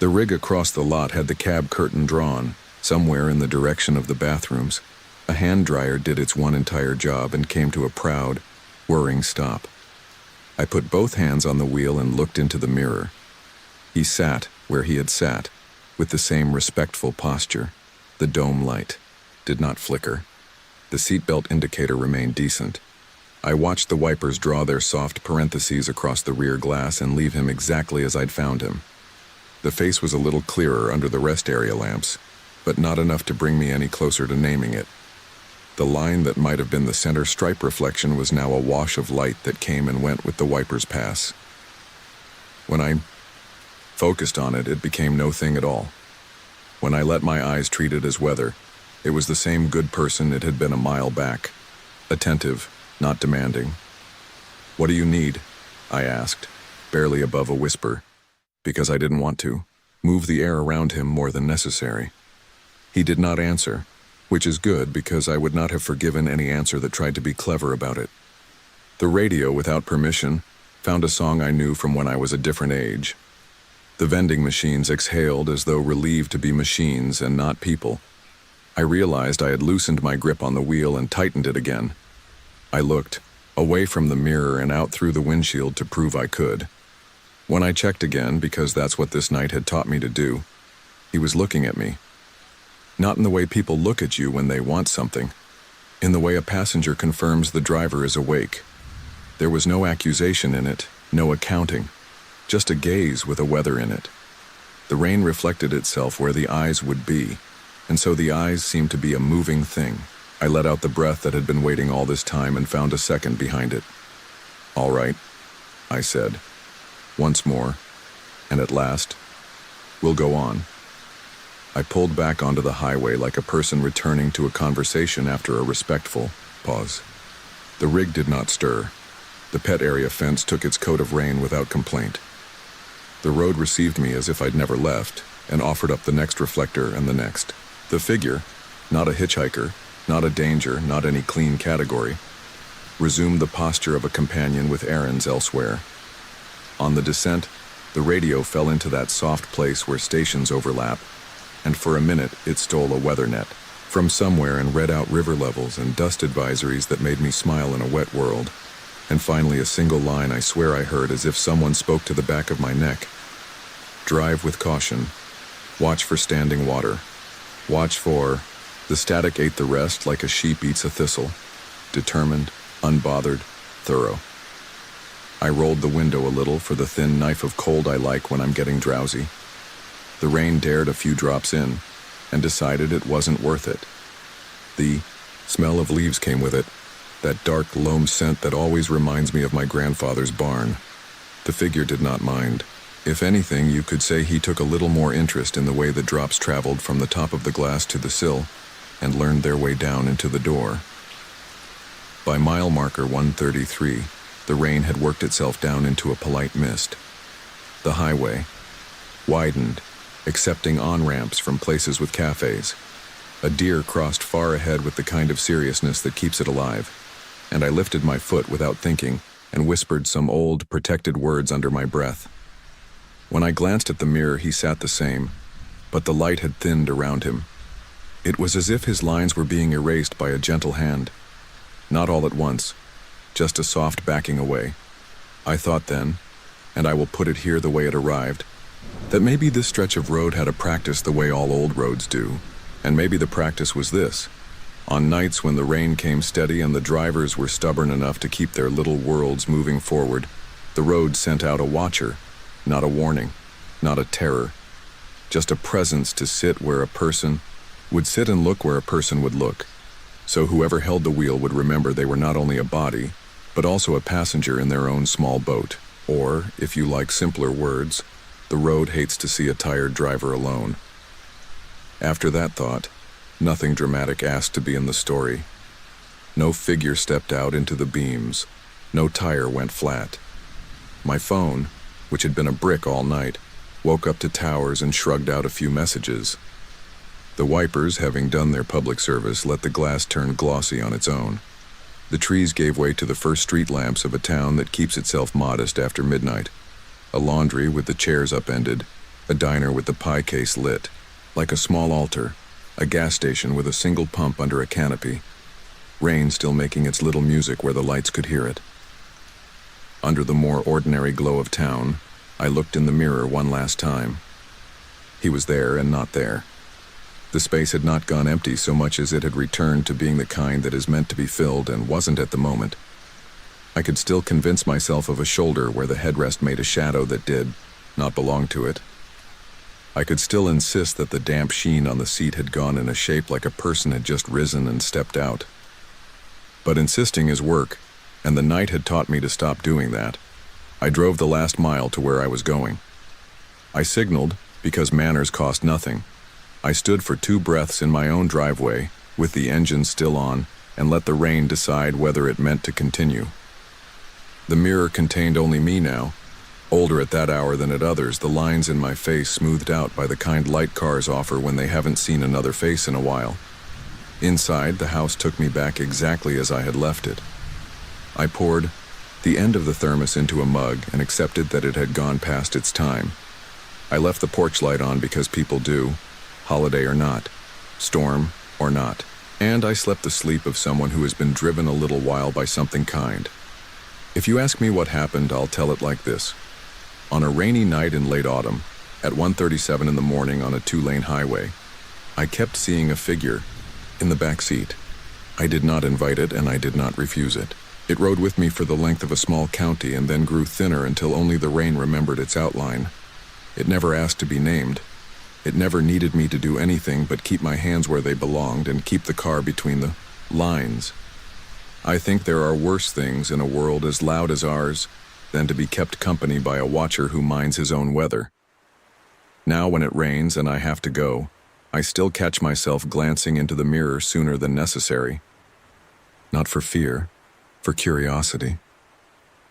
The rig across the lot had the cab curtain drawn, somewhere in the direction of the bathrooms. A hand dryer did its one entire job and came to a proud, whirring stop. I put both hands on the wheel and looked into the mirror. He sat where he had sat, with the same respectful posture. The dome light did not flicker. The seatbelt indicator remained decent. I watched the wipers draw their soft parentheses across the rear glass and leave him exactly as I'd found him. The face was a little clearer under the rest area lamps, but not enough to bring me any closer to naming it. The line that might have been the center stripe reflection was now a wash of light that came and went with the wiper's pass. When I focused on it, it became no thing at all. When I let my eyes treat it as weather, it was the same good person it had been a mile back. Attentive, not demanding. "What do you need?" I asked, barely above a whisper, because I didn't want to move the air around him more than necessary. He did not answer, which is good because I would not have forgiven any answer that tried to be clever about it. The radio, without permission, found a song I knew from when I was a different age. The vending machines exhaled as though relieved to be machines and not people. I realized I had loosened my grip on the wheel and tightened it again. I looked, away from the mirror and out through the windshield to prove I could. When I checked again, because that's what this night had taught me to do, he was looking at me. Not in the way people look at you when they want something, in the way a passenger confirms the driver is awake. There was no accusation in it, no accounting, just a gaze with a weather in it. The rain reflected itself where the eyes would be, and so the eyes seemed to be a moving thing. I let out the breath that had been waiting all this time and found a second behind it. "All right," I said, once more, and at last, "we'll go on." I pulled back onto the highway like a person returning to a conversation after a respectful pause. The rig did not stir. The pet area fence took its coat of rain without complaint. The road received me as if I'd never left, and offered up the next reflector and the next. The figure, not a hitchhiker, not a danger, not any clean category, resumed the posture of a companion with errands elsewhere. On the descent, the radio fell into that soft place where stations overlap, and for a minute it stole a weather net from somewhere and read out river levels and dust advisories that made me smile in a wet world. And finally a single line I swear I heard as if someone spoke to the back of my neck. "Drive with caution. Watch for standing water. Watch for..." The static ate the rest like a sheep eats a thistle. Determined, unbothered, thorough. I rolled the window a little for the thin knife of cold I like when I'm getting drowsy. The rain dared a few drops in, and decided it wasn't worth it. The smell of leaves came with it, that dark loam scent that always reminds me of my grandfather's barn. The figure did not mind. If anything, you could say he took a little more interest in the way the drops traveled from the top of the glass to the sill, and learned their way down into the door. By mile marker 133, the rain had worked itself down into a polite mist. The highway widened, accepting on-ramps from places with cafes. A deer crossed far ahead with the kind of seriousness that keeps it alive, and I lifted my foot without thinking and whispered some old, protected words under my breath. When I glanced at the mirror, he sat the same, but the light had thinned around him. It was as if his lines were being erased by a gentle hand. Not all at once, just a soft backing away. I thought then, and I will put it here the way it arrived, that maybe this stretch of road had a practice the way all old roads do. And maybe the practice was this. On nights when the rain came steady and the drivers were stubborn enough to keep their little worlds moving forward, the road sent out a watcher, not a warning, not a terror, just a presence to sit where a person would sit and look where a person would look. So whoever held the wheel would remember they were not only a body, but also a passenger in their own small boat. Or, if you like simpler words, the road hates to see a tired driver alone. After that thought, nothing dramatic asked to be in the story. No figure stepped out into the beams. No tire went flat. My phone, which had been a brick all night, woke up to towers and shrugged out a few messages. The wipers, having done their public service, let the glass turn glossy on its own. The trees gave way to the first street lamps of a town that keeps itself modest after midnight. A laundry with the chairs upended, a diner with the pie case lit, like a small altar, a gas station with a single pump under a canopy, rain still making its little music where the lights could hear it. Under the more ordinary glow of town, I looked in the mirror one last time. He was there and not there. The space had not gone empty so much as it had returned to being the kind that is meant to be filled and wasn't at the moment. I could still convince myself of a shoulder where the headrest made a shadow that did not belong to it. I could still insist that the damp sheen on the seat had gone in a shape like a person had just risen and stepped out. But insisting is work, and the night had taught me to stop doing that. I drove the last mile to where I was going. I signaled, because manners cost nothing. I stood for 2 breaths in my own driveway, with the engine still on, and let the rain decide whether it meant to continue. The mirror contained only me now. Older at that hour than at others, the lines in my face smoothed out by the kind light cars offer when they haven't seen another face in a while. Inside, the house took me back exactly as I had left it. I poured the end of the thermos into a mug and accepted that it had gone past its time. I left the porch light on because people do, holiday or not, storm or not, and I slept the sleep of someone who has been driven a little while by something kind. If you ask me what happened, I'll tell it like this. On a rainy night in late autumn, at 1:37 in the morning on a 2-lane highway, I kept seeing a figure in the back seat. I did not invite it and I did not refuse it. It rode with me for the length of a small county and then grew thinner until only the rain remembered its outline. It never asked to be named. It never needed me to do anything but keep my hands where they belonged and keep the car between the lines. I think there are worse things in a world as loud as ours than to be kept company by a watcher who minds his own weather. Now when it rains and I have to go, I still catch myself glancing into the mirror sooner than necessary. Not for fear, for curiosity.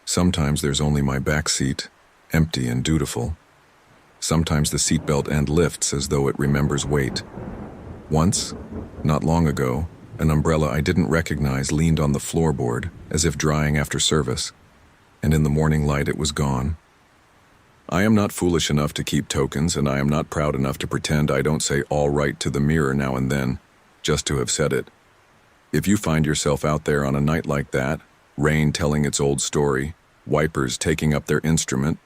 Sometimes there's only my back seat, empty and dutiful. Sometimes the seatbelt end lifts as though it remembers weight. Once, not long ago, an umbrella I didn't recognize leaned on the floorboard as if drying after service, and in the morning light it was gone. I am not foolish enough to keep tokens, and I am not proud enough to pretend I don't say all right to the mirror now and then, just to have said it. If you find yourself out there on a night like that, rain telling its old story, wipers taking up their instrument,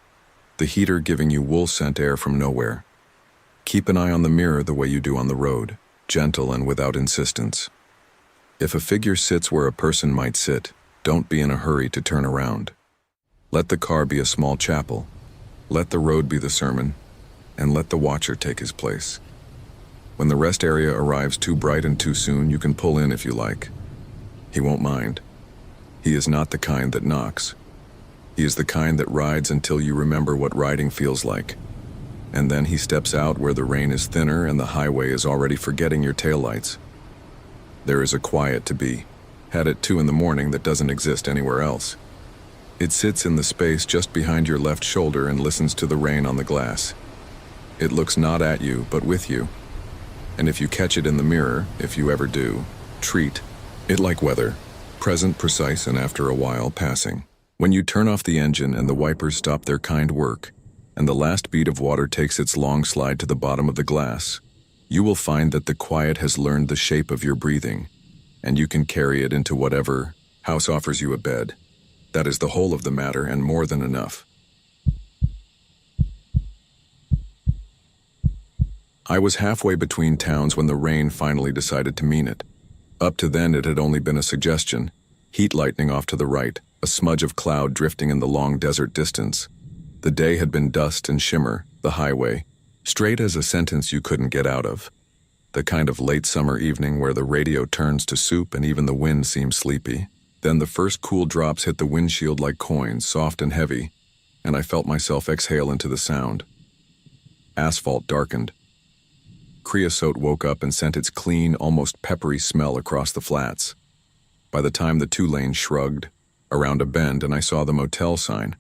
the heater giving you wool scent air from nowhere, keep an eye on the mirror the way you do on the road, gentle and without insistence. If a figure sits where a person might sit, don't be in a hurry to turn around. Let the car be a small chapel. Let the road be the sermon, and let the watcher take his place. When the rest area arrives too bright and too soon, you can pull in if you like. He won't mind. He is not the kind that knocks. He is the kind that rides until you remember what riding feels like. And then he steps out where the rain is thinner and the highway is already forgetting your taillights. There is a quiet to be, had at 2 in the morning, that doesn't exist anywhere else. It sits in the space just behind your left shoulder and listens to the rain on the glass. It looks not at you, but with you. And if you catch it in the mirror, if you ever do, treat it like weather, present, precise, and after a while, passing. When you turn off the engine and the wipers stop their kind work, and the last bead of water takes its long slide to the bottom of the glass, you will find that the quiet has learned the shape of your breathing, and you can carry it into whatever house offers you a bed. That is the whole of the matter, and more than enough. I was halfway between towns when the rain finally decided to mean it. Up to then it had only been a suggestion. Heat lightning off to the right, a smudge of cloud drifting in the long desert distance. The day had been dust and shimmer, the highway, straight as a sentence you couldn't get out of. The kind of late summer evening where the radio turns to soup and even the wind seems sleepy. Then the first cool drops hit the windshield like coins, soft and heavy, and I felt myself exhale into the sound. Asphalt darkened. Creosote woke up and sent its clean, almost peppery smell across the flats. By the time the two lanes shrugged, around a bend and I saw the motel sign.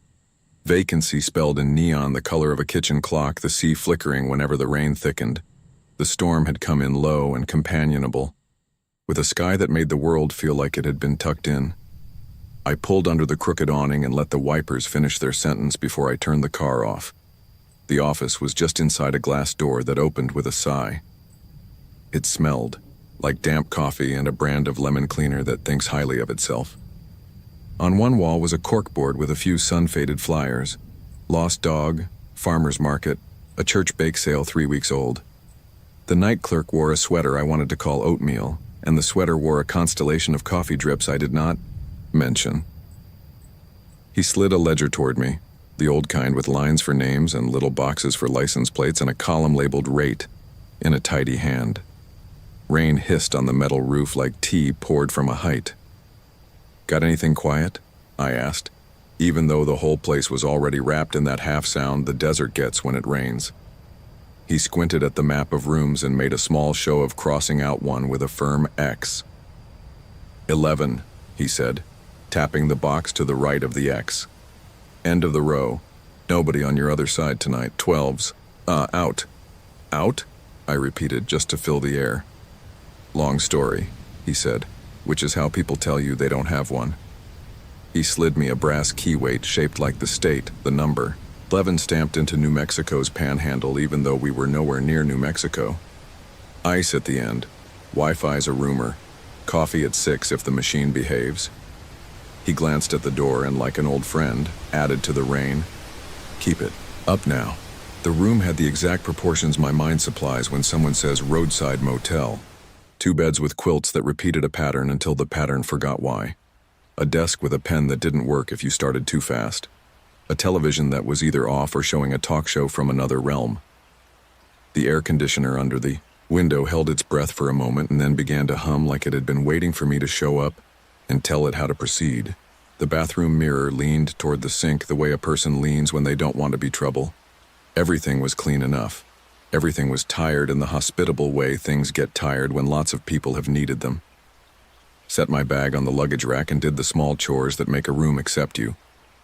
Vacancy spelled in neon the color of a kitchen clock, the sea flickering whenever the rain thickened. The storm had come in low and companionable, with a sky that made the world feel like it had been tucked in. I pulled under the crooked awning and let the wipers finish their sentence before I turned the car off. The office was just inside a glass door that opened with a sigh. It smelled like damp coffee and a brand of lemon cleaner that thinks highly of itself. On one wall was a corkboard with a few sun-faded flyers. Lost dog, farmer's market, a church bake sale 3 weeks old. The night clerk wore a sweater I wanted to call oatmeal, and the sweater wore a constellation of coffee drips I did not mention. He slid a ledger toward me, the old kind with lines for names and little boxes for license plates and a column labeled rate in a tidy hand. Rain hissed on the metal roof like tea poured from a height. "Got anything quiet?" I asked, even though the whole place was already wrapped in that half sound the desert gets when it rains. He squinted at the map of rooms and made a small show of crossing out one with a firm X. 11, he said, tapping the box to the right of the X. End of the row. Nobody on your other side tonight. 12s. Out. Out? I repeated just to fill the air. Long story, he said, which is how people tell you they don't have one. He slid me a brass keyweight shaped like the state, the number. 11 stamped into New Mexico's panhandle even though we were nowhere near New Mexico. Ice at the end. Wi-Fi's a rumor. Coffee at 6 if the machine behaves. He glanced at the door and, like an old friend, added to the rain. Keep it up now. The room had the exact proportions my mind supplies when someone says roadside motel. 2 beds with quilts that repeated a pattern until the pattern forgot why. A desk with a pen that didn't work if you started too fast. A television that was either off or showing a talk show from another realm. The air conditioner under the window held its breath for a moment and then began to hum like it had been waiting for me to show up and tell it how to proceed. The bathroom mirror leaned toward the sink the way a person leans when they don't want to be trouble. Everything was clean enough. Everything was tired in the hospitable way things get tired when lots of people have needed them. Set my bag on the luggage rack and did the small chores that make a room accept you.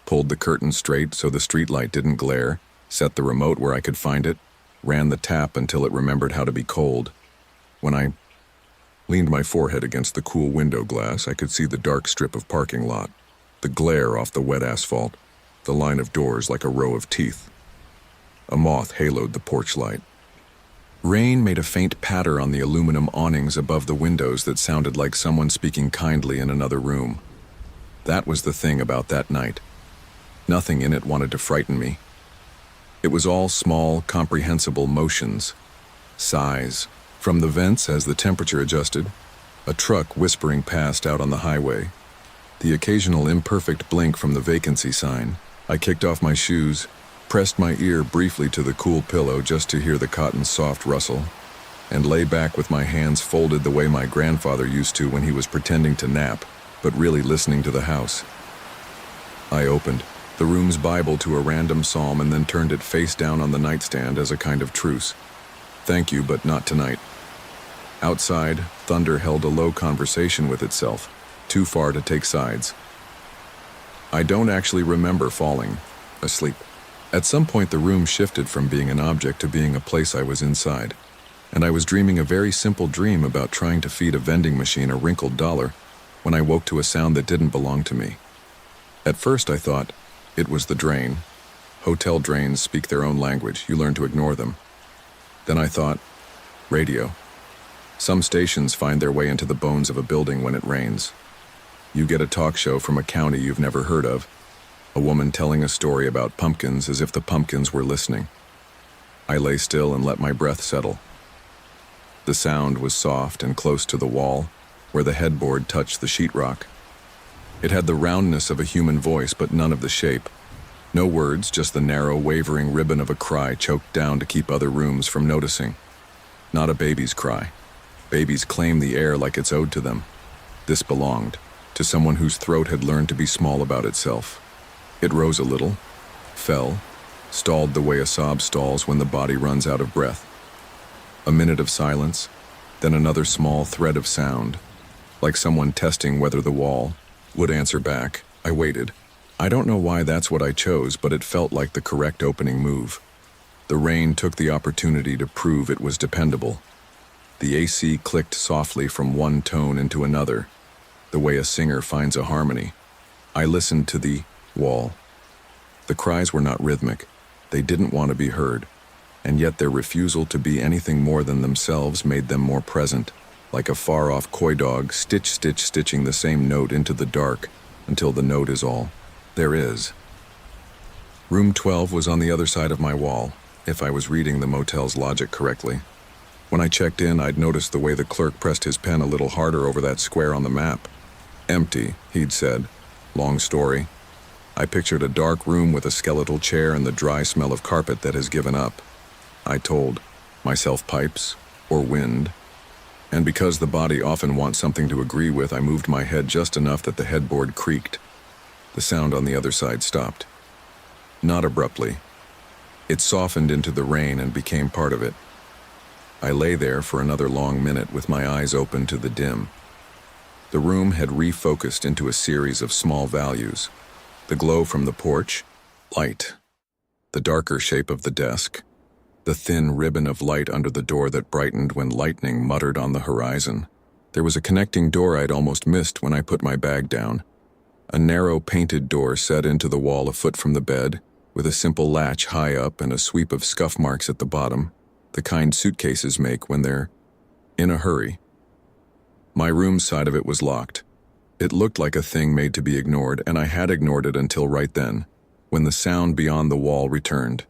Pulled the curtain straight so the streetlight didn't glare, set the remote where I could find it, ran the tap until it remembered how to be cold. When I leaned my forehead against the cool window glass, I could see the dark strip of parking lot, the glare off the wet asphalt, the line of doors like a row of teeth. A moth haloed the porch light. Rain made a faint patter on the aluminum awnings above the windows that sounded like someone speaking kindly in another room. That was the thing about that night. Nothing in it wanted to frighten me. It was all small, comprehensible motions. Sighs from the vents as the temperature adjusted, a truck whispering past out on the highway, the occasional imperfect blink from the vacancy sign. I kicked off my shoes, pressed my ear briefly to the cool pillow just to hear the cotton's soft rustle, and lay back with my hands folded the way my grandfather used to when he was pretending to nap, but really listening to the house. I opened the room's Bible to a random psalm and then turned it face down on the nightstand as a kind of truce. Thank you, but not tonight. Outside, thunder held a low conversation with itself, too far to take sides. I don't actually remember falling asleep. At some point the room shifted from being an object to being a place I was inside, and I was dreaming a very simple dream about trying to feed a vending machine a wrinkled dollar when I woke to a sound that didn't belong to me. At first I thought, it was the drain. Hotel drains speak their own language, you learn to ignore them. Then I thought, radio. Some stations find their way into the bones of a building when it rains. You get a talk show from a county you've never heard of, a woman telling a story about pumpkins as if the pumpkins were listening. I lay still and let my breath settle, The sound was soft and close to the wall, where the headboard touched the sheetrock. It had the roundness of a human voice, but none of the shape. No words, just the narrow, wavering ribbon of a cry choked down to keep other rooms from noticing. Not a baby's cry. Babies claim the air like it's owed to them. This belonged to someone whose throat had learned to be small about itself. It rose a little, fell, stalled the way a sob stalls when the body runs out of breath. A minute of silence, then another small thread of sound, like someone testing whether the wall would answer back. I waited. I don't know why that's what I chose, but it felt like the correct opening move. The rain took the opportunity to prove it was dependable. The AC clicked softly from one tone into another, the way a singer finds a harmony. I listened to the wall. The cries were not rhythmic. They didn't want to be heard, and yet their refusal to be anything more than themselves made them more present, like a far-off coy dog stitching the same note into the dark until the note is all there is. Room 12 was on the other side of my wall, if I was reading the motel's logic correctly. When I checked in, I'd noticed the way the clerk pressed his pen a little harder over that square on the map. Empty, he'd said. Long story. I pictured a dark room with a skeletal chair and the dry smell of carpet that has given up. I told myself pipes or wind. And because the body often wants something to agree with, I moved my head just enough that the headboard creaked. The sound on the other side stopped. Not abruptly. It softened into the rain and became part of it. I lay there for another long minute with my eyes open to the dim. The room had refocused into a series of small values. The glow from the porch, light. The darker shape of the desk. The thin ribbon of light under the door that brightened when lightning muttered on the horizon. There was a connecting door I'd almost missed when I put my bag down. A narrow painted door set into the wall a foot from the bed, with a simple latch high up and a sweep of scuff marks at the bottom, the kind suitcases make when they're in a hurry. My room's side of it was locked. It looked like a thing made to be ignored, and I had ignored it until right then, when the sound beyond the wall returned,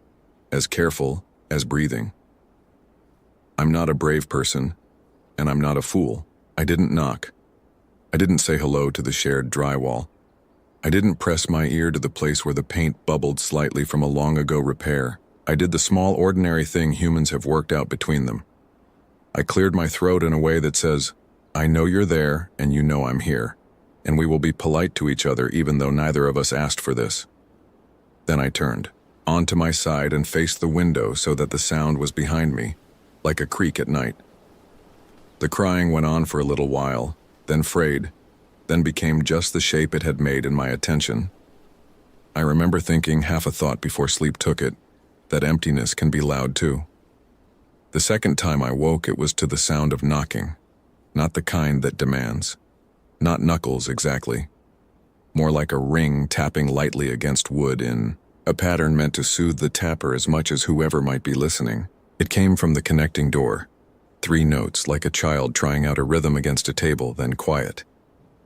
as careful as breathing. I'm not a brave person, and I'm not a fool. I didn't knock. I didn't say hello to the shared drywall. I didn't press my ear to the place where the paint bubbled slightly from a long-ago repair. I did the small, ordinary thing humans have worked out between them. I cleared my throat in a way that says, I know you're there, and you know I'm here, and we will be polite to each other even though neither of us asked for this. Then I turned, onto my side and faced the window so that the sound was behind me, like a creak at night. The crying went on for a little while, then frayed, then became just the shape it had made in my attention. I remember thinking half a thought before sleep took it, that emptiness can be loud too. The second time I woke, it was to the sound of knocking, not the kind that demands. Not knuckles exactly. More like a ring tapping lightly against wood in a pattern meant to soothe the tapper as much as whoever might be listening. It came from the connecting door. 3 notes, like a child trying out a rhythm against a table, then quiet.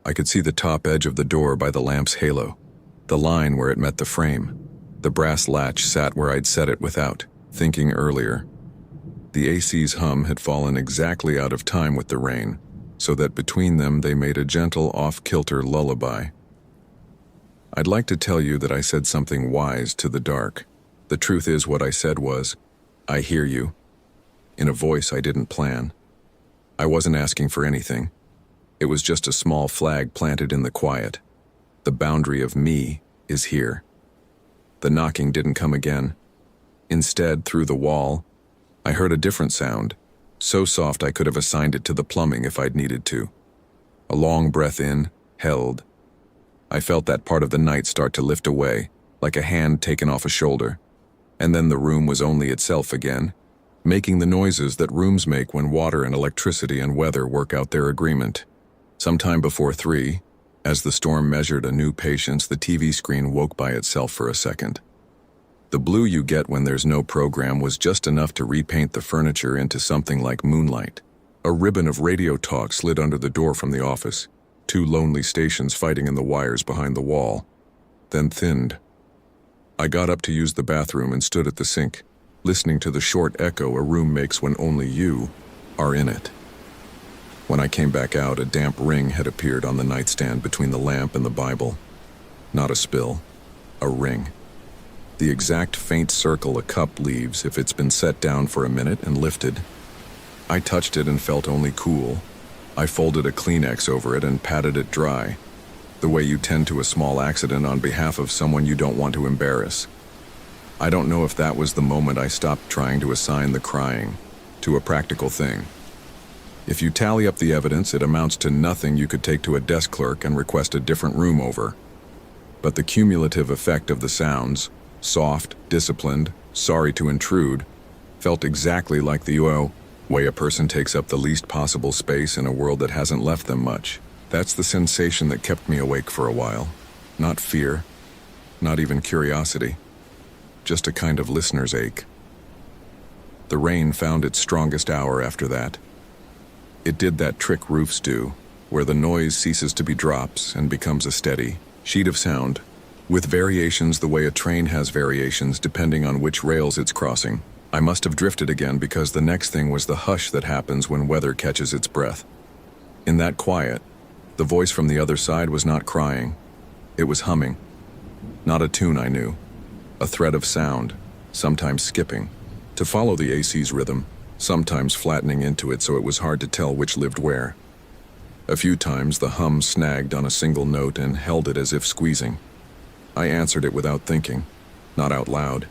I could see the top edge of the door by the lamp's halo, the line where it met the frame. The brass latch sat where I'd set it without thinking earlier. The AC's hum had fallen exactly out of time with the rain, so that between them they made a gentle off-kilter lullaby. I'd like to tell you that I said something wise to the dark. The truth is, what I said was, I hear you, in a voice I didn't plan. I wasn't asking for anything. It was just a small flag planted in the quiet. The boundary of me is here. The knocking didn't come again. Instead, through the wall, I heard a different sound, so soft I could have assigned it to the plumbing if I'd needed to. A long breath in, held. I felt that part of the night start to lift away, like a hand taken off a shoulder. And then the room was only itself again, making the noises that rooms make when water and electricity and weather work out their agreement. Sometime before 3, as the storm measured a new patience, the TV screen woke by itself for a second. The blue you get when there's no program was just enough to repaint the furniture into something like moonlight. A ribbon of radio talk slid under the door from the office, 2 lonely stations fighting in the wires behind the wall, then thinned. I got up to use the bathroom and stood at the sink, listening to the short echo a room makes when only you are in it. When I came back out, a damp ring had appeared on the nightstand between the lamp and the Bible. Not a spill, a ring. The exact faint circle a cup leaves if it's been set down for a minute and lifted. I touched it and felt only cool. I folded a Kleenex over it and patted it dry, the way you tend to a small accident on behalf of someone you don't want to embarrass. I don't know if that was the moment I stopped trying to assign the crying to a practical thing. If you tally up the evidence, it amounts to nothing you could take to a desk clerk and request a different room over. But the cumulative effect of the sounds, soft, disciplined, sorry to intrude, felt exactly like the way a person takes up the least possible space in a world that hasn't left them much. That's the sensation that kept me awake for a while. Not fear, not even curiosity, just a kind of listener's ache. The rain found its strongest hour after that. It did that trick roofs do, where the noise ceases to be drops and becomes a steady sheet of sound, with variations the way a train has variations depending on which rails it's crossing. I must have drifted again because the next thing was the hush that happens when weather catches its breath. In that quiet, the voice from the other side was not crying. It was humming. Not a tune I knew. A thread of sound, sometimes skipping, to follow the AC's rhythm, sometimes flattening into it so it was hard to tell which lived where. A few times the hum snagged on a single note and held it as if squeezing. I answered it without thinking, not out loud.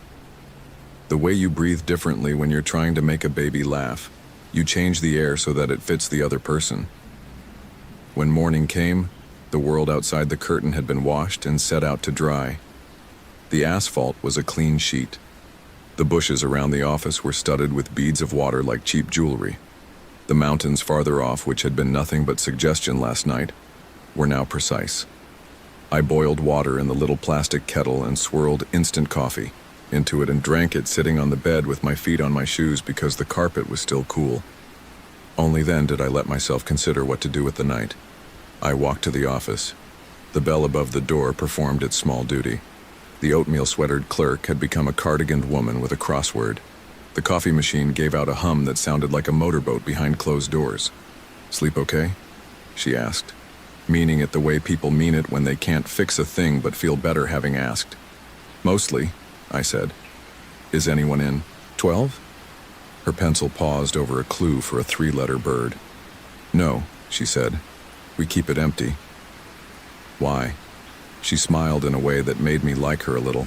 The way you breathe differently when you're trying to make a baby laugh. You change the air so that it fits the other person. When morning came, the world outside the curtain had been washed and set out to dry. The asphalt was a clean sheet. The bushes around the office were studded with beads of water like cheap jewelry. The mountains farther off, which had been nothing but suggestion last night, were now precise. I boiled water in the little plastic kettle and swirled instant coffee into it and drank it sitting on the bed with my feet on my shoes because the carpet was still cool. Only then did I let myself consider what to do with the night. I walked to the office. The bell above the door performed its small duty. The oatmeal-sweatered clerk had become a cardiganed woman with a crossword. The coffee machine gave out a hum that sounded like a motorboat behind closed doors. "Sleep okay?" she asked, meaning it the way people mean it when they can't fix a thing but feel better having asked. "Mostly," I said. "Is anyone in 12?" Her pencil paused over a clue for a 3-letter bird. "No," she said. "We keep it empty." "Why?" She smiled in a way that made me like her a little.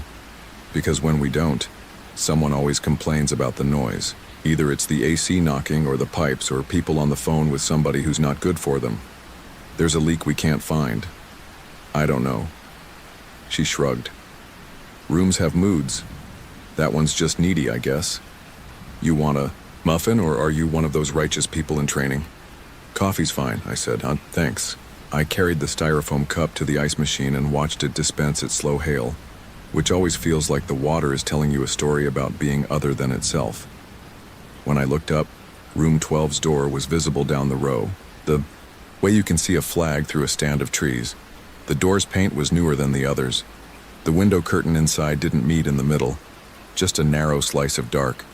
"Because when we don't, someone always complains about the noise. Either it's the AC knocking or the pipes or people on the phone with somebody who's not good for them. There's a leak we can't find. I don't know." She shrugged. "Rooms have moods. That one's just needy, I guess. You want a muffin, or are you one of those righteous people in training?" "Coffee's fine," I said. Thanks." I carried the styrofoam cup to the ice machine and watched it dispense its slow hail, which always feels like the water is telling you a story about being other than itself. When I looked up, room 12's door was visible down the row, the way you can see a flag through a stand of trees. The door's paint was newer than the others. The window curtain inside didn't meet in the middle, just a narrow slice of dark.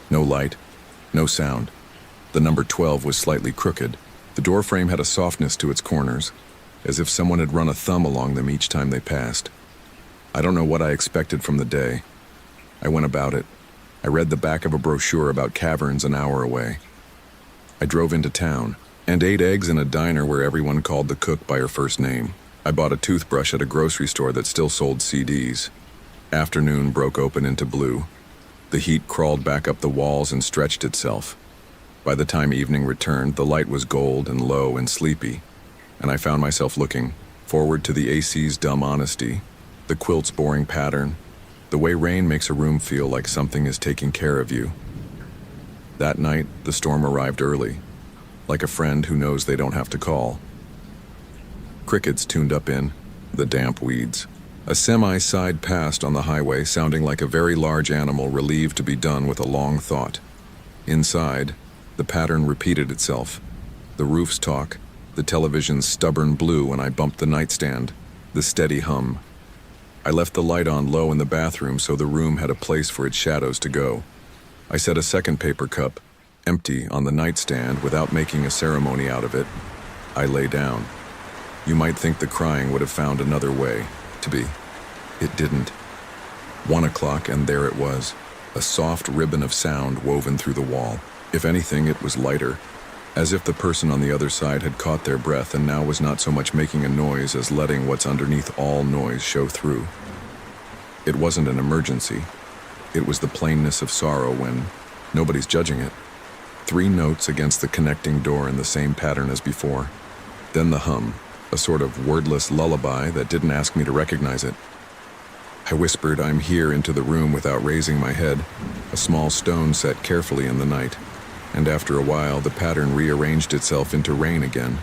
No light, no sound. The number 12 was slightly crooked. The door frame had a softness to its corners, as if someone had run a thumb along them each time they passed. I don't know what I expected from the day. I went about it. I read the back of a brochure about caverns an hour away. I drove into town and ate eggs in a diner where everyone called the cook by her first name. I bought a toothbrush at a grocery store that still sold CDs. Afternoon broke open into blue. The heat crawled back up the walls and stretched itself. By the time evening returned, the light was gold and low and sleepy, and I found myself looking forward to the AC's dumb honesty, the quilt's boring pattern, the way rain makes a room feel like something is taking care of you. That night, the storm arrived early, like a friend who knows they don't have to call. Crickets tuned up in the damp weeds. A semi sighed past on the highway, sounding like a very large animal relieved to be done with a long thought. Inside, the pattern repeated itself. The roof's talk, the television's stubborn blue when I bumped the nightstand, the steady hum. I left the light on low in the bathroom so the room had a place for its shadows to go. I set a second paper cup empty on the nightstand without making a ceremony out of it. I lay down. You might think the crying would have found another way to be. It didn't. 1 o'clock, and there it was, a soft ribbon of sound woven through the wall. If anything, it was lighter, as if the person on the other side had caught their breath and now was not so much making a noise as letting what's underneath all noise show through. It wasn't an emergency. It was the plainness of sorrow when nobody's judging it. 3 notes against the connecting door in the same pattern as before. Then the hum, a sort of wordless lullaby that didn't ask me to recognize it. I whispered, "I'm here," into the room without raising my head, a small stone set carefully in the night, and after a while the pattern rearranged itself into rain again.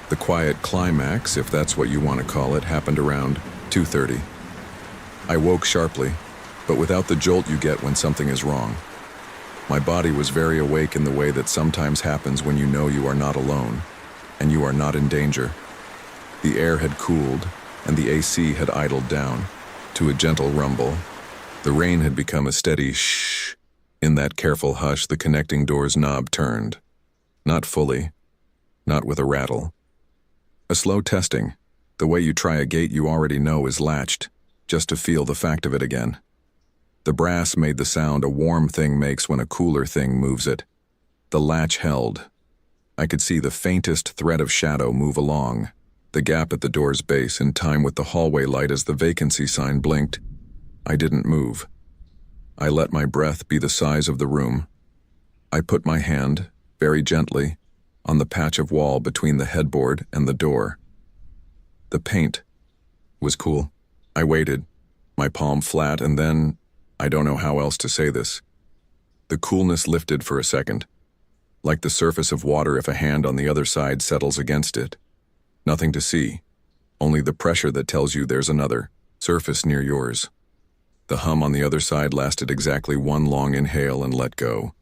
The quiet climax, if that's what you want to call it, happened around 2:30. I woke sharply, but without the jolt you get when something is wrong. My body was very awake in the way that sometimes happens when you know you are not alone, and you are not in danger. The air had cooled, and the AC had idled down to a gentle rumble. The rain had become a steady shh. In that careful hush, the connecting door's knob turned. Not fully, not with a rattle. A slow testing, the way you try a gate you already know is latched, just to feel the fact of it again. The brass made the sound a warm thing makes when a cooler thing moves it. The latch held. I could see the faintest thread of shadow move along, the gap at the door's base in time with the hallway light as the vacancy sign blinked. I didn't move. I let my breath be the size of the room. I put my hand, very gently, on the patch of wall between the headboard and the door. The paint was cool. I waited, my palm flat, and then, I don't know how else to say this. The coolness lifted for a second, like the surface of water if a hand on the other side settles against it. Nothing to see, only the pressure that tells you there's another surface near yours. The hum on the other side lasted exactly 1 long inhale and let go.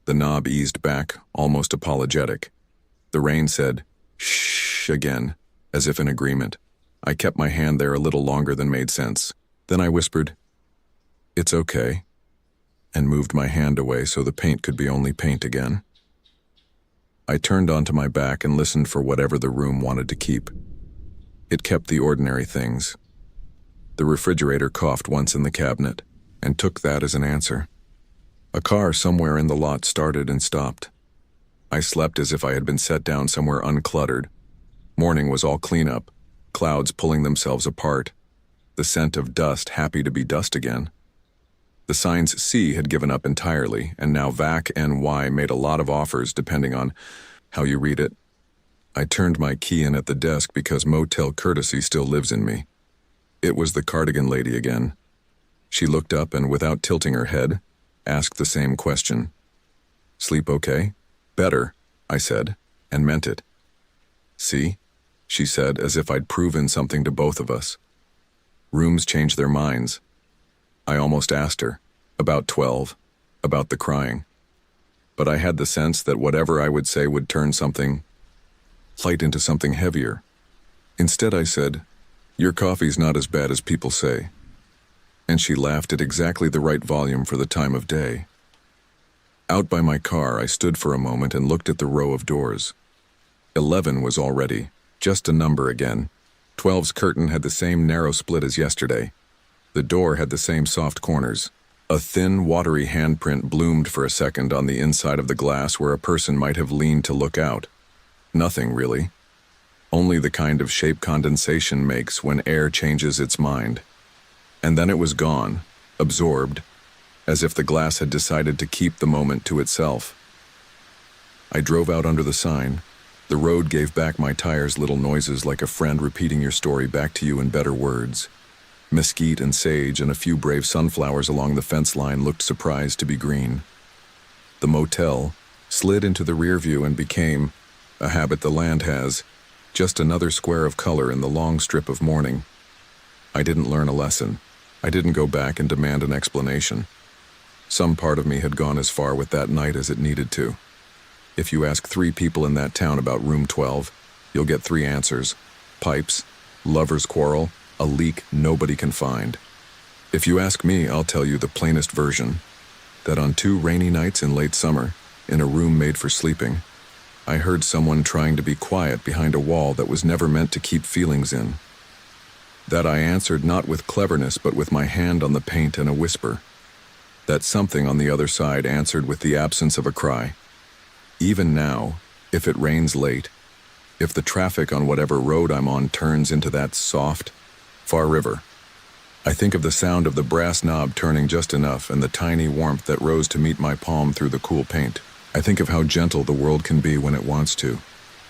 The knob eased back, almost apologetic. The rain said, "Shh," again, as if in agreement. I kept my hand there a little longer than made sense. Then I whispered, "It's okay," and moved my hand away so the paint could be only paint again. I turned onto my back and listened for whatever the room wanted to keep. It kept the ordinary things. The refrigerator coughed once in the cabinet, and took that as an answer. A car somewhere in the lot started and stopped. I slept as if I had been set down somewhere uncluttered. Morning was all cleanup, clouds pulling themselves apart, the scent of dust happy to be dust again. The signs C had given up entirely, and now VAC and Y made a lot of offers depending on how you read it. I turned my key in at the desk because motel courtesy still lives in me. It was the cardigan lady again. She looked up and, without tilting her head, asked the same question. "Sleep okay?" "Better," I said, and meant it. "See?" she said, as if I'd proven something to both of us. Rooms change their minds. I almost asked her, about 12, about the crying. But I had the sense that whatever I would say would turn something light into something heavier. Instead I said, "Your coffee's not as bad as people say." And she laughed at exactly the right volume for the time of day. Out by my car, I stood for a moment and looked at the row of doors. 11 was all ready, just a number again. 12's curtain had the same narrow split as yesterday. The door had the same soft corners. A thin, watery handprint bloomed for a second on the inside of the glass where a person might have leaned to look out. Nothing, really. Only the kind of shape condensation makes when air changes its mind. And then it was gone, absorbed, as if the glass had decided to keep the moment to itself. I drove out under the sign. The road gave back my tires little noises like a friend repeating your story back to you in better words. Mesquite and sage and a few brave sunflowers along the fence line looked surprised to be green. The motel slid into the rear view and became, a habit the land has, just another square of color in the long strip of morning. I didn't learn a lesson. I didn't go back and demand an explanation. Some part of me had gone as far with that night as it needed to. If you ask 3 people in that town about room 12, you'll get 3 answers. Pipes, lover's quarrel, a leak nobody can find. If you ask me, I'll tell you the plainest version, that on 2 rainy nights in late summer, in a room made for sleeping. I heard someone trying to be quiet behind a wall that was never meant to keep feelings in. That I answered not with cleverness but with my hand on the paint and a whisper. That something on the other side answered with the absence of a cry. Even now, if it rains late, if the traffic on whatever road I'm on turns into that soft, far river, I think of the sound of the brass knob turning just enough and the tiny warmth that rose to meet my palm through the cool paint. I think of how gentle the world can be when it wants to,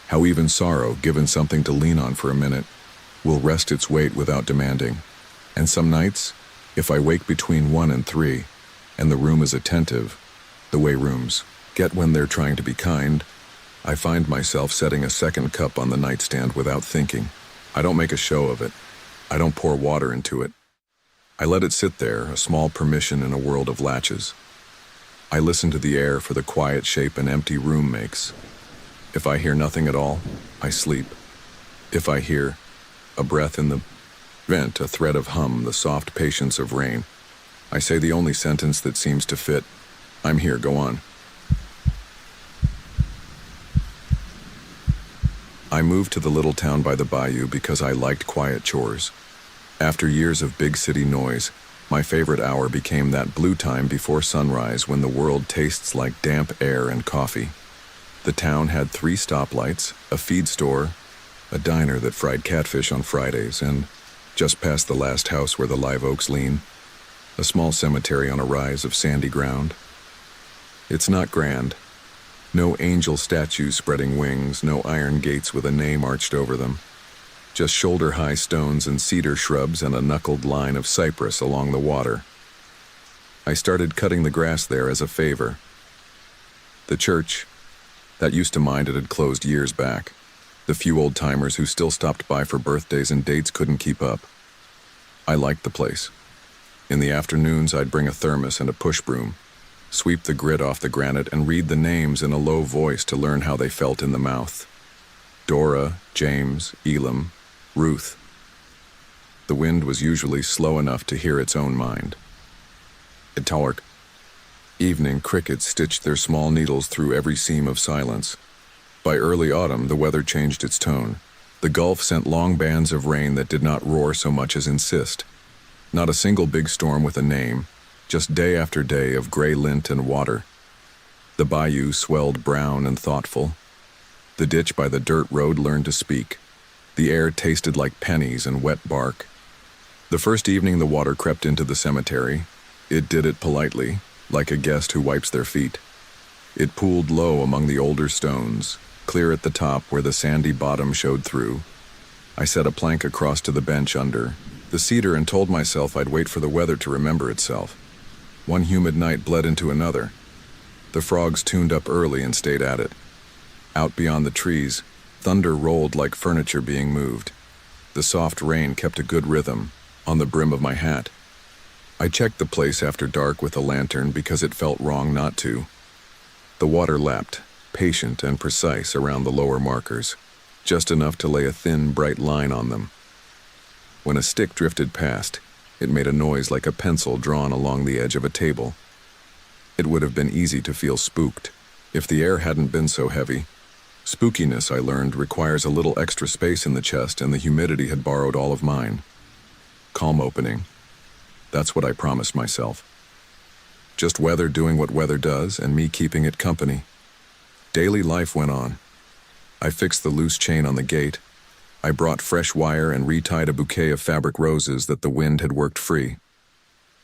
how even sorrow, given something to lean on for a minute, will rest its weight without demanding. And some nights, if I wake between 1 and 3, and the room is attentive, the way rooms get when they're trying to be kind, I find myself setting a second cup on the nightstand without thinking. I don't make a show of it. I don't pour water into it. I let it sit there, a small permission in a world of latches. I listen to the air for the quiet shape an empty room makes. If I hear nothing at all, I sleep. If I hear a breath in the vent, a thread of hum, the soft patience of rain, I say the only sentence that seems to fit. I'm here, go on. I moved to the little town by the bayou because I liked quiet chores. After years of big city noise, my favorite hour became that blue time before sunrise when the world tastes like damp air and coffee. The town had 3 stoplights, a feed store, a diner that fried catfish on Fridays, and, just past the last house where the live oaks lean, a small cemetery on a rise of sandy ground. It's not grand. No angel statues spreading wings, no iron gates with a name arched over them. Just shoulder-high stones and cedar shrubs and a knuckled line of cypress along the water. I started cutting the grass there as a favor. The church, that used to mind it, had closed years back. The few old-timers who still stopped by for birthdays and dates couldn't keep up. I liked the place. In the afternoons, I'd bring a thermos and a push broom, sweep the grit off the granite, and read the names in a low voice to learn how they felt in the mouth. Dora, James, Elam, Ruth. The wind was usually slow enough to hear its own mind. At Tawark, evening crickets stitched their small needles through every seam of silence. By early autumn, the weather changed its tone. The Gulf sent long bands of rain that did not roar so much as insist. Not a single big storm with a name, just day after day of gray lint and water. The bayou swelled brown and thoughtful. The ditch by the dirt road learned to speak. The air tasted like pennies and wet bark. The first evening the water crept into the cemetery. It did it politely, like a guest who wipes their feet. It pooled low among the older stones, clear at the top where the sandy bottom showed through. I set a plank across to the bench under the cedar and told myself I'd wait for the weather to remember itself. One humid night bled into another. The frogs tuned up early and stayed at it. Out beyond the trees, thunder rolled like furniture being moved. The soft rain kept a good rhythm on the brim of my hat. I checked the place after dark with a lantern because it felt wrong not to. The water lapped, patient and precise around the lower markers, just enough to lay a thin, bright line on them. When a stick drifted past, it made a noise like a pencil drawn along the edge of a table. It would have been easy to feel spooked if the air hadn't been so heavy. Spookiness, I learned, requires a little extra space in the chest, and the humidity had borrowed all of mine. Calm opening. That's what I promised myself. Just weather doing what weather does, and me keeping it company. Daily life went on. I fixed the loose chain on the gate. I brought fresh wire and retied a bouquet of fabric roses that the wind had worked free.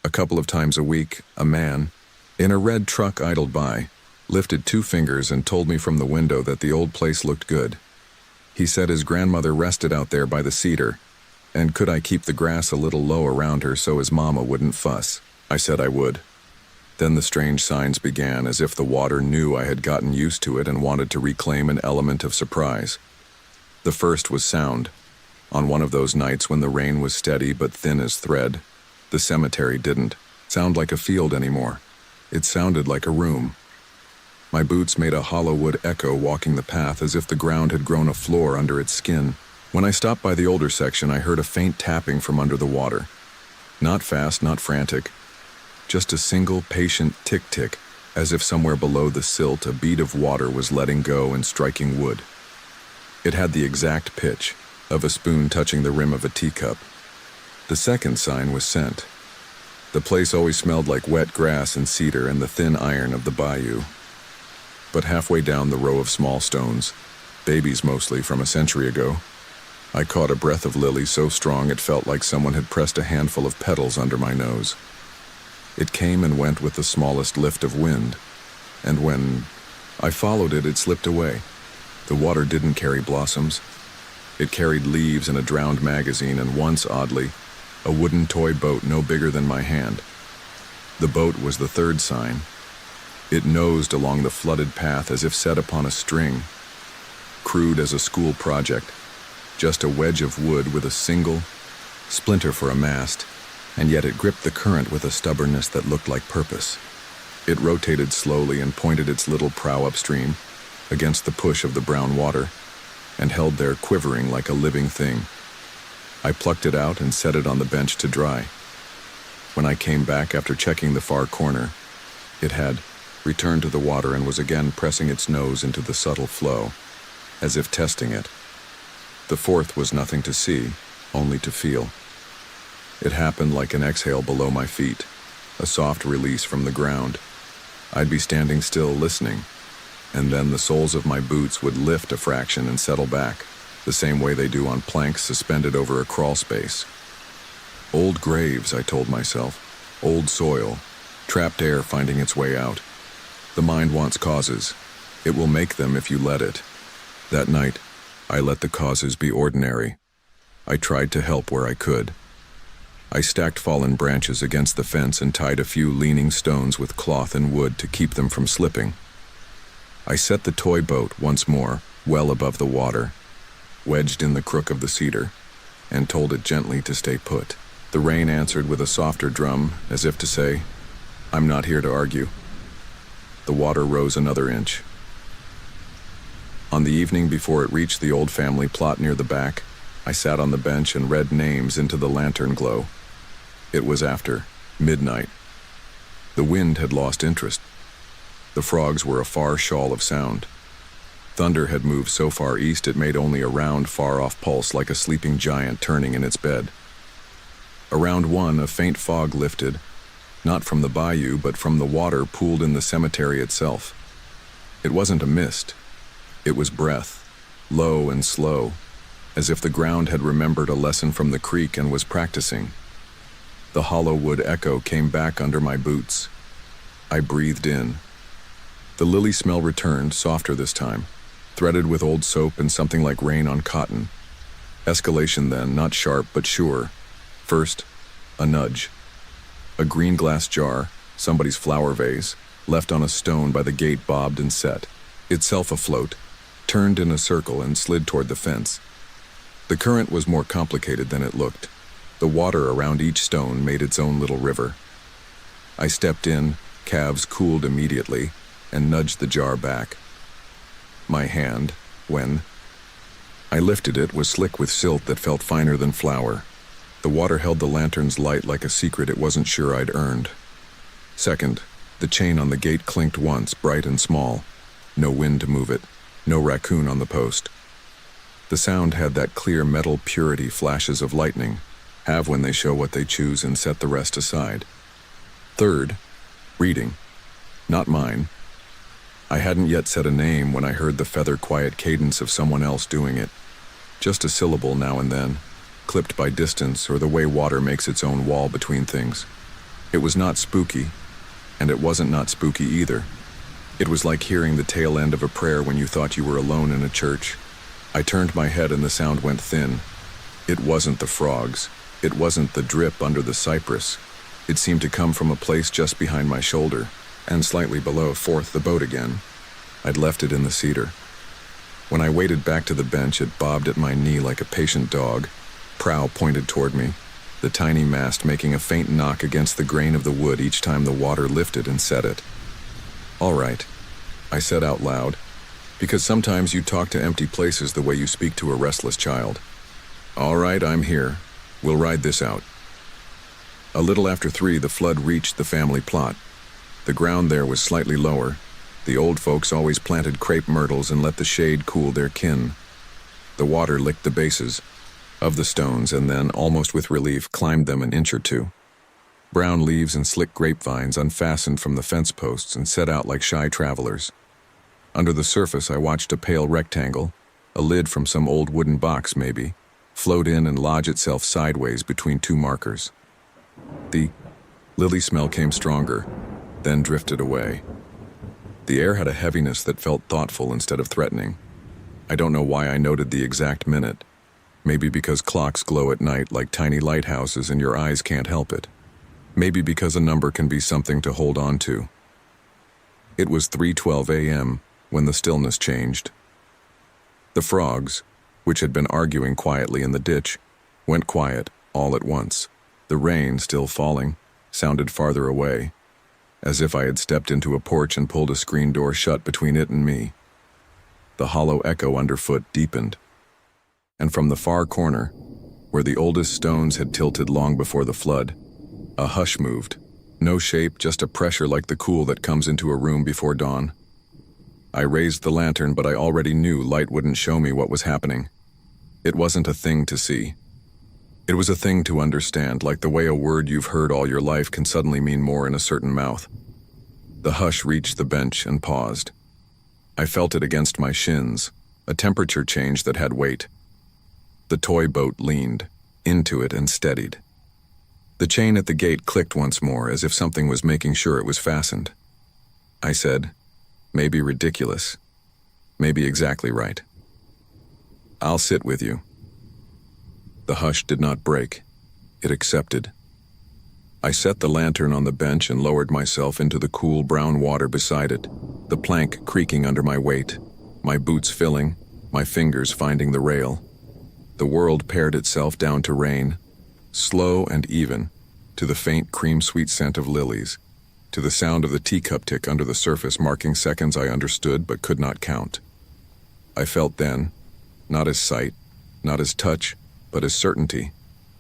A couple of times a week, a man, in a red truck idled by, lifted 2 fingers and told me from the window that the old place looked good. He said his grandmother rested out there by the cedar, and could I keep the grass a little low around her so his mama wouldn't fuss? I said I would. Then the strange signs began, as if the water knew I had gotten used to it and wanted to reclaim an element of surprise. The first was sound. On one of those nights when the rain was steady but thin as thread, the cemetery didn't sound like a field anymore. It sounded like a room. My boots made a hollow wood echo walking the path, as if the ground had grown a floor under its skin. When I stopped by the older section, I heard a faint tapping from under the water. Not fast, not frantic. Just a single, patient tick-tick, as if somewhere below the silt a bead of water was letting go and striking wood. It had the exact pitch of a spoon touching the rim of a teacup. The second sign was scent. The place always smelled like wet grass and cedar and the thin iron of the bayou. But halfway down the row of small stones, babies mostly from a century ago, I caught a breath of lily so strong it felt like someone had pressed a handful of petals under my nose. It came and went with the smallest lift of wind, and when I followed it, it slipped away. The water didn't carry blossoms. It carried leaves and a drowned magazine, and once, oddly, a wooden toy boat no bigger than my hand. The boat was the third sign. It nosed along the flooded path as if set upon a string, crude as a school project, just a wedge of wood with a single splinter for a mast, and yet it gripped the current with a stubbornness that looked like purpose. It rotated slowly and pointed its little prow upstream, against the push of the brown water, and held there quivering like a living thing. I plucked it out and set it on the bench to dry. When I came back after checking the far corner, it had returned to the water and was again pressing its nose into the subtle flow, as if testing it. The fourth was nothing to see, only to feel. It happened like an exhale below my feet, a soft release from the ground. I'd be standing still listening, and then the soles of my boots would lift a fraction and settle back, the same way they do on planks suspended over a crawl space. Old graves, I told myself, old soil, trapped air finding its way out. The mind wants causes. It will make them if you let it. That night, I let the causes be ordinary. I tried to help where I could. I stacked fallen branches against the fence and tied a few leaning stones with cloth and wood to keep them from slipping. I set the toy boat once more, well above the water, wedged in the crook of the cedar, and told it gently to stay put. The rain answered with a softer drum, as if to say, "I'm not here to argue." The water rose another inch. On the evening before it reached the old family plot near the back, I sat on the bench and read names into the lantern glow. It was after midnight. The wind had lost interest. The frogs were a far shawl of sound. Thunder had moved so far east it made only a round, far-off pulse like a sleeping giant turning in its bed. Around 1, a faint fog lifted, not from the bayou, but from the water pooled in the cemetery itself. It wasn't a mist. It was breath, low and slow, as if the ground had remembered a lesson from the creek and was practicing. The hollow wood echo came back under my boots. I breathed in. The lily smell returned, softer this time, threaded with old soap and something like rain on cotton. Escalation then, not sharp but sure. First, a nudge. A green glass jar, somebody's flower vase, left on a stone by the gate bobbed and set, itself afloat, turned in a circle and slid toward the fence. The current was more complicated than it looked. The water around each stone made its own little river. I stepped in, calves cooled immediately, and nudged the jar back. My hand, when I lifted it, was slick with silt that felt finer than flour. The water held the lantern's light like a secret it wasn't sure I'd earned. Second, the chain on the gate clinked once, bright and small. No wind to move it, no raccoon on the post. The sound had that clear metal purity flashes of lightning, have when they show what they choose and set the rest aside. Third, reading. Not mine. I hadn't yet said a name when I heard the feather-quiet cadence of someone else doing it. Just a syllable now and then, clipped by distance or the way water makes its own wall between things. It was not spooky, and it wasn't not spooky either. It was like hearing the tail end of a prayer when you thought you were alone in a church. I turned my head and the sound went thin. It wasn't the frogs. It wasn't the drip under the cypress. It seemed to come from a place just behind my shoulder, and slightly below. Fourth, the boat again. I'd left it in the cedar. When I waded back to the bench, it bobbed at my knee like a patient dog, prow pointed toward me, the tiny mast making a faint knock against the grain of the wood each time the water lifted and set it. "All right," I said out loud, because sometimes you talk to empty places the way you speak to a restless child. "All right, I'm here. We'll ride this out." A little after 3, the flood reached the family plot. The ground there was slightly lower. The old folks always planted crepe myrtles and let the shade cool their kin. The water licked the bases of the stones and then, almost with relief, climbed them an inch or two. Brown leaves and slick grapevines unfastened from the fence posts and set out like shy travelers. Under the surface, I watched a pale rectangle, a lid from some old wooden box maybe, float in and lodge itself sideways between two markers. The lily smell came stronger, then drifted away. The air had a heaviness that felt thoughtful instead of threatening. I don't know why I noted the exact minute. Maybe because clocks glow at night like tiny lighthouses and your eyes can't help it. Maybe because a number can be something to hold on to. It was 3:12 a.m. when the stillness changed. The frogs, which had been arguing quietly in the ditch, went quiet all at once. The rain, still falling, sounded farther away, as if I had stepped into a porch and pulled a screen door shut between it and me. The hollow echo underfoot deepened, and from the far corner, where the oldest stones had tilted long before the flood, a hush moved. No shape, just a pressure like the cool that comes into a room before dawn. I raised the lantern, but I already knew light wouldn't show me what was happening. It wasn't a thing to see. It was a thing to understand, like the way a word you've heard all your life can suddenly mean more in a certain mouth. The hush reached the bench and paused. I felt it against my shins, a temperature change that had weight. The toy boat leaned into it and steadied. The chain at the gate clicked once more, as if something was making sure it was fastened. I said, maybe ridiculous, maybe exactly right. I'll sit with you. The hush did not break. It accepted. I set the lantern on the bench and lowered myself into the cool brown water beside it, the plank creaking under my weight, my boots filling, my fingers finding the rail. The world pared itself down to rain, slow and even, to the faint cream-sweet scent of lilies, to the sound of the teacup tick under the surface marking seconds I understood but could not count. I felt then, not as sight, not as touch, but as certainty,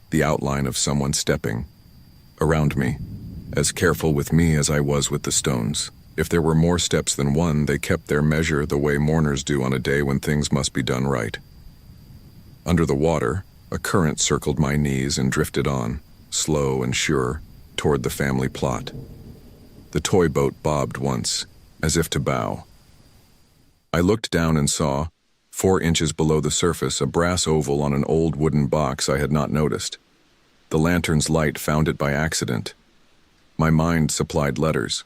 the outline of someone stepping around me, as careful with me as I was with the stones. If there were more steps than one, they kept their measure the way mourners do on a day when things must be done right. Under the water, a current circled my knees and drifted on, slow and sure, toward the family plot. The toy boat bobbed once, as if to bow. I looked down and saw, 4 inches below the surface, a brass oval on an old wooden box I had not noticed. The lantern's light found it by accident. My mind supplied letters.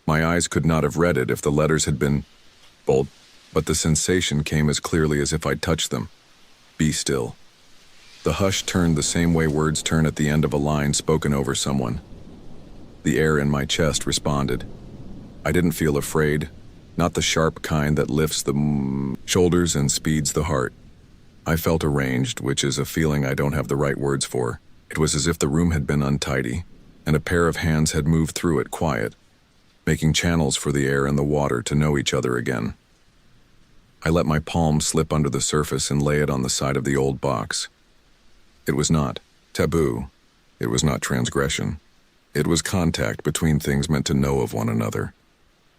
My eyes could not have read it if the letters had been bold, but the sensation came as clearly as if I'd touched them. Be still. The hush turned the same way words turn at the end of a line spoken over someone. The air in my chest responded. I didn't feel afraid, not the sharp kind that lifts the shoulders and speeds the heart. I felt arranged, which is a feeling I don't have the right words for. It was as if the room had been untidy, and a pair of hands had moved through it quiet, making channels for the air and the water to know each other again. I let my palm slip under the surface and lay it on the side of the old box. It was not taboo. It was not transgression. It was contact between things meant to know of one another.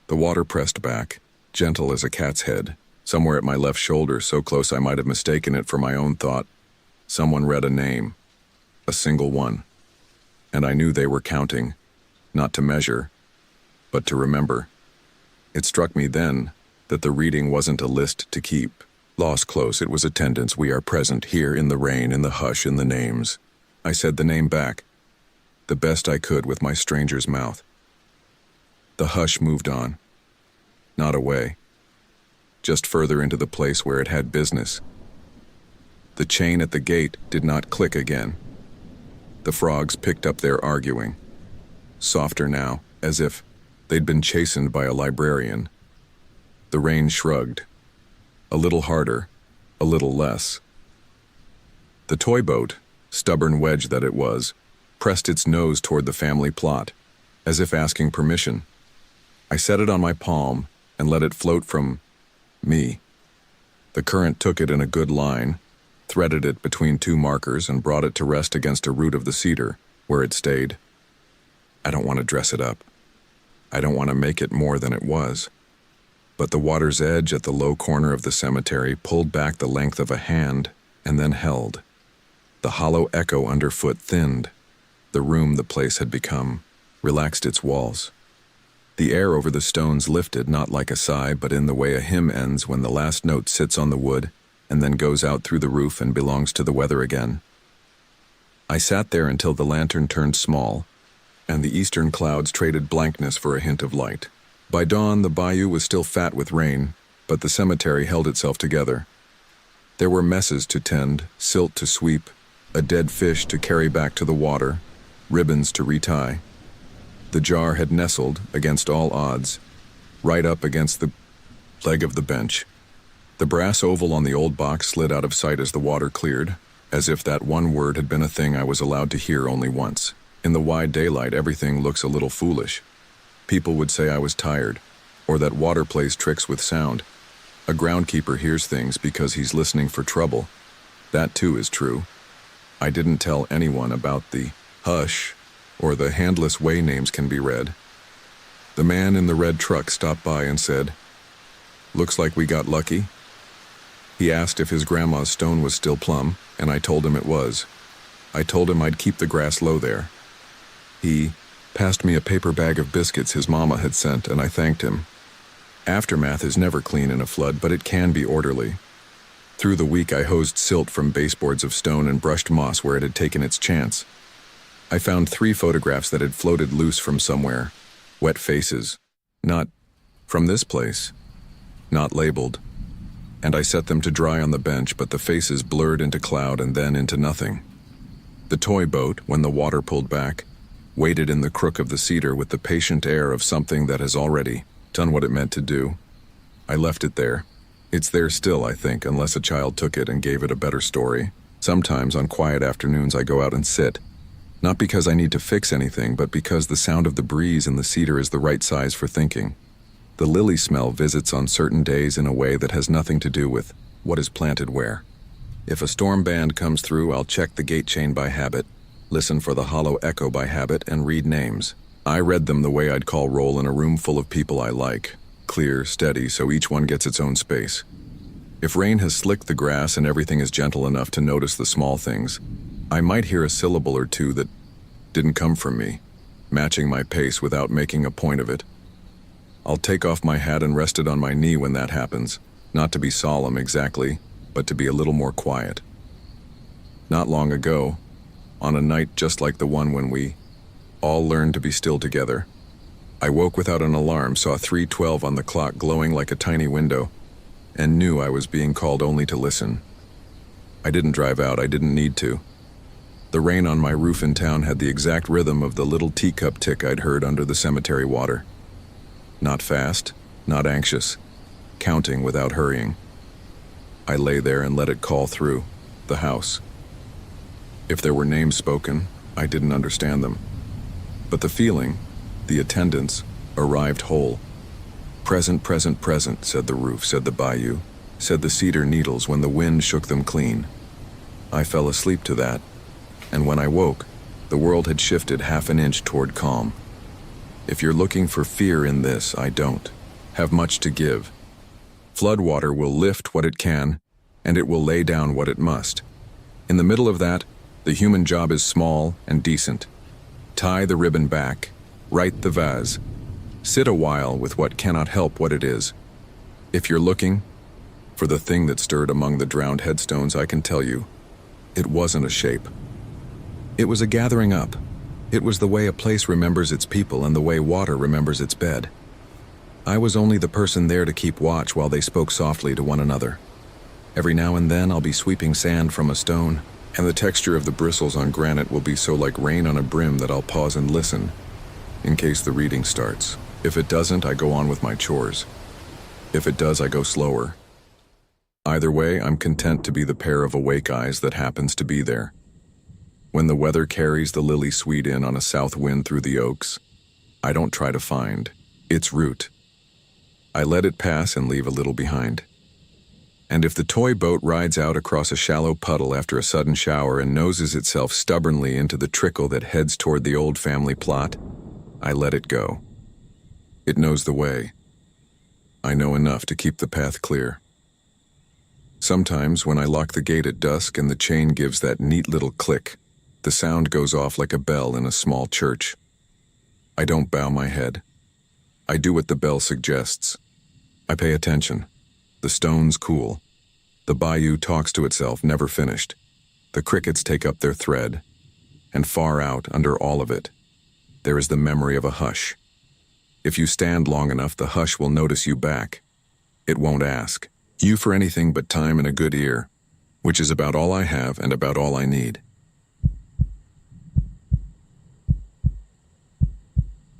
The water pressed back, gentle as a cat's head, somewhere at my left shoulder, so close I might have mistaken it for my own thought. Someone read a name, a single one, and I knew they were counting, not to measure, but to remember. It struck me then that the reading wasn't a list to keep. Lost close, it was attendance. We are present here in the rain, in the hush, in the names. I said the name back, the best I could with my stranger's mouth. The hush moved on, not away, just further into the place where it had business. The chain at the gate did not click again. The frogs picked up their arguing, softer now, as if they'd been chastened by a librarian. The rain shrugged, a little harder, a little less. The toy boat, stubborn wedge that it was, pressed its nose toward the family plot, as if asking permission. I set it on my palm and let it float from me. The current took it in a good line, threaded it between 2 markers, and brought it to rest against a root of the cedar, where it stayed. I don't want to dress it up. I don't want to make it more than it was. But the water's edge at the low corner of the cemetery pulled back the length of a hand and then held. The hollow echo underfoot thinned. The room the place had become relaxed its walls. The air over the stones lifted, not like a sigh, but in the way a hymn ends when the last note sits on the wood and then goes out through the roof and belongs to the weather again. I sat there until the lantern turned small, and the eastern clouds traded blankness for a hint of light. By dawn, the bayou was still fat with rain, but the cemetery held itself together. There were messes to tend, silt to sweep, a dead fish to carry back to the water, ribbons to retie. The jar had nestled, against all odds, right up against the leg of the bench. The brass oval on the old box slid out of sight as the water cleared, as if that one word had been a thing I was allowed to hear only once. In the wide daylight, everything looks a little foolish. People would say I was tired, or that water plays tricks with sound. A groundkeeper hears things because he's listening for trouble. That too is true. I didn't tell anyone about the hush or the handless way names can be read. The man in the red truck stopped by and said, "Looks like we got lucky." He asked if his grandma's stone was still plumb, and I told him it was. I told him I'd keep the grass low there. He passed me a paper bag of biscuits his mama had sent, and I thanked him. Aftermath is never clean in a flood, but it can be orderly. Through the week, I hosed silt from baseboards of stone and brushed moss where it had taken its chance. I found 3 photographs that had floated loose from somewhere. Wet faces. Not from this place. Not labeled. And I set them to dry on the bench, but the faces blurred into cloud and then into nothing. The toy boat, when the water pulled back, waited in the crook of the cedar with the patient air of something that has already done what it meant to do. I left it there. It's there still, I think, unless a child took it and gave it a better story. Sometimes on quiet afternoons I go out and sit. Not because I need to fix anything, but because the sound of the breeze in the cedar is the right size for thinking. The lily smell visits on certain days in a way that has nothing to do with what is planted where. If a storm band comes through, I'll check the gate chain by habit, listen for the hollow echo by habit, and read names. I read them the way I'd call roll in a room full of people I like. Clear, steady, so each one gets its own space. If rain has slicked the grass and everything is gentle enough to notice the small things, I might hear a syllable or two that didn't come from me, matching my pace without making a point of it. I'll take off my hat and rest it on my knee when that happens, not to be solemn exactly, but to be a little more quiet. Not long ago, on a night just like the one when we all learned to be still together, I woke without an alarm, saw 3:12 on the clock glowing like a tiny window, and knew I was being called only to listen. I didn't drive out, I didn't need to. The rain on my roof in town had the exact rhythm of the little teacup tick I'd heard under the cemetery water. Not fast, not anxious, counting without hurrying. I lay there and let it call through, the house. If there were names spoken, I didn't understand them. But the feeling, the attendance, arrived whole. Present, present, present, said the roof, said the bayou, said the cedar needles when the wind shook them clean. I fell asleep to that, and when I woke, the world had shifted half an inch toward calm. If you're looking for fear in this, I don't have much to give. Floodwater will lift what it can, and it will lay down what it must. In the middle of that, the human job is small and decent. Tie the ribbon back, right the vase. Sit a while with what cannot help what it is. If you're looking for the thing that stirred among the drowned headstones, I can tell you, it wasn't a shape. It was a gathering up. It was the way a place remembers its people and the way water remembers its bed. I was only the person there to keep watch while they spoke softly to one another. Every now and then I'll be sweeping sand from a stone, and the texture of the bristles on granite will be so like rain on a brim that I'll pause and listen, in case the reading starts. If it doesn't, I go on with my chores. If it does, I go slower. Either way, I'm content to be the pair of awake eyes that happens to be there. When the weather carries the lily sweet in on a south wind through the oaks, I don't try to find its route. I let it pass and leave a little behind. And if the toy boat rides out across a shallow puddle after a sudden shower and noses itself stubbornly into the trickle that heads toward the old family plot, I let it go. It knows the way. I know enough to keep the path clear. Sometimes when I lock the gate at dusk and the chain gives that neat little click, the sound goes off like a bell in a small church. I don't bow my head. I do what the bell suggests. I pay attention. The stones cool. The bayou talks to itself, never finished. The crickets take up their thread. And far out, under all of it, there is the memory of a hush. If you stand long enough, the hush will notice you back. It won't ask you for anything but time and a good ear, which is about all I have and about all I need.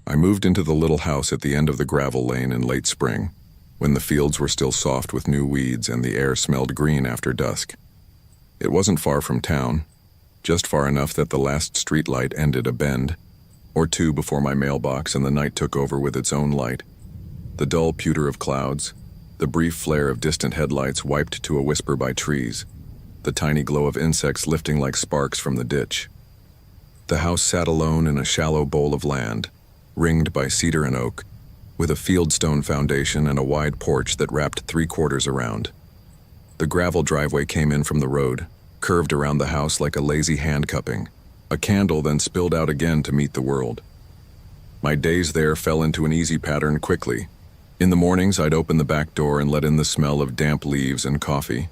I moved into the little house at the end of the gravel lane in late spring, when the fields were still soft with new weeds and the air smelled green after dusk. It wasn't far from town, just far enough that the last streetlight ended a bend or two before my mailbox and the night took over with its own light. The dull pewter of clouds, the brief flare of distant headlights wiped to a whisper by trees, the tiny glow of insects lifting like sparks from the ditch. The house sat alone in a shallow bowl of land, ringed by cedar and oak, with a fieldstone foundation and a wide porch that wrapped 3/4 around. The gravel driveway came in from the road, curved around the house like a lazy handcupping. A candle then spilled out again to meet the world. My days there fell into an easy pattern quickly. In the mornings, I'd open the back door and let in the smell of damp leaves and coffee.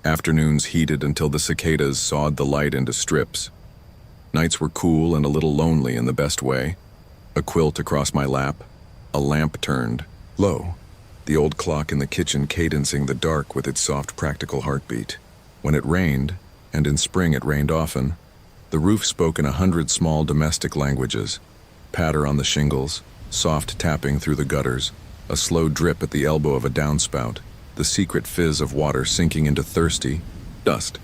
Afternoons heated until the cicadas sawed the light into strips. Nights were cool and a little lonely in the best way. A quilt across my lap, a lamp turned low, the old clock in the kitchen cadencing the dark with its soft practical heartbeat. When it rained, and in spring it rained often, the roof spoke in 100 small domestic languages. Patter on the shingles, soft tapping through the gutters, a slow drip at the elbow of a downspout, the secret fizz of water sinking into thirsty dust.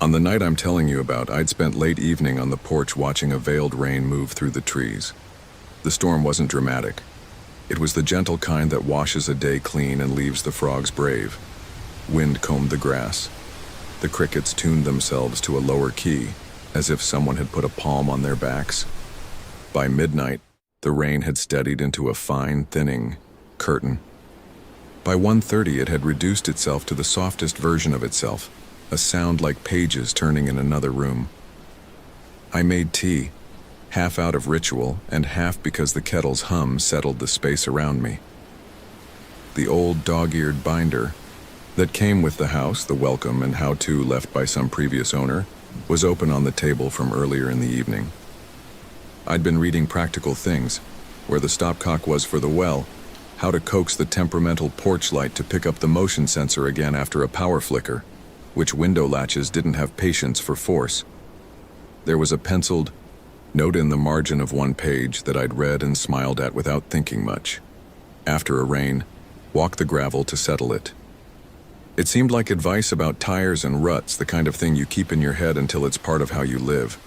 On the night I'm telling you about, I'd spent late evening on the porch watching a veiled rain move through the trees. The storm wasn't dramatic. It was the gentle kind that washes a day clean and leaves the frogs brave. Wind combed the grass. The crickets tuned themselves to a lower key, as if someone had put a palm on their backs. By midnight, the rain had steadied into a fine, thinning curtain. By 1:30, it had reduced itself to the softest version of itself, a sound like pages turning in another room. I made tea, half out of ritual and half because the kettle's hum settled the space around me. The old dog-eared binder that came with the house, the welcome and how-to left by some previous owner, was open on the table from earlier in the evening. I'd been reading Practical Things, where the stopcock was for the well, how to coax the temperamental porch light to pick up the motion sensor again after a power flicker, which window latches didn't have patience for force. There was a penciled note in the margin of one page that I'd read and smiled at without thinking much. After a rain, walk the gravel to settle it. It seemed like advice about tires and ruts, the kind of thing you keep in your head until it's part of how you live.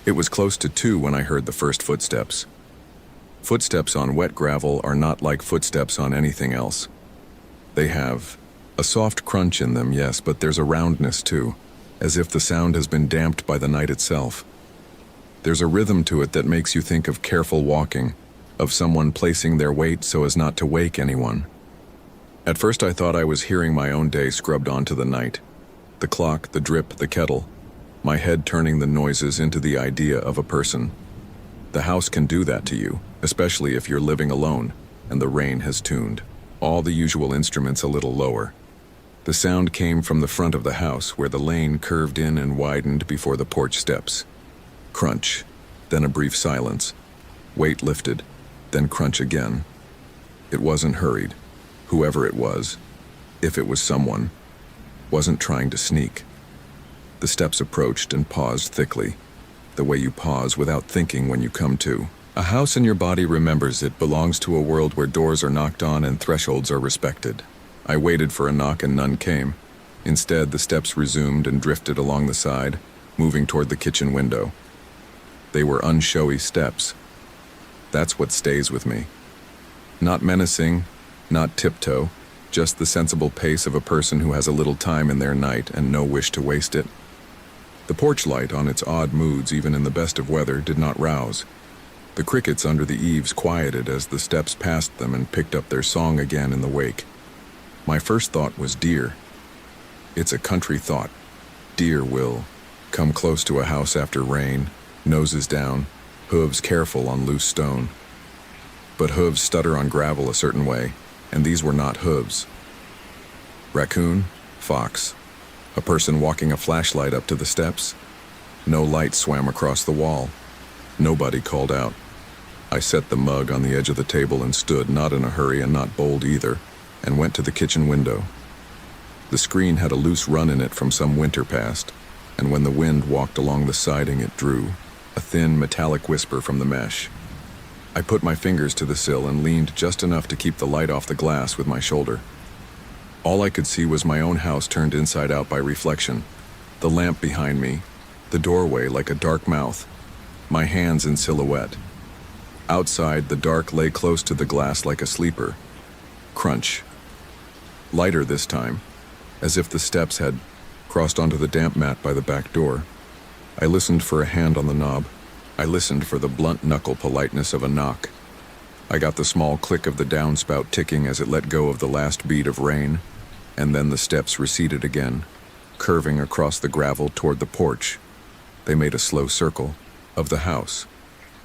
It was close to 2 when I heard the first footsteps. Footsteps on wet gravel are not like footsteps on anything else. They have a soft crunch in them, yes, but there's a roundness too, as if the sound has been damped by the night itself. There's a rhythm to it that makes you think of careful walking, of someone placing their weight so as not to wake anyone. At first I thought I was hearing my own day scrubbed onto the night. The clock, the drip, the kettle, my head turning the noises into the idea of a person. The house can do that to you, especially if you're living alone and the rain has tuned all the usual instruments a little lower. The sound came from the front of the house where the lane curved in and widened before the porch steps. Crunch, then a brief silence. Weight lifted, then crunch again. It wasn't hurried. Whoever it was, if it was someone, wasn't trying to sneak. The steps approached and paused thickly, the way you pause without thinking when you come to. A house in your body remembers it belongs to a world where doors are knocked on and thresholds are respected. I waited for a knock and none came. Instead, the steps resumed and drifted along the side, moving toward the kitchen window. They were unshowy steps. That's what stays with me. Not menacing, not tiptoe, just the sensible pace of a person who has a little time in their night and no wish to waste it. The porch light, on its odd moods even in the best of weather, did not rouse. The crickets under the eaves quieted as the steps passed them and picked up their song again in the wake. My first thought was deer. It's a country thought. Deer will come close to a house after rain, noses down, hooves careful on loose stone. But hooves stutter on gravel a certain way, and these were not hooves. Raccoon, fox, a person walking a flashlight up to the steps. No light swam across the wall. Nobody called out. I set the mug on the edge of the table and stood, not in a hurry and not bold either, and went to the kitchen window. The screen had a loose run in it from some winter past, and when the wind walked along the siding it drew a thin metallic whisper from the mesh. I put my fingers to the sill and leaned just enough to keep the light off the glass with my shoulder. All I could see was my own house turned inside out by reflection, the lamp behind me, the doorway like a dark mouth, my hands in silhouette. Outside, the dark lay close to the glass like a sleeper. Crunch. Lighter this time, as if the steps had crossed onto the damp mat by the back door. I listened for a hand on the knob. I listened for the blunt knuckle politeness of a knock. I got the small click of the downspout ticking as it let go of the last bead of rain, and then the steps receded again, curving across the gravel toward the porch. They made a slow circle of the house.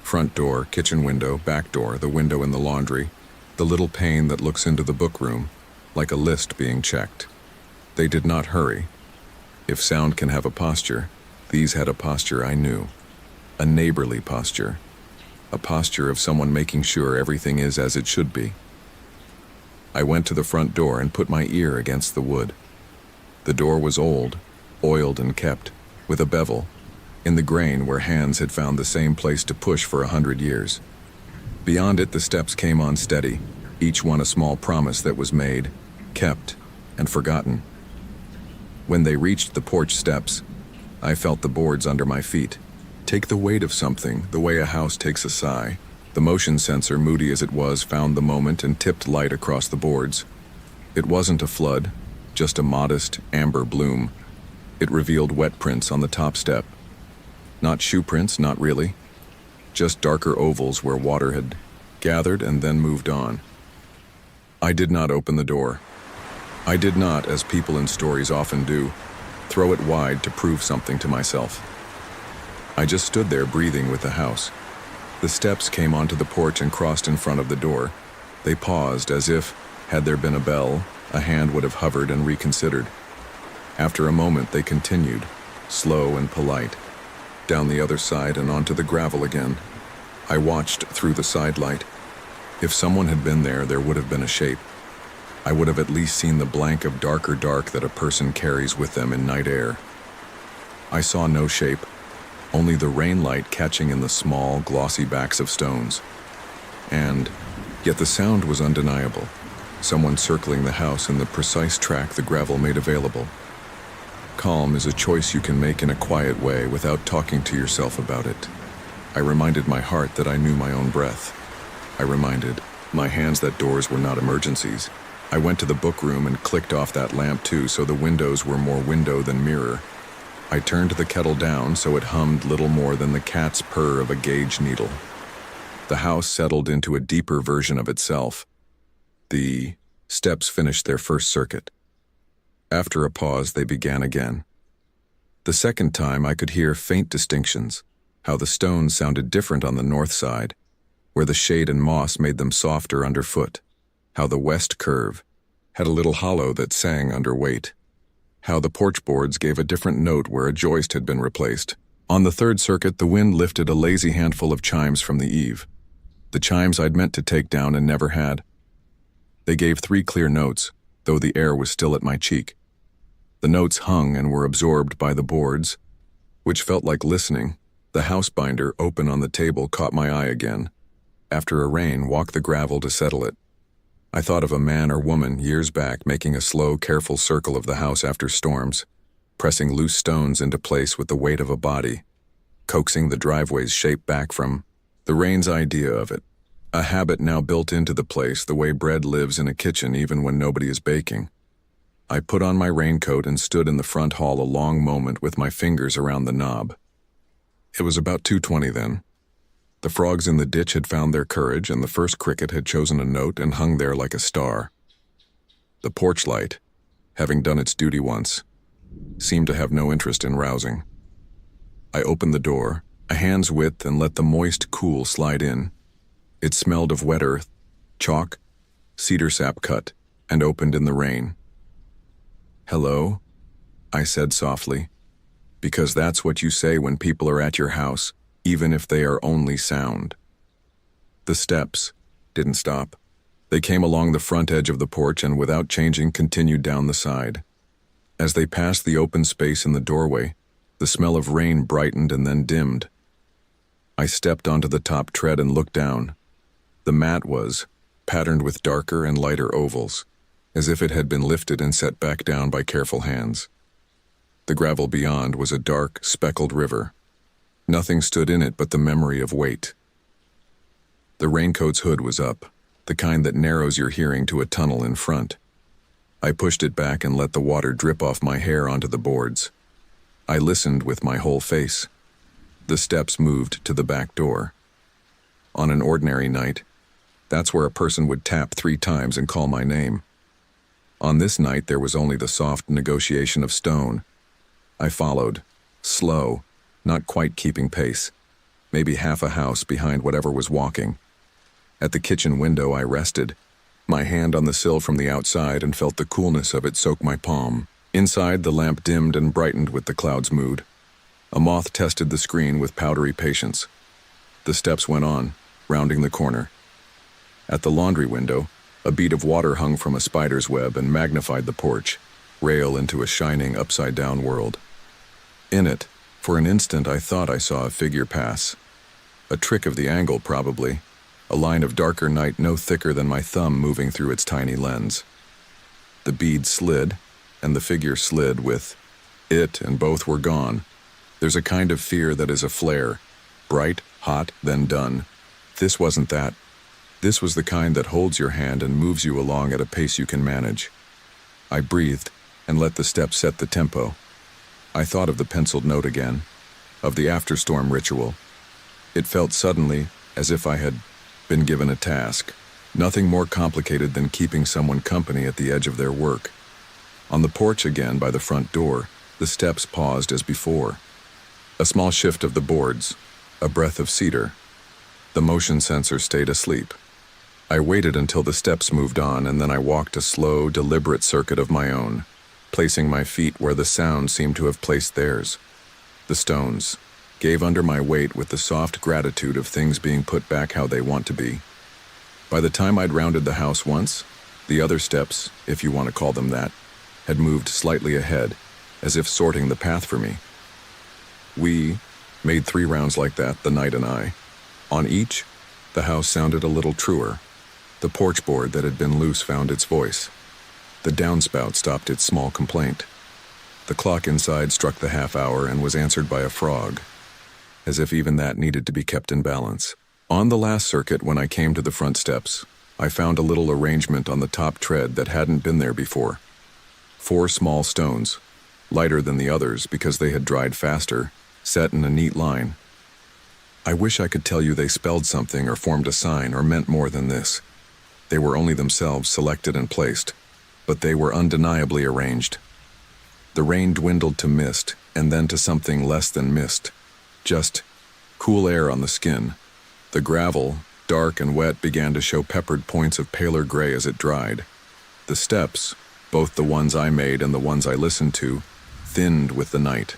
Front door, kitchen window, back door, the window in the laundry, the little pane that looks into the book room, like a list being checked. They did not hurry. If sound can have a posture, these had a posture I knew. A neighborly posture. A posture of someone making sure everything is as it should be. I went to the front door and put my ear against the wood. The door was old, oiled and kept, with a bevel, in the grain where hands had found the same place to push for 100 years. Beyond it the steps came on steady, each one a small promise that was made, kept, and forgotten. When they reached the porch steps, I felt the boards under my feet take the weight of something, the way a house takes a sigh. The motion sensor, moody as it was, found the moment and tipped light across the boards. It wasn't a flood, just a modest amber bloom. It revealed wet prints on the top step. Not shoe prints, not really. Just darker ovals where water had gathered and then moved on. I did not open the door. I did not, as people in stories often do, throw it wide to prove something to myself. I just stood there breathing with the house. The steps came onto the porch and crossed in front of the door. They paused as if, had there been a bell, a hand would have hovered and reconsidered. After a moment they continued, slow and polite, down the other side and onto the gravel again. I watched through the side light. If someone had been there, there would have been a shape. I would have at least seen the blank of darker dark that a person carries with them in night air. I saw no shape, only the rain light catching in the small, glossy backs of stones. And yet the sound was undeniable, someone circling the house in the precise track the gravel made available. Calm is a choice you can make in a quiet way without talking to yourself about it. I reminded my heart that I knew my own breath. I reminded my hands that doors were not emergencies. I went to the book room and clicked off that lamp too, so the windows were more window than mirror. I turned the kettle down so it hummed little more than the cat's purr of a gauge needle. The house settled into a deeper version of itself. The steps finished their first circuit. After a pause, they began again. The second time I could hear faint distinctions, how the stones sounded different on the north side, where the shade and moss made them softer underfoot, how the west curve had a little hollow that sang under weight, how the porch boards gave a different note where a joist had been replaced. On the third circuit, the wind lifted a lazy handful of chimes from the eave, the chimes I'd meant to take down and never had. They gave 3 clear notes, though the air was still at my cheek. The notes hung and were absorbed by the boards, which felt like listening. The house binder open on the table caught my eye again. After a rain, walk the gravel to settle it. I thought of a man or woman years back making a slow, careful circle of the house after storms, pressing loose stones into place with the weight of a body, coaxing the driveway's shape back from the rain's idea of it. A habit now built into the place, the way bread lives in a kitchen even when nobody is baking. I put on my raincoat and stood in the front hall a long moment with my fingers around the knob. It was about 2:20 then. The frogs in the ditch had found their courage, and the first cricket had chosen a note and hung there like a star. The porch light, having done its duty once, seemed to have no interest in rousing. I opened the door, a hand's width, and let the moist cool slide in. It smelled of wet earth, chalk, cedar sap cut, and opened in the rain. "Hello?" I said softly, because that's what you say when people are at your house, even if they are only sound. The steps didn't stop. They came along the front edge of the porch and without changing continued down the side. As they passed the open space in the doorway, the smell of rain brightened and then dimmed. I stepped onto the top tread and looked down. The mat was patterned with darker and lighter ovals, as if it had been lifted and set back down by careful hands. The gravel beyond was a dark, speckled river. Nothing stood in it but the memory of weight. The raincoat's hood was up, the kind that narrows your hearing to a tunnel in front. I pushed it back and let the water drip off my hair onto the boards. I listened with my whole face. The steps moved to the back door. On an ordinary night, that's where a person would tap 3 times and call my name. On this night, there was only the soft negotiation of stone. I followed, slow, not quite keeping pace, maybe half a house behind whatever was walking. At the kitchen window, I rested, my hand on the sill from the outside, and felt the coolness of it soak my palm. Inside, the lamp dimmed and brightened with the cloud's mood. A moth tested the screen with powdery patience. The steps went on, rounding the corner. At the laundry window, a bead of water hung from a spider's web and magnified the porch, rail into a shining upside-down world. In it, for an instant, I thought I saw a figure pass. A trick of the angle, probably. A line of darker night no thicker than my thumb moving through its tiny lens. The bead slid, and the figure slid with it, and both were gone. There's a kind of fear that is a flare, bright, hot, then done. This wasn't that. This was the kind that holds your hand and moves you along at a pace you can manage. I breathed and let the steps set the tempo. I thought of the penciled note again, of the after-storm ritual. It felt suddenly as if I had been given a task, nothing more complicated than keeping someone company at the edge of their work. On the porch again by the front door, the steps paused as before. A small shift of the boards, a breath of cedar. The motion sensor stayed asleep. I waited until the steps moved on, and then I walked a slow, deliberate circuit of my own, placing my feet where the sound seemed to have placed theirs. The stones gave under my weight with the soft gratitude of things being put back how they want to be. By the time I'd rounded the house once, the other steps, if you want to call them that, had moved slightly ahead, as if sorting the path for me. We made 3 rounds like that, the night and I. On each, the house sounded a little truer. The porch board that had been loose found its voice. The downspout stopped its small complaint. The clock inside struck the half hour and was answered by a frog, as if even that needed to be kept in balance. On the last circuit, when I came to the front steps, I found a little arrangement on the top tread that hadn't been there before. 4 small stones, lighter than the others because they had dried faster, set in a neat line. I wish I could tell you they spelled something or formed a sign or meant more than this. They were only themselves selected and placed, but they were undeniably arranged. The rain dwindled to mist, and then to something less than mist. Just cool air on the skin. The gravel, dark and wet, began to show peppered points of paler gray as it dried. The steps, both the ones I made and the ones I listened to, thinned with the night.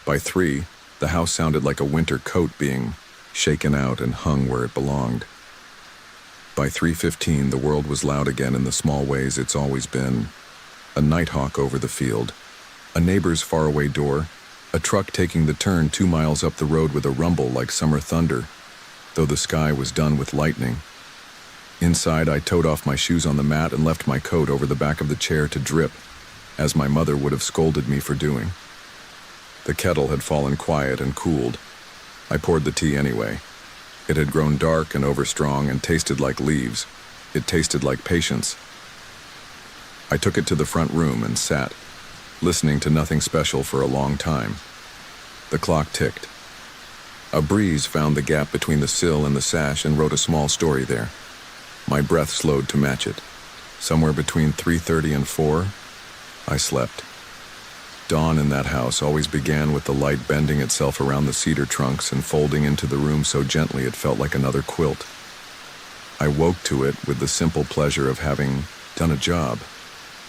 By 3, the house sounded like a winter coat being shaken out and hung where it belonged. By 3:15, the world was loud again in the small ways it's always been. A nighthawk over the field, a neighbor's faraway door, a truck taking the turn 2 miles up the road with a rumble like summer thunder, though the sky was done with lightning. Inside, I towed off my shoes on the mat and left my coat over the back of the chair to drip, as my mother would have scolded me for doing. The kettle had fallen quiet and cooled. I poured the tea anyway. It had grown dark and overstrong and tasted like leaves. It tasted like patience. I took it to the front room and sat, listening to nothing special for a long time. The clock ticked. A breeze found the gap between the sill and the sash and wrote a small story there. My breath slowed to match it. Somewhere between 3:30 and 4, I slept. Dawn in that house always began with the light bending itself around the cedar trunks and folding into the room so gently it felt like another quilt. I woke to it with the simple pleasure of having done a job.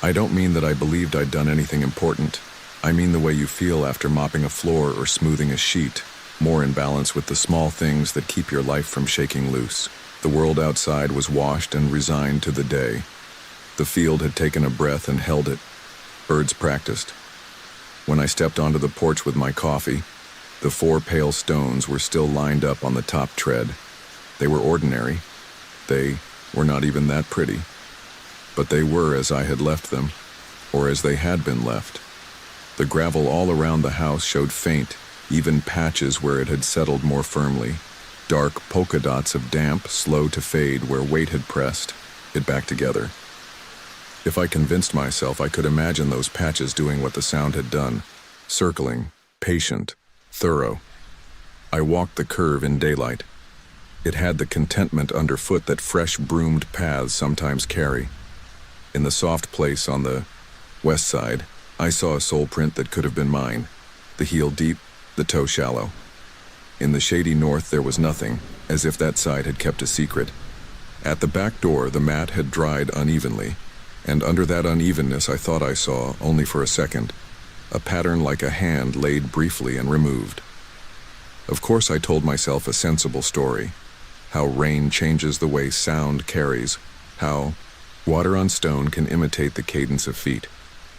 I don't mean that I believed I'd done anything important. I mean the way you feel after mopping a floor or smoothing a sheet, more in balance with the small things that keep your life from shaking loose. The world outside was washed and resigned to the day. The field had taken a breath and held it. Birds practiced. When I stepped onto the porch with my coffee, the 4 pale stones were still lined up on the top tread. They were ordinary. They were not even that pretty. But they were as I had left them, or as they had been left. The gravel all around the house showed faint, even patches where it had settled more firmly. Dark polka dots of damp, slow to fade where weight had pressed it back together. If I convinced myself, I could imagine those patches doing what the sound had done, circling, patient, thorough. I walked the curve in daylight. It had the contentment underfoot that fresh broomed paths sometimes carry. In the soft place on the west side, I saw a sole print that could have been mine, the heel deep, the toe shallow. In the shady north there was nothing, as if that side had kept a secret. At the back door the mat had dried unevenly, and under that unevenness I thought I saw, only for a second, a pattern like a hand laid briefly and removed. Of course I told myself a sensible story, how rain changes the way sound carries, how water on stone can imitate the cadence of feet,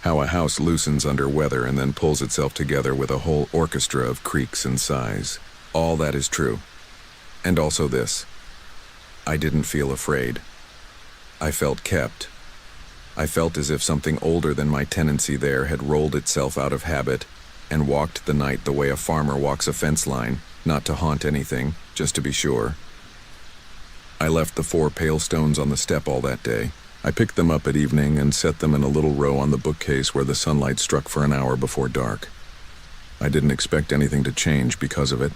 how a house loosens under weather and then pulls itself together with a whole orchestra of creaks and sighs. All that is true. And also this. I didn't feel afraid. I felt kept. I felt as if something older than my tenancy there had rolled itself out of habit and walked the night the way a farmer walks a fence line, not to haunt anything, just to be sure. I left the 4 pale stones on the step all that day. I picked them up at evening and set them in a little row on the bookcase where the sunlight struck for an hour before dark. I didn't expect anything to change because of it.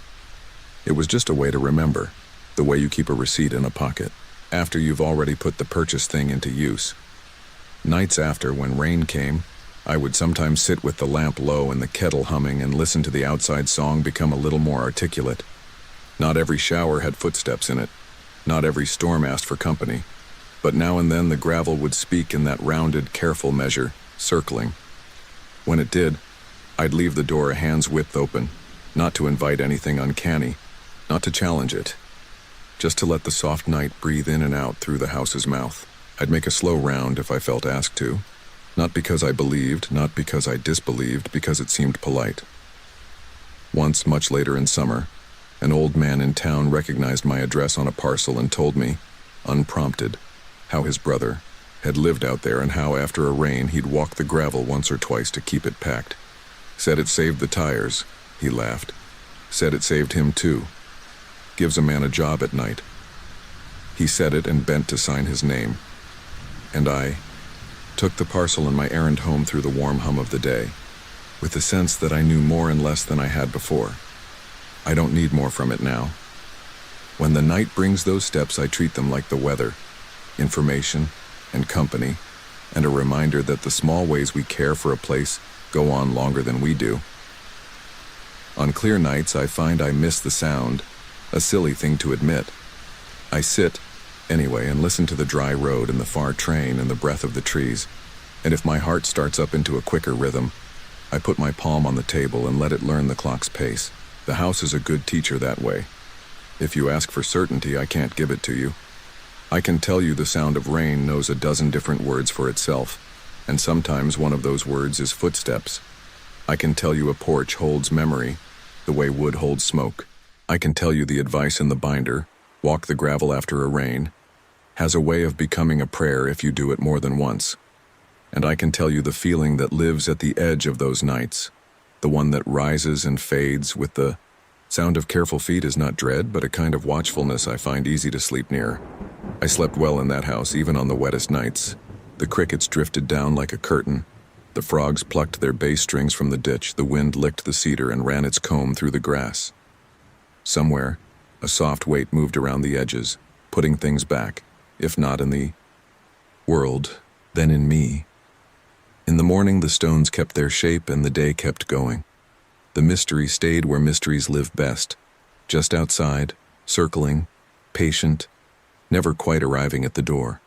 It was just a way to remember, the way you keep a receipt in a pocket, after you've already put the purchased thing into use. Nights after, when rain came, I would sometimes sit with the lamp low and the kettle humming and listen to the outside song become a little more articulate. Not every shower had footsteps in it. Not every storm asked for company. But now and then the gravel would speak in that rounded, careful measure, circling. When it did, I'd leave the door a hand's width open, not to invite anything uncanny, not to challenge it, just to let the soft night breathe in and out through the house's mouth. I'd make a slow round if I felt asked to, not because I believed, not because I disbelieved, because it seemed polite. Once, much later in summer, an old man in town recognized my address on a parcel and told me, unprompted, how his brother had lived out there and how after a rain he'd walk the gravel once or twice to keep it packed. Said it saved the tires, he laughed. Said it saved him too. Gives a man a job at night. He said it and bent to sign his name. And I took the parcel and my errand home through the warm hum of the day, with the sense that I knew more and less than I had before. I don't need more from it now. When the night brings those steps, I treat them like the weather, information and company, and a reminder that the small ways we care for a place go on longer than we do. On clear nights, I find I miss the sound, a silly thing to admit. I sit, anyway, and listen to the dry road and the far train and the breath of the trees, and if my heart starts up into a quicker rhythm, I put my palm on the table and let it learn the clock's pace. The house is a good teacher that way. If you ask for certainty, I can't give it to you. I can tell you the sound of rain knows a dozen different words for itself, and sometimes one of those words is footsteps. I can tell you a porch holds memory, the way wood holds smoke. I can tell you the advice in the binder, walk the gravel after a rain, has a way of becoming a prayer if you do it more than once. And I can tell you the feeling that lives at the edge of those nights, the one that rises and fades with the sound of careful feet is not dread, but a kind of watchfulness I find easy to sleep near. I slept well in that house, even on the wettest nights. The crickets drifted down like a curtain. The frogs plucked their bass strings from the ditch. The wind licked the cedar and ran its comb through the grass. Somewhere, a soft weight moved around the edges, putting things back, if not in the world, then in me. In the morning, the stones kept their shape and the day kept going. The mystery stayed where mysteries live best, just outside, circling, patient, never quite arriving at the door.